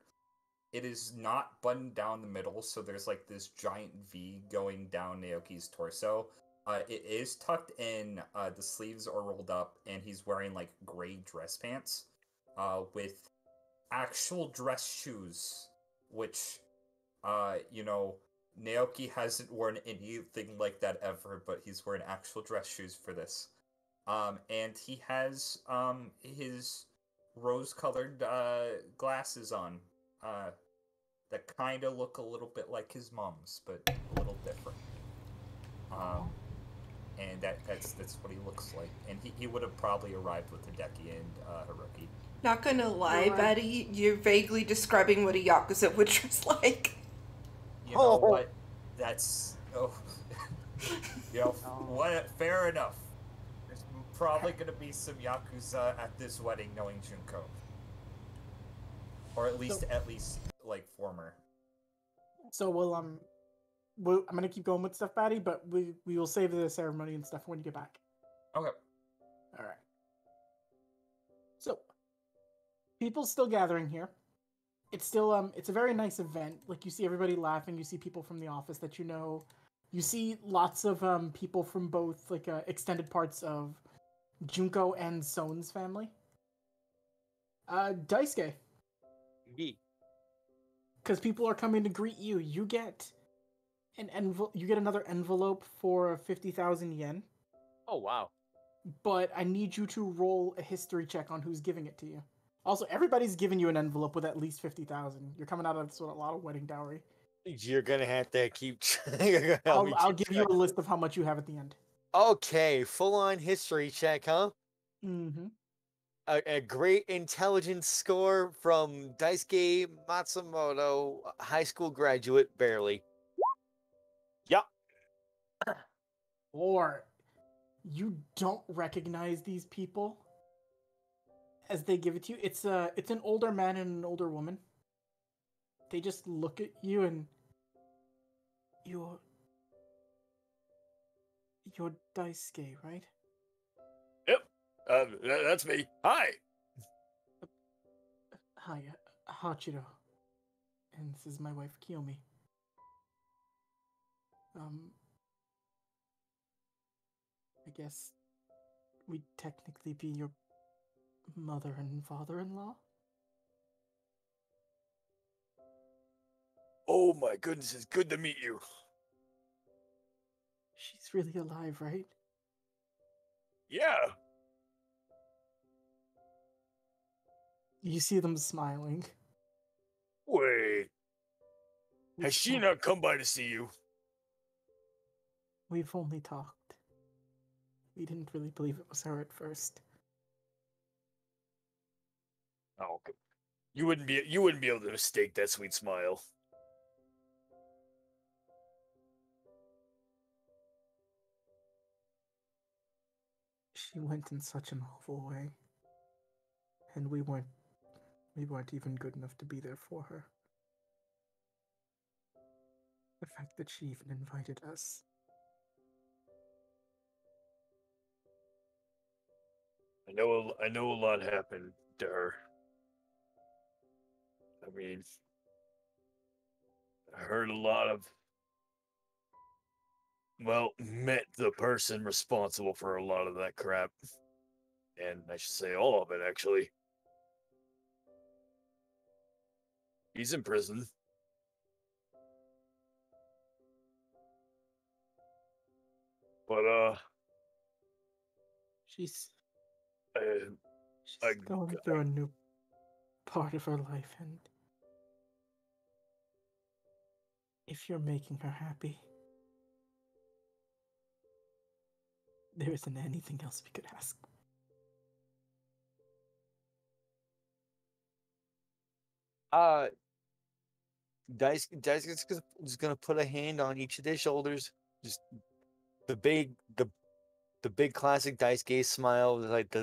It is not buttoned down the middle, so there's like this giant V going down Naoki's torso. It is tucked in, the sleeves are rolled up, and he's wearing like gray dress pants with actual dress shoes, which you know, Naoki hasn't worn anything like that ever, but he's wearing actual dress shoes for this. And he has his rose-colored glasses on that kind of look a little bit like his mom's, but a little different. And that's what he looks like. And he would have probably arrived with Hideki and Haruki. Not gonna lie, Betty, you're vaguely describing what a Yakuza would dress like. You know what? That's you know what? Fair enough. There's probably gonna be some Yakuza at this wedding, knowing Junko, or at least like former. So I'm gonna keep going with stuff, Batty, but we will save the ceremony and stuff when you get back. Okay. All right. So people still gathering here. It's still it's a very nice event. Like, you see everybody laughing. You see people from the office that you know. You see lots of people from both like extended parts of Junko and Son's family. Daisuke, because people are coming to greet you. You get you get another envelope for 50,000 yen. Oh, wow. But I need you to roll a history check on who's giving it to you. Also, everybody's giving you an envelope with at least 50,000. You're coming out of a lot of wedding dowry. You're gonna have to keep. I'll give you a list of how much you have at the end. Okay, full-on history check, huh? Mm-hmm. A great intelligence score from Daisuke Matsumoto, high school graduate, barely. Yep. Or you don't recognize these people as they give it to you. It's an older man and an older woman. They just look at you and you're Daisuke, right? Yep. That's me. Hi. Hi. Hachiro. And this is my wife, Kiyomi. I guess we'd technically be your mother and father-in-law? Oh my goodness, it's good to meet you. She's really alive, right? Yeah. You see them smiling. Wait. We've Has she talked- not come by to see you? We've only talked. We didn't really believe it was her at first. Oh, okay. You wouldn't be able to mistake that sweet smile. She went in such an awful way. And we weren't even good enough to be there for her. The fact that she even invited us. I know a lot happened to her. I mean, I heard a lot of, well, met the person responsible for a lot of that crap. And I should say all of it, actually. He's in prison. But, She's I going through a new part of her life, and if you're making her happy, there isn't anything else we could ask. Dice is gonna put a hand on each of their shoulders. Just the big classic Dice Gaze smile, like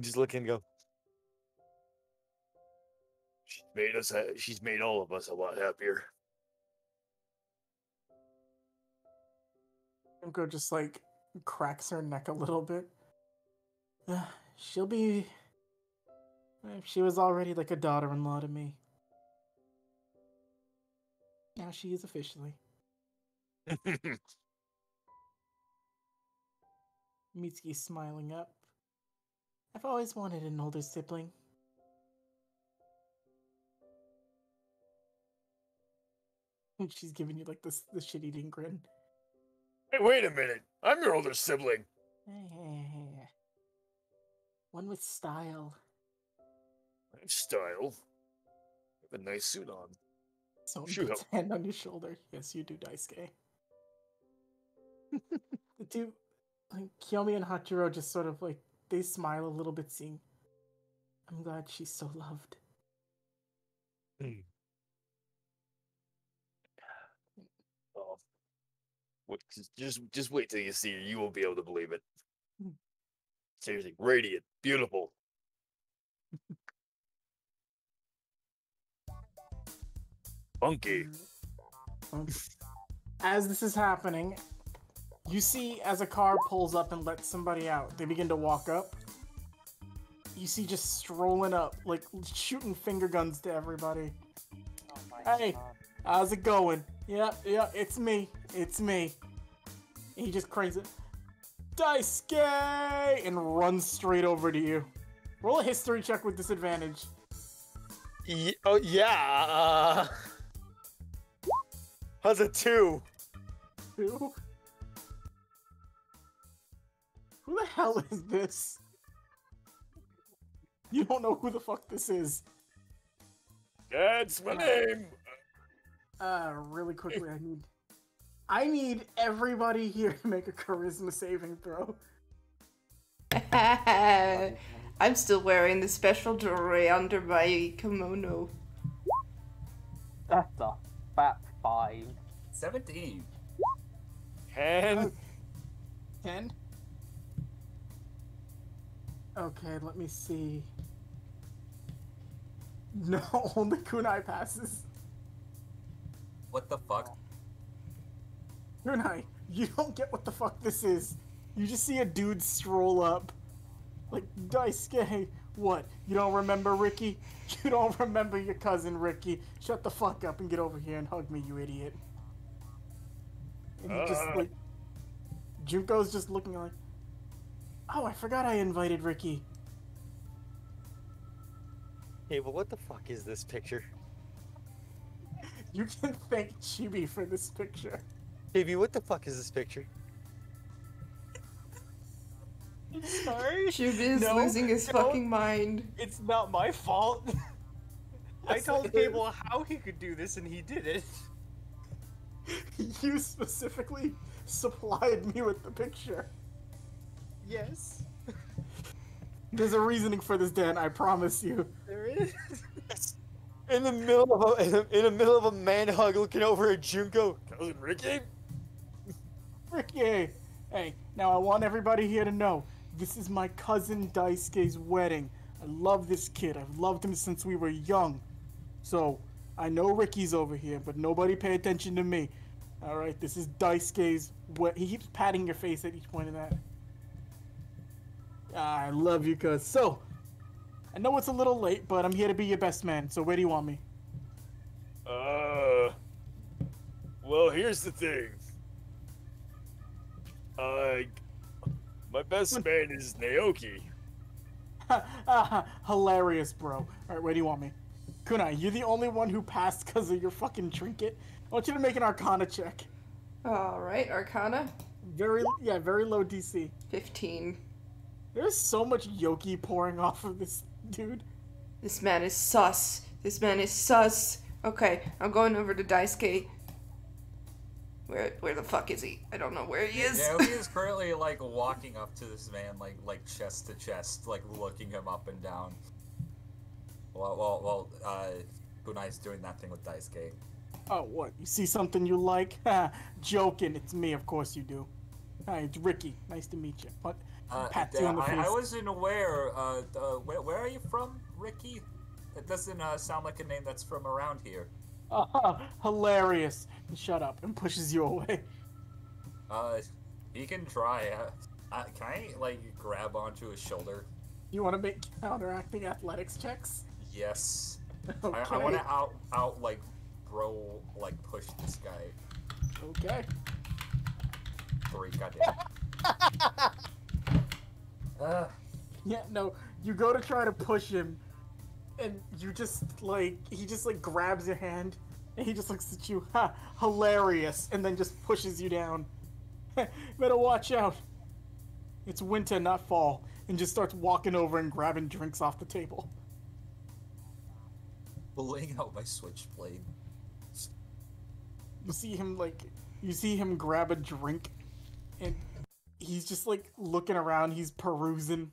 just look and go. She's made all of us a lot happier. Go just like cracks her neck a little bit. She'll be. She was already like a daughter-in-law to me. Now she is officially. Mitsuki's smiling up. I've always wanted an older sibling. And she's giving you like the shit-eating grin. Hey, wait a minute. I'm your older sibling. One with style. Nice style. You have a nice suit on. Someone Shoot. puts a hand on your shoulder. Yes, you do, Daisuke. The two, like, Kiyomi and Hachiro just sort of like, they smile a little bit, seeing, I'm glad she's so loved. Oh, just wait till you see her. You won't be able to believe it. Seriously, radiant, beautiful. Funky. As this is happening, you see as a car pulls up and lets somebody out, they begin to walk up. You see just strolling up, like shooting finger guns to everybody. Oh my Hey, God. how's it going? Yeah, it's me. And he just cranes it. Daisuke! And runs straight over to you. Roll a history check with disadvantage. Yeah. How's a 2? Who? Who the hell is this? You don't know who the fuck this is. That's my name. Really quickly, I need everybody here to make a charisma saving throw. I'm still wearing the special jewelry under my kimono. That's a fat 5. 17. 10. 10? Okay, let me see. No, only Kunai passes. What the fuck? Kunai, you don't get what the fuck this is. You just see a dude stroll up. Like, Daisuke, What? You don't remember Ricky? You don't remember your cousin Ricky? Shut the fuck up and get over here and hug me, you idiot. And he just like, Junko's just looking like, oh, I forgot I invited Ricky. Hey, but what the fuck is this picture? You can thank Chibi for this picture. Baby, what the fuck is this picture? Sorry. Chuba is No, losing his no. fucking mind. It's not my fault. I told Cable how he could do this, and he did it. You specifically supplied me with the picture. Yes, There's a reasoning for this, Dan, I promise you. there is. In the middle of a man hug, looking over at Junko. Cousin Ricky? Ricky! Hey, now I want everybody here to know, this is my cousin Daisuke's wedding. I love this kid. I've loved him since we were young. So, I know Ricky's over here, but nobody pay attention to me. Alright, this is Daisuke's wedding. He keeps patting your face at each point of that. I love you, cuz. So, I know it's a little late, but I'm here to be your best man. So where do you want me? Well, here's the thing. My best man is Naoki. Hilarious, bro. Alright, where do you want me? Kunai, you're the only one who passed because of your fucking trinket. I want you to make an Arcana check. Alright, Arcana. Very low DC. 15. There's so much Yoki pouring off of this dude. This man is sus. This man is sus. Okay, I'm going over to Daisuke. Where the fuck is he? I don't know where he is. Yeah, he is currently like walking up to this man, like chest to chest, like looking him up and down. Well, Kunai's doing that thing with Daisuke. Oh, what? You see something you like? Ha, joking. It's me, of course you do. Hi, it's Ricky. Nice to meet you. But pat you on the face. I wasn't aware. Where are you from, Ricky? That doesn't sound like a name that's from around here. Hilarious. Shut up and pushes you away. He can try. Can I like grab onto his shoulder? You want to make counteracting athletics checks? Yes. Okay. I want to like bro like push this guy. Okay. 3, goddamn. Yeah, no. You go to try to push him, and you just he just grabs your hand, and he just looks at you. Ha! Hilarious, and then just pushes you down. Better watch out. It's winter, not fall, and just starts walking over and grabbing drinks off the table. Pulling out my switchblade. You see him grab a drink, and he's just looking around. He's perusing.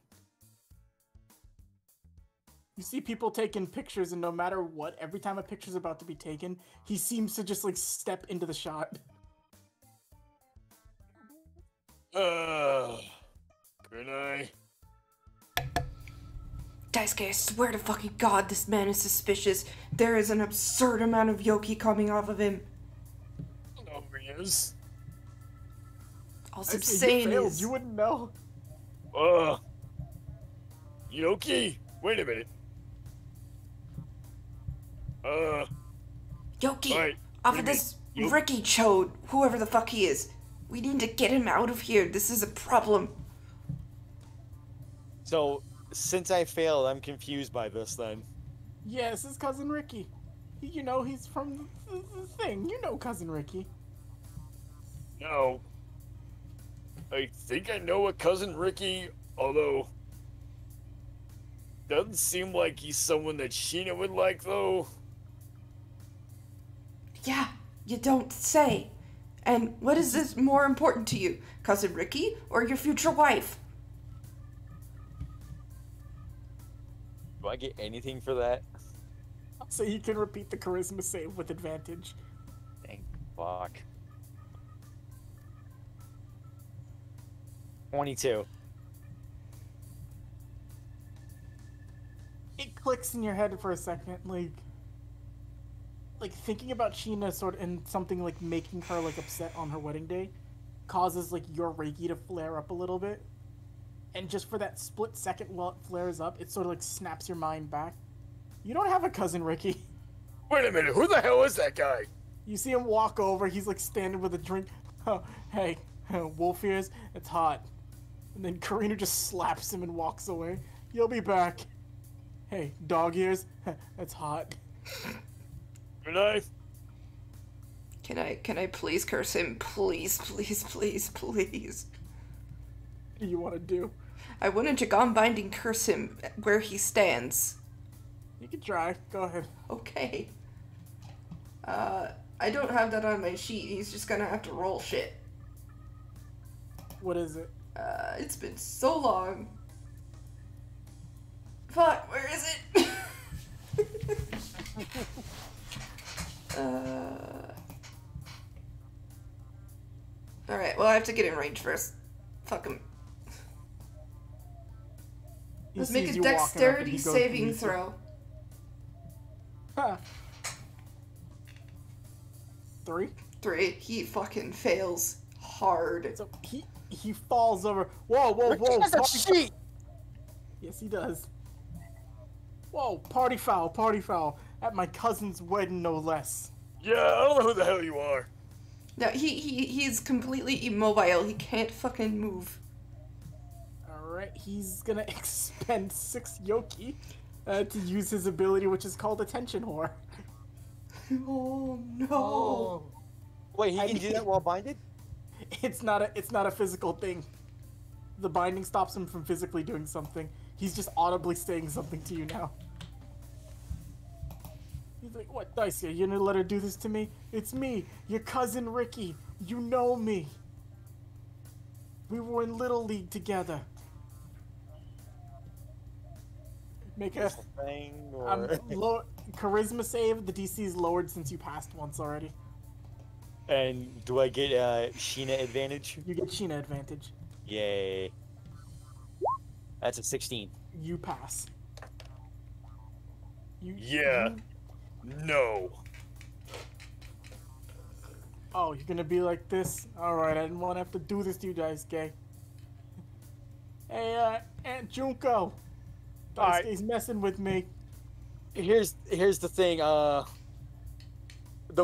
You see people taking pictures, and no matter what, every time a picture's about to be taken, he seems to just step into the shot. Good night. Daisuke, I swear to fucking God, this man is suspicious. There is an absurd amount of Yoki coming off of him. I don't know who he is. All I I'm say saying you failed. is... You wouldn't know. Yoki? Wait a minute. Yoki, Alright, off wait of a this minute. Ricky chode, whoever the fuck he is. We need to get him out of here. This is a problem. So, since I failed, I'm confused by this then. Yes, his cousin Ricky. You know he's from the thing. You know cousin Ricky. No. I think I know a cousin Ricky, although doesn't seem like he's someone that Sheena would like, though. Yeah, you don't say. And what is this more important to you? Cousin Ricky or your future wife? Do I get anything for that? So you can repeat the charisma save with advantage. Thank fuck. 22. It clicks in your head for a second, like thinking about Sheena and something making her upset on her wedding day causes your Reiki to flare up a little bit. And just for that split second while it flares up, it sort of like snaps your mind back. You don't have a cousin, Ricky. Wait a minute, who the hell is that guy? You see him walk over, he's like standing with a drink. Oh, hey, wolf ears, it's hot. And then Karina just slaps him and walks away. You'll be back. Hey, dog ears, it's hot. Good night. Can I please curse him? Please, please, please, please. What do you want to do? I want to Jagon Binding curse him where he stands. You can try. Go ahead. Okay. I don't have that on my sheet. He's just gonna have to roll shit. What is it? It's been so long. Fuck, where is it? Alright, well I have to get in range first. Fuck him. He Let's make sees a you walking up and dexterity he goes to saving meet you. throw. Huh. 3. 3. He fucking fails hard. So he falls over. Whoa, whoa, whoa! That's a party sheet. Yes, he does. Whoa! Party foul! Party foul! At my cousin's wedding, no less. Yeah, I don't know who the hell you are. No, he's completely immobile. He can't fucking move. All right, he's gonna expend 6 Yoki to use his ability, which is called Attention Whore. Oh no. Oh. Wait, he can do that while binded? It's not a physical thing. The binding stops him from physically doing something. He's just audibly saying something to you now. He's like, what, Daisuke, you gonna let her do this to me? It's me, your cousin Ricky. You know me. We were in Little League together. Make a Thing or... charisma save. The DC is lowered since you passed once already. And do I get Sheena advantage? You get Sheena advantage. Yay. That's a 16. You pass. Yeah. No. Oh, you're gonna be like this? Alright, I didn't want to have to do this to you guys, gay. Hey, Aunt Junko. Alright. He's messing with me. Here's the thing. The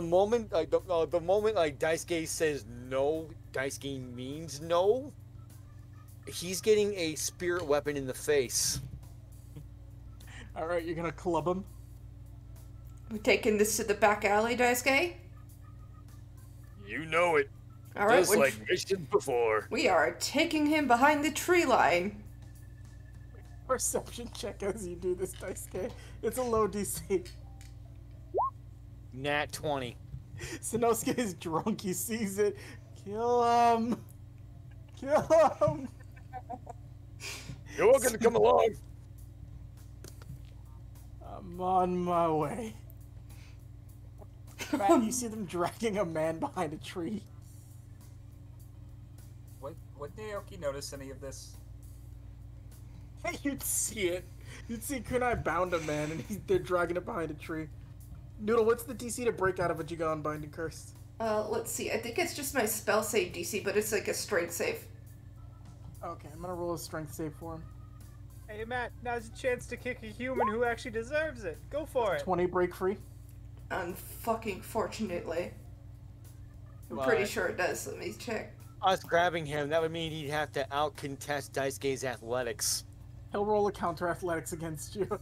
moment like the moment like Daisuke says no, Daisuke means no. He's getting a spirit weapon in the face. Alright, you're gonna club him. We're taking this to the back alley, Daisuke? You know it. Alright, Just like missions before. we are taking him behind the tree line. Perception check as you do this, Daisuke. It's a low DC. Nat 20. Sanosuke is drunk, he sees it. Kill him! Kill him! You're welcome to come along. I'm on my way. Matt, you see them dragging a man behind a tree. Would Naoki notice any of this? You'd see it. You'd see Kunai bound a man and they're dragging it behind a tree. Noodle, what's the DC to break out of a Jigon Binding Curse? Let's see. I think it's just my spell save DC, but it's like a strength save. Okay, I'm gonna roll a strength save for him. Hey Matt, now's a chance to kick a human who actually deserves it. Go for it. 20 break free. Unfucking fortunately. I'm pretty sure it does. Let me check. Us grabbing him, that would mean he'd have to out-contest Daisuke's athletics. He'll roll a counter athletics against you.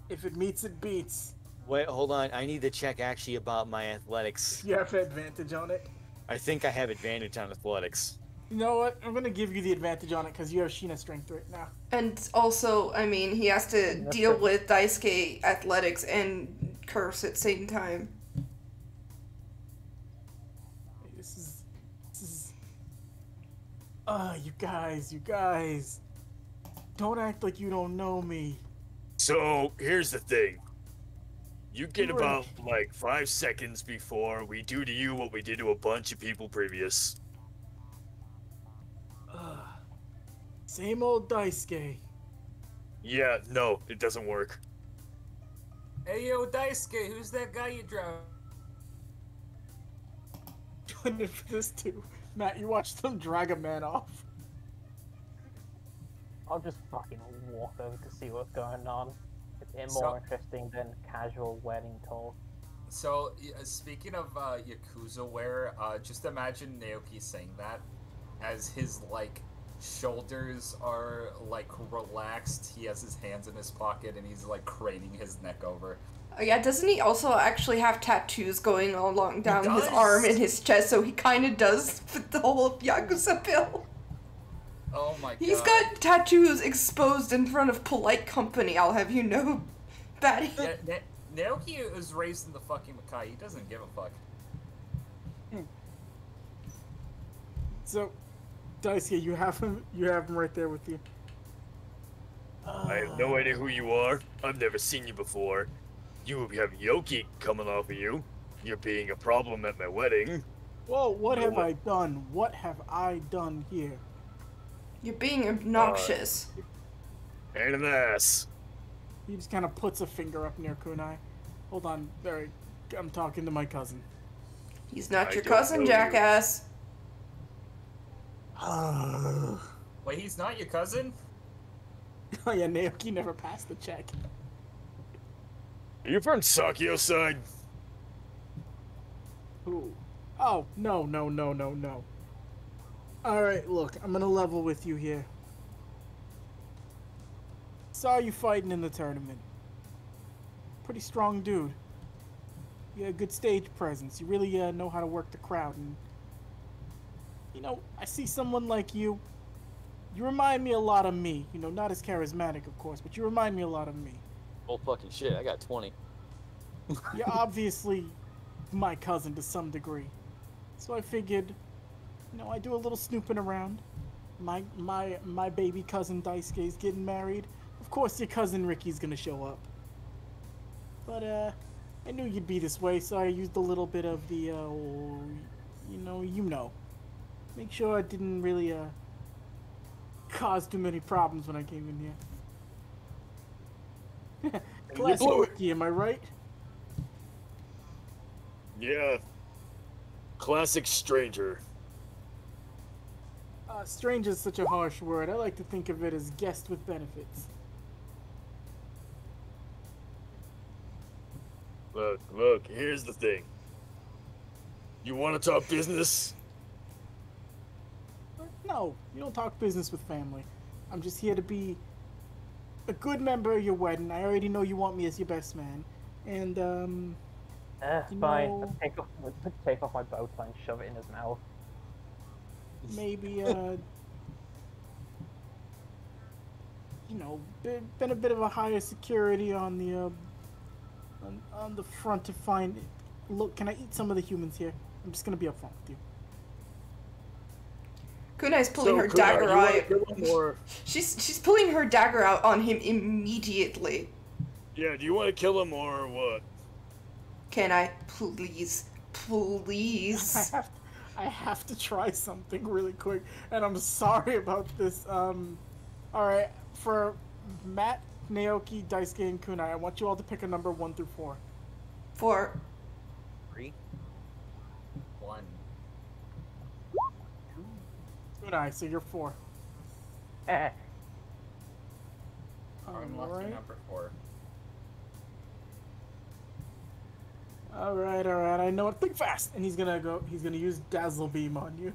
If it meets, it beats. Wait, hold on. I need to check actually about my athletics. You have advantage on it. I think I have advantage on athletics. You know what? I'm gonna give you the advantage on it because you have Sheena strength right now. And also, I mean, he has to deal with Daisuke athletics and curse at the same time. This is. You guys. Don't act like you don't know me. So here's the thing. You get Right. about like 5 seconds before we do to you what we did to a bunch of people previous. Same old Daisuke. Yeah, no, it doesn't work. Hey yo, Daisuke, who's that guy you drowned? went in for this too. Matt, you watched them drag a man off. I'll just fucking walk over to see what's going on. It's So- more interesting than casual wedding talk. So, speaking of Yakuza wear, just imagine Naoki saying that as his, like, shoulders are, like, relaxed, he has his hands in his pocket, and he's, like, craning his neck over. Oh, yeah, doesn't he also actually have tattoos going all along down his does. arm and his chest, so he kind of does fit the whole Yakuza bill? Oh my god. He's got tattoos exposed in front of polite company, I'll have you know, Batty. Yeah, Naoki was raised in the fucking Makai. He doesn't give a fuck. So, Daisuke, you have him right there with you. I have no idea who you are. I've never seen you before. You have Yoki coming off of you. You're being a problem at my wedding. Whoa, what have I done? What have I done here? You're being obnoxious. And an ass. He just kind of puts a finger up near Kunai. Hold on, there. I'm talking to my cousin. He's not I your don't cousin, know you. jackass. Wait, he's not your cousin? Oh yeah, Naoki never passed the check. Are you from Sakio's side? Who? Oh, no. Alright, look, I'm gonna level with you here. Saw you fighting in the tournament. Pretty strong dude. You got a good stage presence. You really know how to work the crowd. And, you know, I see someone like you. You remind me a lot of me. You know, not as charismatic, of course, but you remind me a lot of me. Oh fucking shit! I got 20. You're obviously my cousin to some degree. So I figured, you know, I do a little snooping around. My baby cousin Daisuke is getting married. Of course your cousin Ricky's gonna show up. But I knew you'd be this way, so I used a little bit of the you know. Make sure I didn't really cause too many problems when I came in here. Classic blew it. Ricky, am I right? Yeah. Classic stranger. Strange is such a harsh word. I like to think of it as guest with benefits. Look, here's the thing. You want to talk business? No, you don't talk business with family. I'm just here to be a good member of your wedding. I already know you want me as your best man. And, you Fine. know- Let's take off my bow tie and shove it in his mouth. maybe, you know, been a bit of a higher security on the, on the front to find... Look, can I eat some of the humans here? I'm just gonna be upfront with you. Kunai's pulling her Kunai, dagger you wanna out. kill him or... She's pulling her dagger out on him immediately. Yeah, do you want to kill him or what? Can I please, please? I have to try something really quick, and I'm sorry about this. All right, for Matt, Naoki, Daisuke, and Kunai, I want you all to pick a number 1 through 4. 4. 3. 1. Kunai, so you're 4. Eh. I'm lucky Alright. number 4. Alright, I know it. Think fast! And he's gonna use Dazzle Beam on you.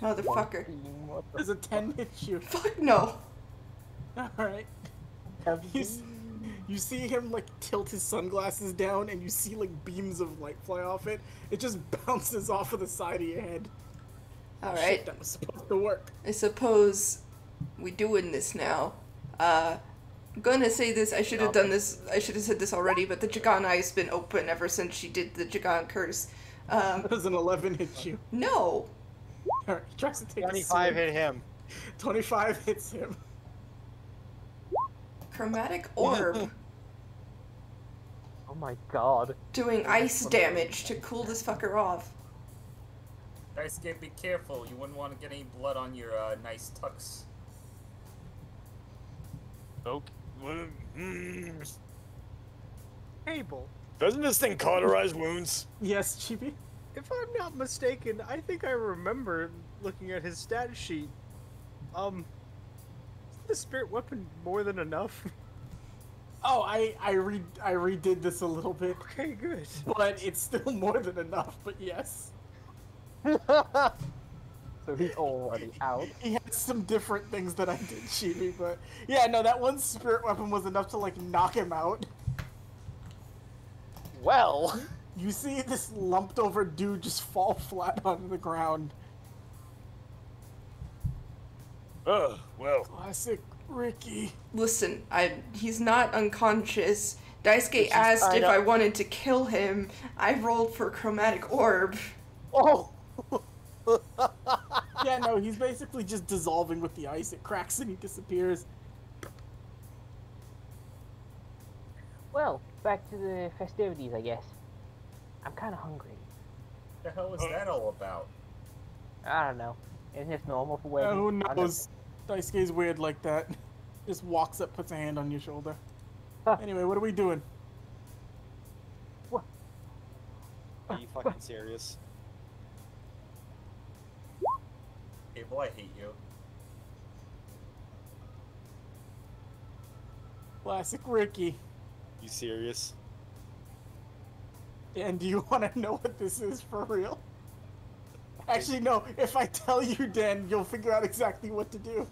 Motherfucker. What the Does a 10 hit you? Fuck no. Alright. fuck? You see him, like, tilt his sunglasses down, and you see, like, beams of light fly off it. It just bounces off of the side of your head. Shit, Alright, that was supposed to work. I suppose we doing this now. I'm gonna say this, I should have done this, I should have said this already, but the Jagan Eye's been open ever since she did the Jagan Curse. Does an 11 hit you? No. Alright, he tries to take a 25 swing. hit him. 25 hits him. Chromatic Orb. Oh my god. Doing ice damage to cool this fucker off. Daisuke, be careful. You wouldn't want to get any blood on your nice tux. Okay. Able. Doesn't this thing cauterize wounds? Yes, Chibi? if I'm not mistaken, I think I remember looking at his stat sheet. Is the spirit weapon more than enough? Oh, I redid this a little bit, Okay, good. but it's still more than enough. But yes, So he's already out. he had some different things that I did, Chibi. But yeah, no, that one spirit weapon was enough to like knock him out. Well, You see this lumped over dude just fall flat onto the ground. Oh, well. Classic Ricky. Listen, he's not unconscious. Daisuke is asked if kinda- I wanted to kill him. I rolled for chromatic orb. oh, Yeah, no, he's basically just dissolving with the ice. It cracks and he disappears. Well, back to the festivities, I guess. I'm kind of hungry. What the hell is that all about? I don't know. Isn't this normal for Who weddings? I don't knows? Daisuke's weird like that. Just walks up, puts a hand on your shoulder. Huh. Anyway, what are we doing? are you fucking serious? Cable, I hate you. Classic Ricky. You serious? Dan, do you want to know what this is for real? Actually, no. If I tell you, Dan, you'll figure out exactly what to do.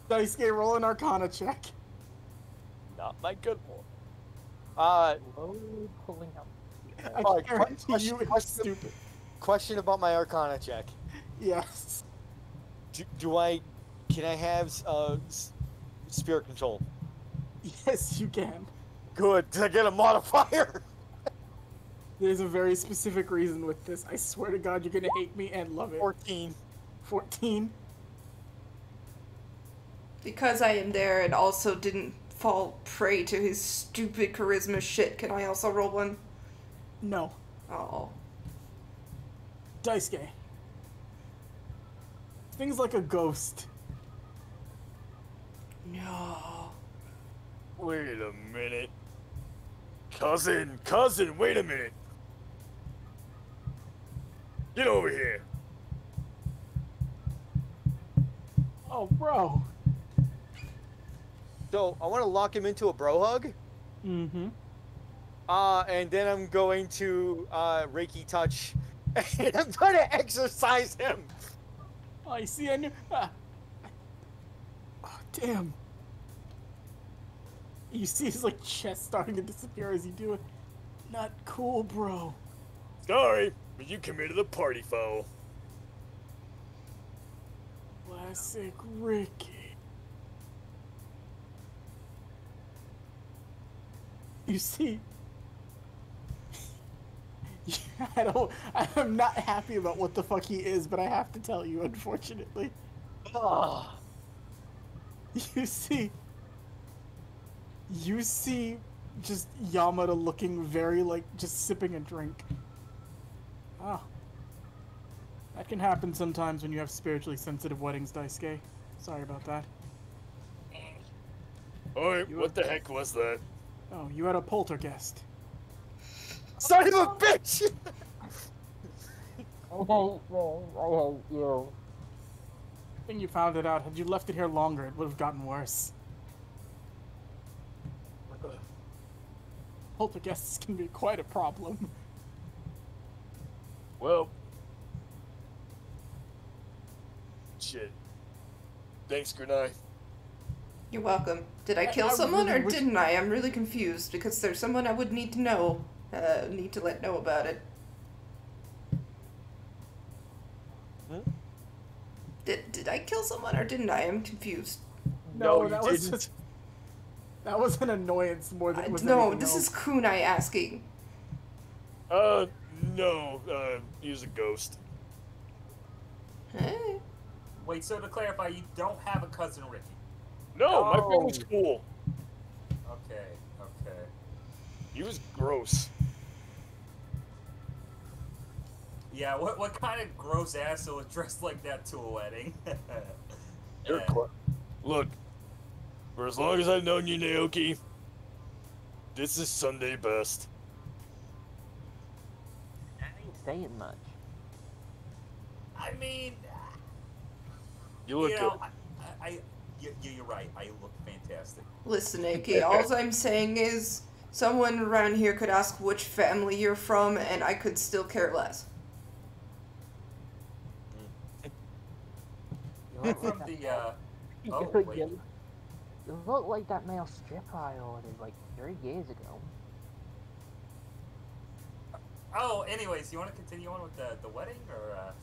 Daisuke, roll an Arcana check. Not my good one. Slowly pulling up. I Alright, guarantee you it's question- stupid. Question about my Arcana check. Yes. Can I have spirit control? Yes, you can. Good. Did I get a modifier? There's a very specific reason with this. I swear to God, you're gonna hate me and love it. 14. 14. Because I am there and also didn't fall prey to his stupid charisma shit, can I also roll one? No. Oh. Daisuke. Things like a ghost. No. Wait a minute. Cousin, wait a minute. Get over here. Oh, bro. So, I want to lock him into a bro hug. Mm-hmm. And then I'm going to Reiki touch. And I'm going to exorcise him. Oh, I see. I knew. Ah. Oh, damn. You see his like chest starting to disappear as you do it. Not cool, bro. Sorry, but you committed a party foul. Classic Ricky. You see, I'm not happy about what the fuck he is, but I have to tell you, unfortunately. Oh. You see just Yamada looking very like just sipping a drink. Ah. That can happen sometimes when you have spiritually sensitive weddings, Daisuke. Sorry about that. Alright, what the heck was that? Oh, you had a poltergeist. Son of a bitch! I hate you. I think you found it out. Had you left it here longer, it would have gotten worse. Poltergeists can be quite a problem. Well. Shit. Thanks, Grenai. You're welcome. Did I kill I someone really or wish- didn't I? I'm really confused because there's someone I would need to know. Need to let know about it. Did I kill someone or didn't I? I'm confused. No, you that was didn't. just that was an annoyance more than it was No, anything this else. is Kunai asking. No, he was a ghost. Hey. Wait, so to clarify, you don't have a cousin Ricky? No, my friend No. was cool. Okay, okay. He was gross. Yeah, what kind of gross asshole is dressed like that to a wedding? You're Yeah. Look, for as long as I've known you, Naoki, this is Sunday best. saying much. I mean, You look you good. know, you're right. I look fantastic. Listen, AK, all I'm saying is someone around here could ask which family you're from, and I could still care less. You I'm look like from that the, male- oh, you, wait. you look like that male stripper I ordered like 3 years ago. Oh, anyways, you want to continue on with the wedding, or,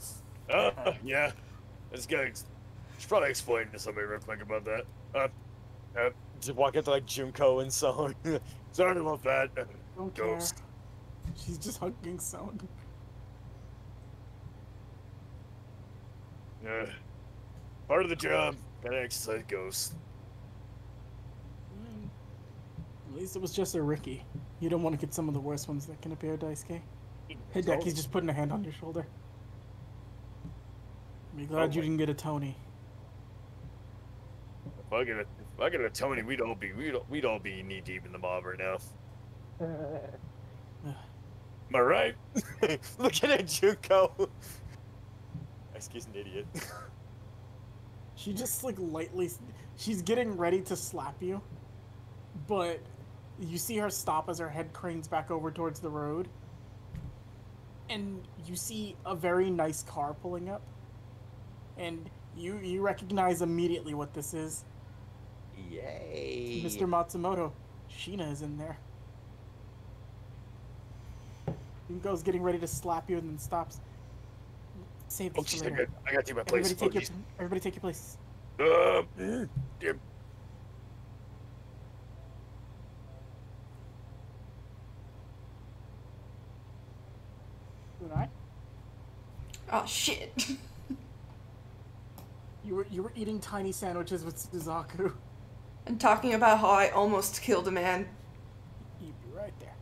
Yeah. This guy should probably explain to somebody real quick about that. Just walk into like Junko and so on. Sorry about that. Don't Ghost. care. She's just hugging Sound. Part of the job. Gotta exercise ghosts. At least it was just a Ricky. You don't want to get some of the worst ones that can appear, Daisuke. Hey, Decky's just putting a hand on your shoulder. Be glad you didn't get a Tony. If I get a Tony, we'd all be knee deep in the mob right now. Am I right? Look at it, Junko. Excuse an idiot. She just like lightly, she's getting ready to slap you, but you see her stop as her head cranes back over towards the road, and you see a very nice car pulling up, and you recognize immediately what this is. Yay. Mr. Matsumoto. Sheena is in there. Junko's getting ready to slap you and then stops. Save Oh, this jeez, for later. I gotta take my place. Everybody take your place. Yeah. Kunai? Oh, shit. You were eating tiny sandwiches with Suzaku. And talking about how I almost killed a man. You'd be right there.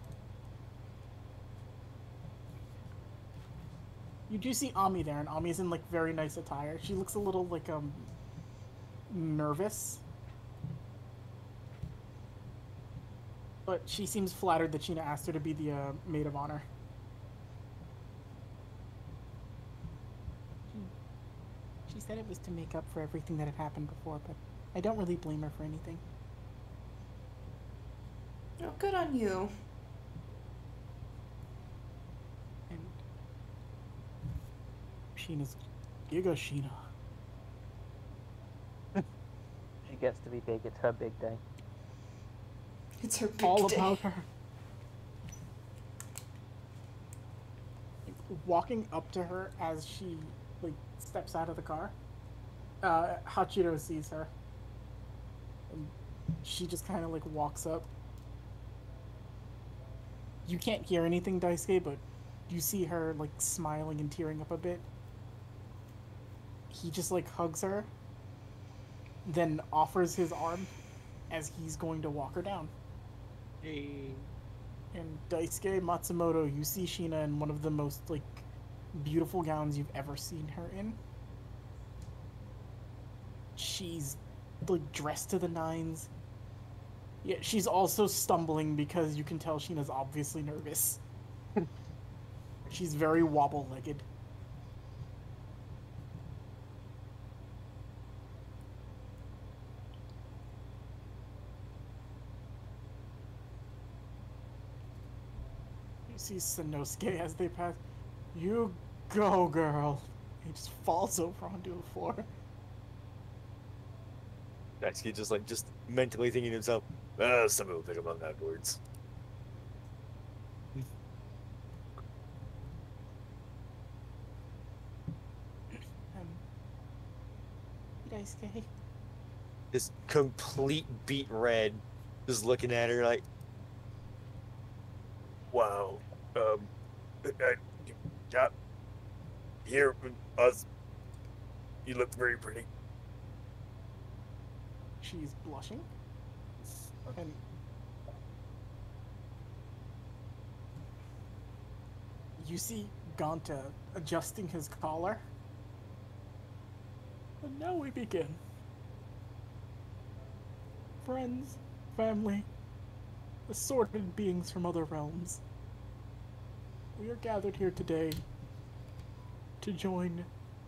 You do see Ami there, and Ami's in like very nice attire. She looks a little like nervous. But she seems flattered that Sheena asked her to be the maid of honor. She said it was to make up for everything that had happened before, but I don't really blame her for anything. Oh, good on you. And Sheena's Giga Sheena. She gets to be big. It's her big day. It's her big All day. about her. Walking up to her as she like steps out of the car, Hachiro sees her, and she just kind of like walks up. You can't hear anything, Daisuke, but you see her like smiling and tearing up a bit. He just like hugs her, then offers his arm as he's going to walk her down. Hey. And Daisuke Matsumoto, you see Sheena in one of the most like beautiful gowns you've ever seen her in. She's like dressed to the nines. Yeah, she's also stumbling because you can tell Sheena's obviously nervous. She's very wobble-legged. You see Sanosuke as they pass. You go, girl. He just falls over onto the floor. Actually, just mentally thinking to himself, somebody will pick up on that words. Daisuke. Just complete beat red, just looking at her like, Wow. Yeah. Here, us. You look very pretty. She's blushing. And you see Ganta adjusting his collar. And now we begin. Friends, family, assorted beings from other realms. We are gathered here today to join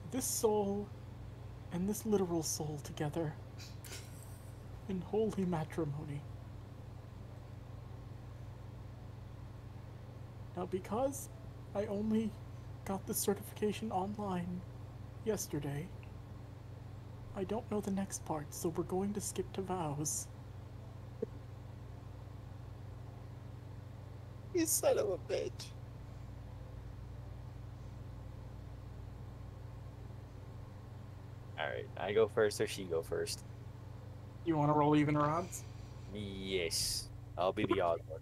this soul and this literal soul together in holy matrimony. Now, because I only got the certification online yesterday, I don't know the next part, so we're going to skip to vows. You son of a bitch. All right, I go first or she go first? You want to roll even odds? Yes, I'll be the odd one.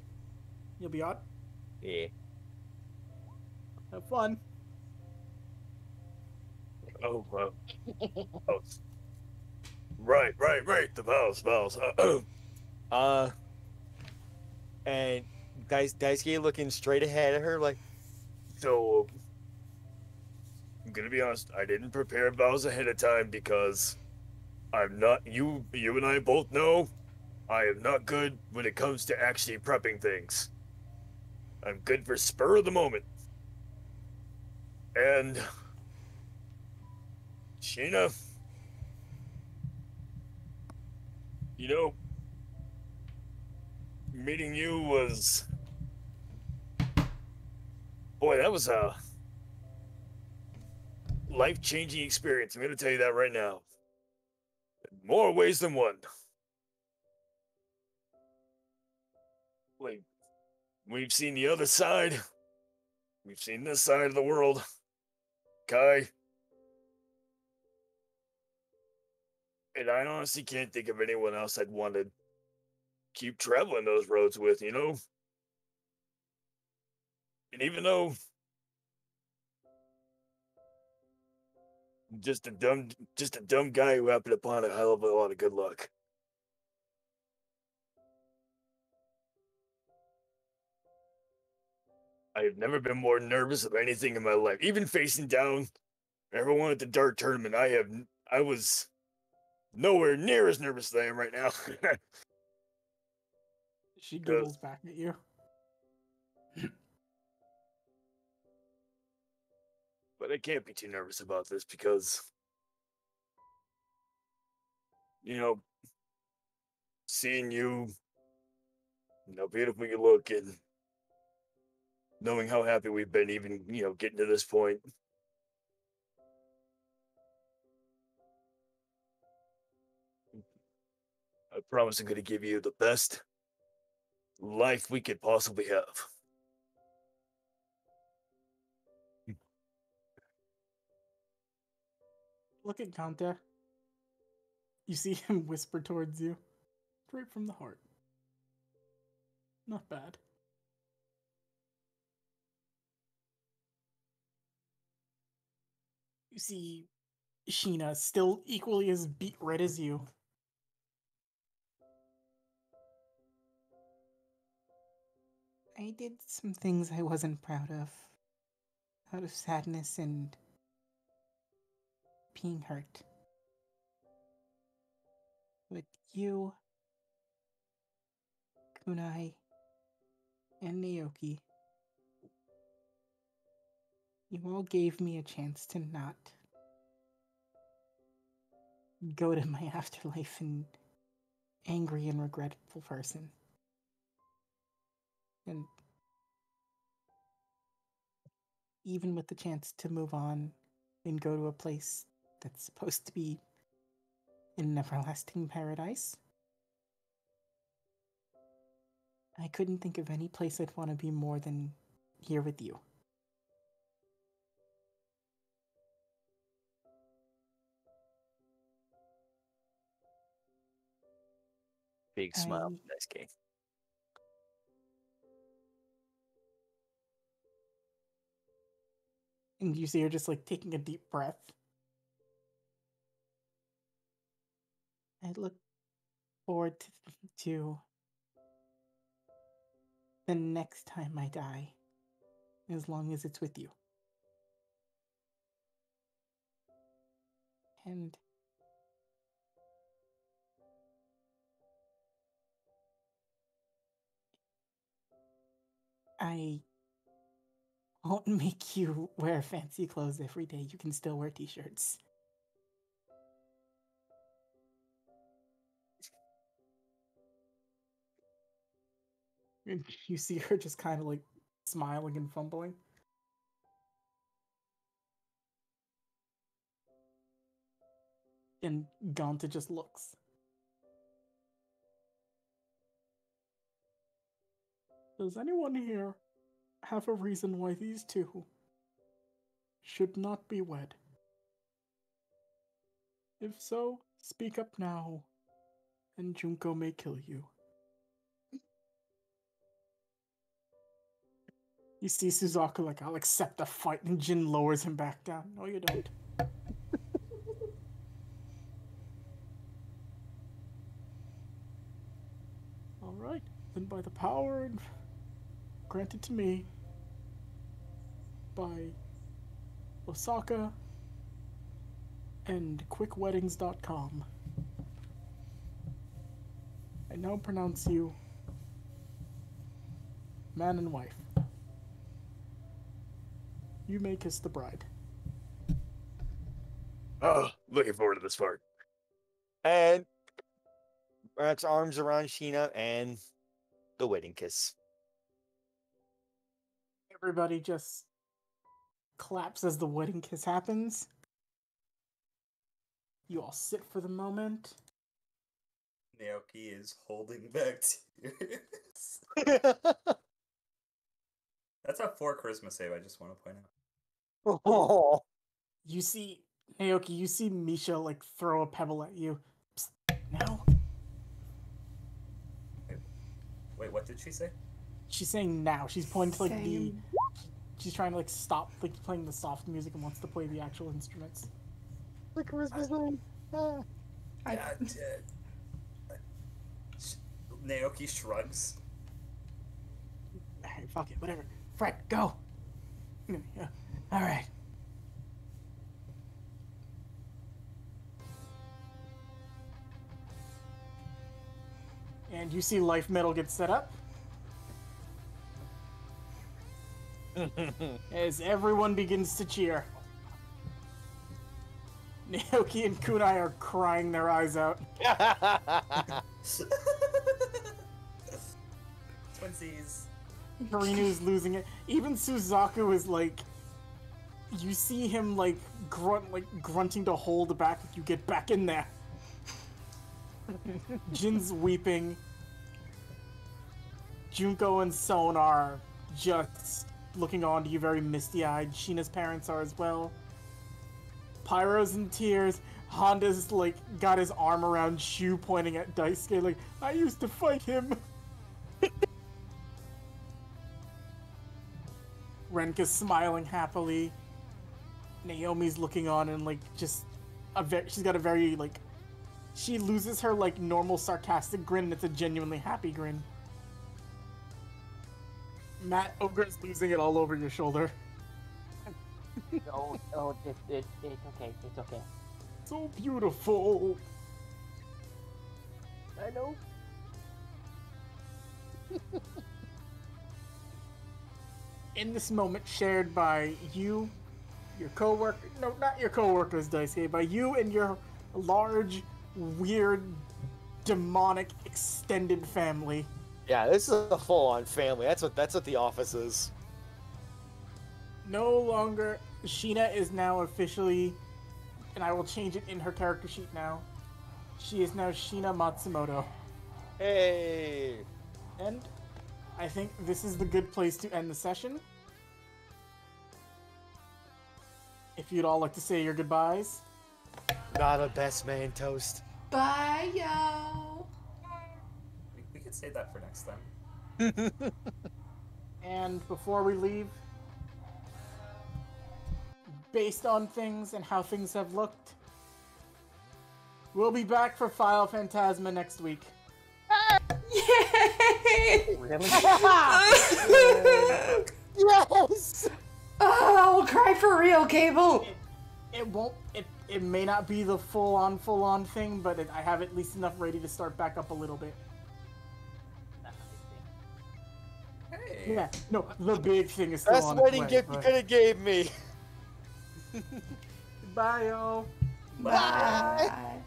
You'll be odd. Yeah. Have fun. Oh, wow. Oh, right. The vows. Uh, and Daisuke looking straight ahead of her like, So, I'm gonna be honest. I didn't prepare vows ahead of time because I'm not. You and I both know I am not good when it comes to actually prepping things. I'm good for spur of the moment. And Sheena, you know, meeting you was, boy, that was a life-changing experience. I'm gonna tell you that right now. In more ways than one. Like, we've seen the other side. We've seen this side of the world. Kai. And I honestly can't think of anyone else I'd want to keep traveling those roads with, you know? And even though just a dumb guy who happened upon a hell of a lot of good luck. I have never been more nervous of anything in my life. Even facing down everyone at the dart tournament, I was nowhere near as nervous as I am right now. She giggles back at you. But I can't be too nervous about this because, you know, seeing you, how beautiful you look, and knowing how happy we've been, even, getting to this point. I promise I'm going to give you the best life we could possibly have. Look at Kanta. You see him whisper towards you. Straight from the heart. Not bad. You see Sheena still equally as beet red as you. I did some things I wasn't proud of. Out of sadness and being hurt. But you, Kunai, and Naoki, you all gave me a chance to not go to my afterlife an angry and regretful person. And even with the chance to move on and go to a place that's supposed to be an everlasting paradise, I couldn't think of any place I'd want to be more than here with you. big smile, Daisuke. And you see her just like taking a deep breath. I look forward to the next time I die, as long as it's with you. And I won't make you wear fancy clothes every day. You can still wear t-shirts. And you see her just kind of like smiling and fumbling. And Ganta just looks. Does anyone here have a reason why these two should not be wed? If so, speak up now, and Junko may kill you. You see Suzaku like, I'll accept the fight, and Jin lowers him back down. No, you don't. Alright, then by the power granted to me by Osaka and quickweddings.com, I now pronounce you man and wife. You may kiss the bride. Oh, looking forward to this part. And wraps arms around Sheena and the wedding kiss. Everybody just claps as the wedding kiss happens. You all sit for the moment. Naoki is holding back tears. That's a 4 charisma save, I just want to point out. Oh. You see, Naoki, you see Misha like throw a pebble at you. Psst, now? Wait, what did she say? She's saying now. She's pointing to like Same. she's trying to like stop like playing the soft music and wants to play the actual instruments. The Christmas line. Yeah, Naoki shrugs. Alright, fuck it, whatever. Fred, go! Yeah. Alright. And you see life metal get set up. As everyone begins to cheer. Naoki and Kunai are crying their eyes out. Twinsies. Karinu's losing it. Even Suzaku is like, you see him like grunting to hold back. You get back in there. Jin's weeping. Junko and Son are just looking on to you very misty-eyed. Sheena's parents are as well. Pyro's in tears. Honda's like got his arm around Shu pointing at Daisuke like, I used to fight him. Renka's smiling happily. Naomi's looking on and like just she's got a very like, she loses her like normal sarcastic grin and it's a genuinely happy grin. Matt Ogre's losing it all over your shoulder. it's okay. It's okay. So beautiful. I know. In this moment shared by you, your co-worker, no, not your co-workers, Daisuke, by you and your large, weird, demonic, extended family. Yeah, this is a full-on family. That's what the office is. No longer, Sheena is now officially, and I will change it in her character sheet now. She is now Sheena Matsumoto. Hey. And I think this is the good place to end the session. If you'd all like to say your goodbyes. Not a best man toast. Bye, yo. We could save that for next time. And before we leave, based on things and how things have looked, we'll be back for Final Phantasma next week. Yay! Really? Yes. Oh, I'll cry for real, Cable. It won't. It may not be the full on thing, but I have at least enough ready to start back up a little bit. Nah, Hey. Yeah, no, the big thing is still Best on wedding its way, gift you but- could have gave me. Bye, y'all. Bye.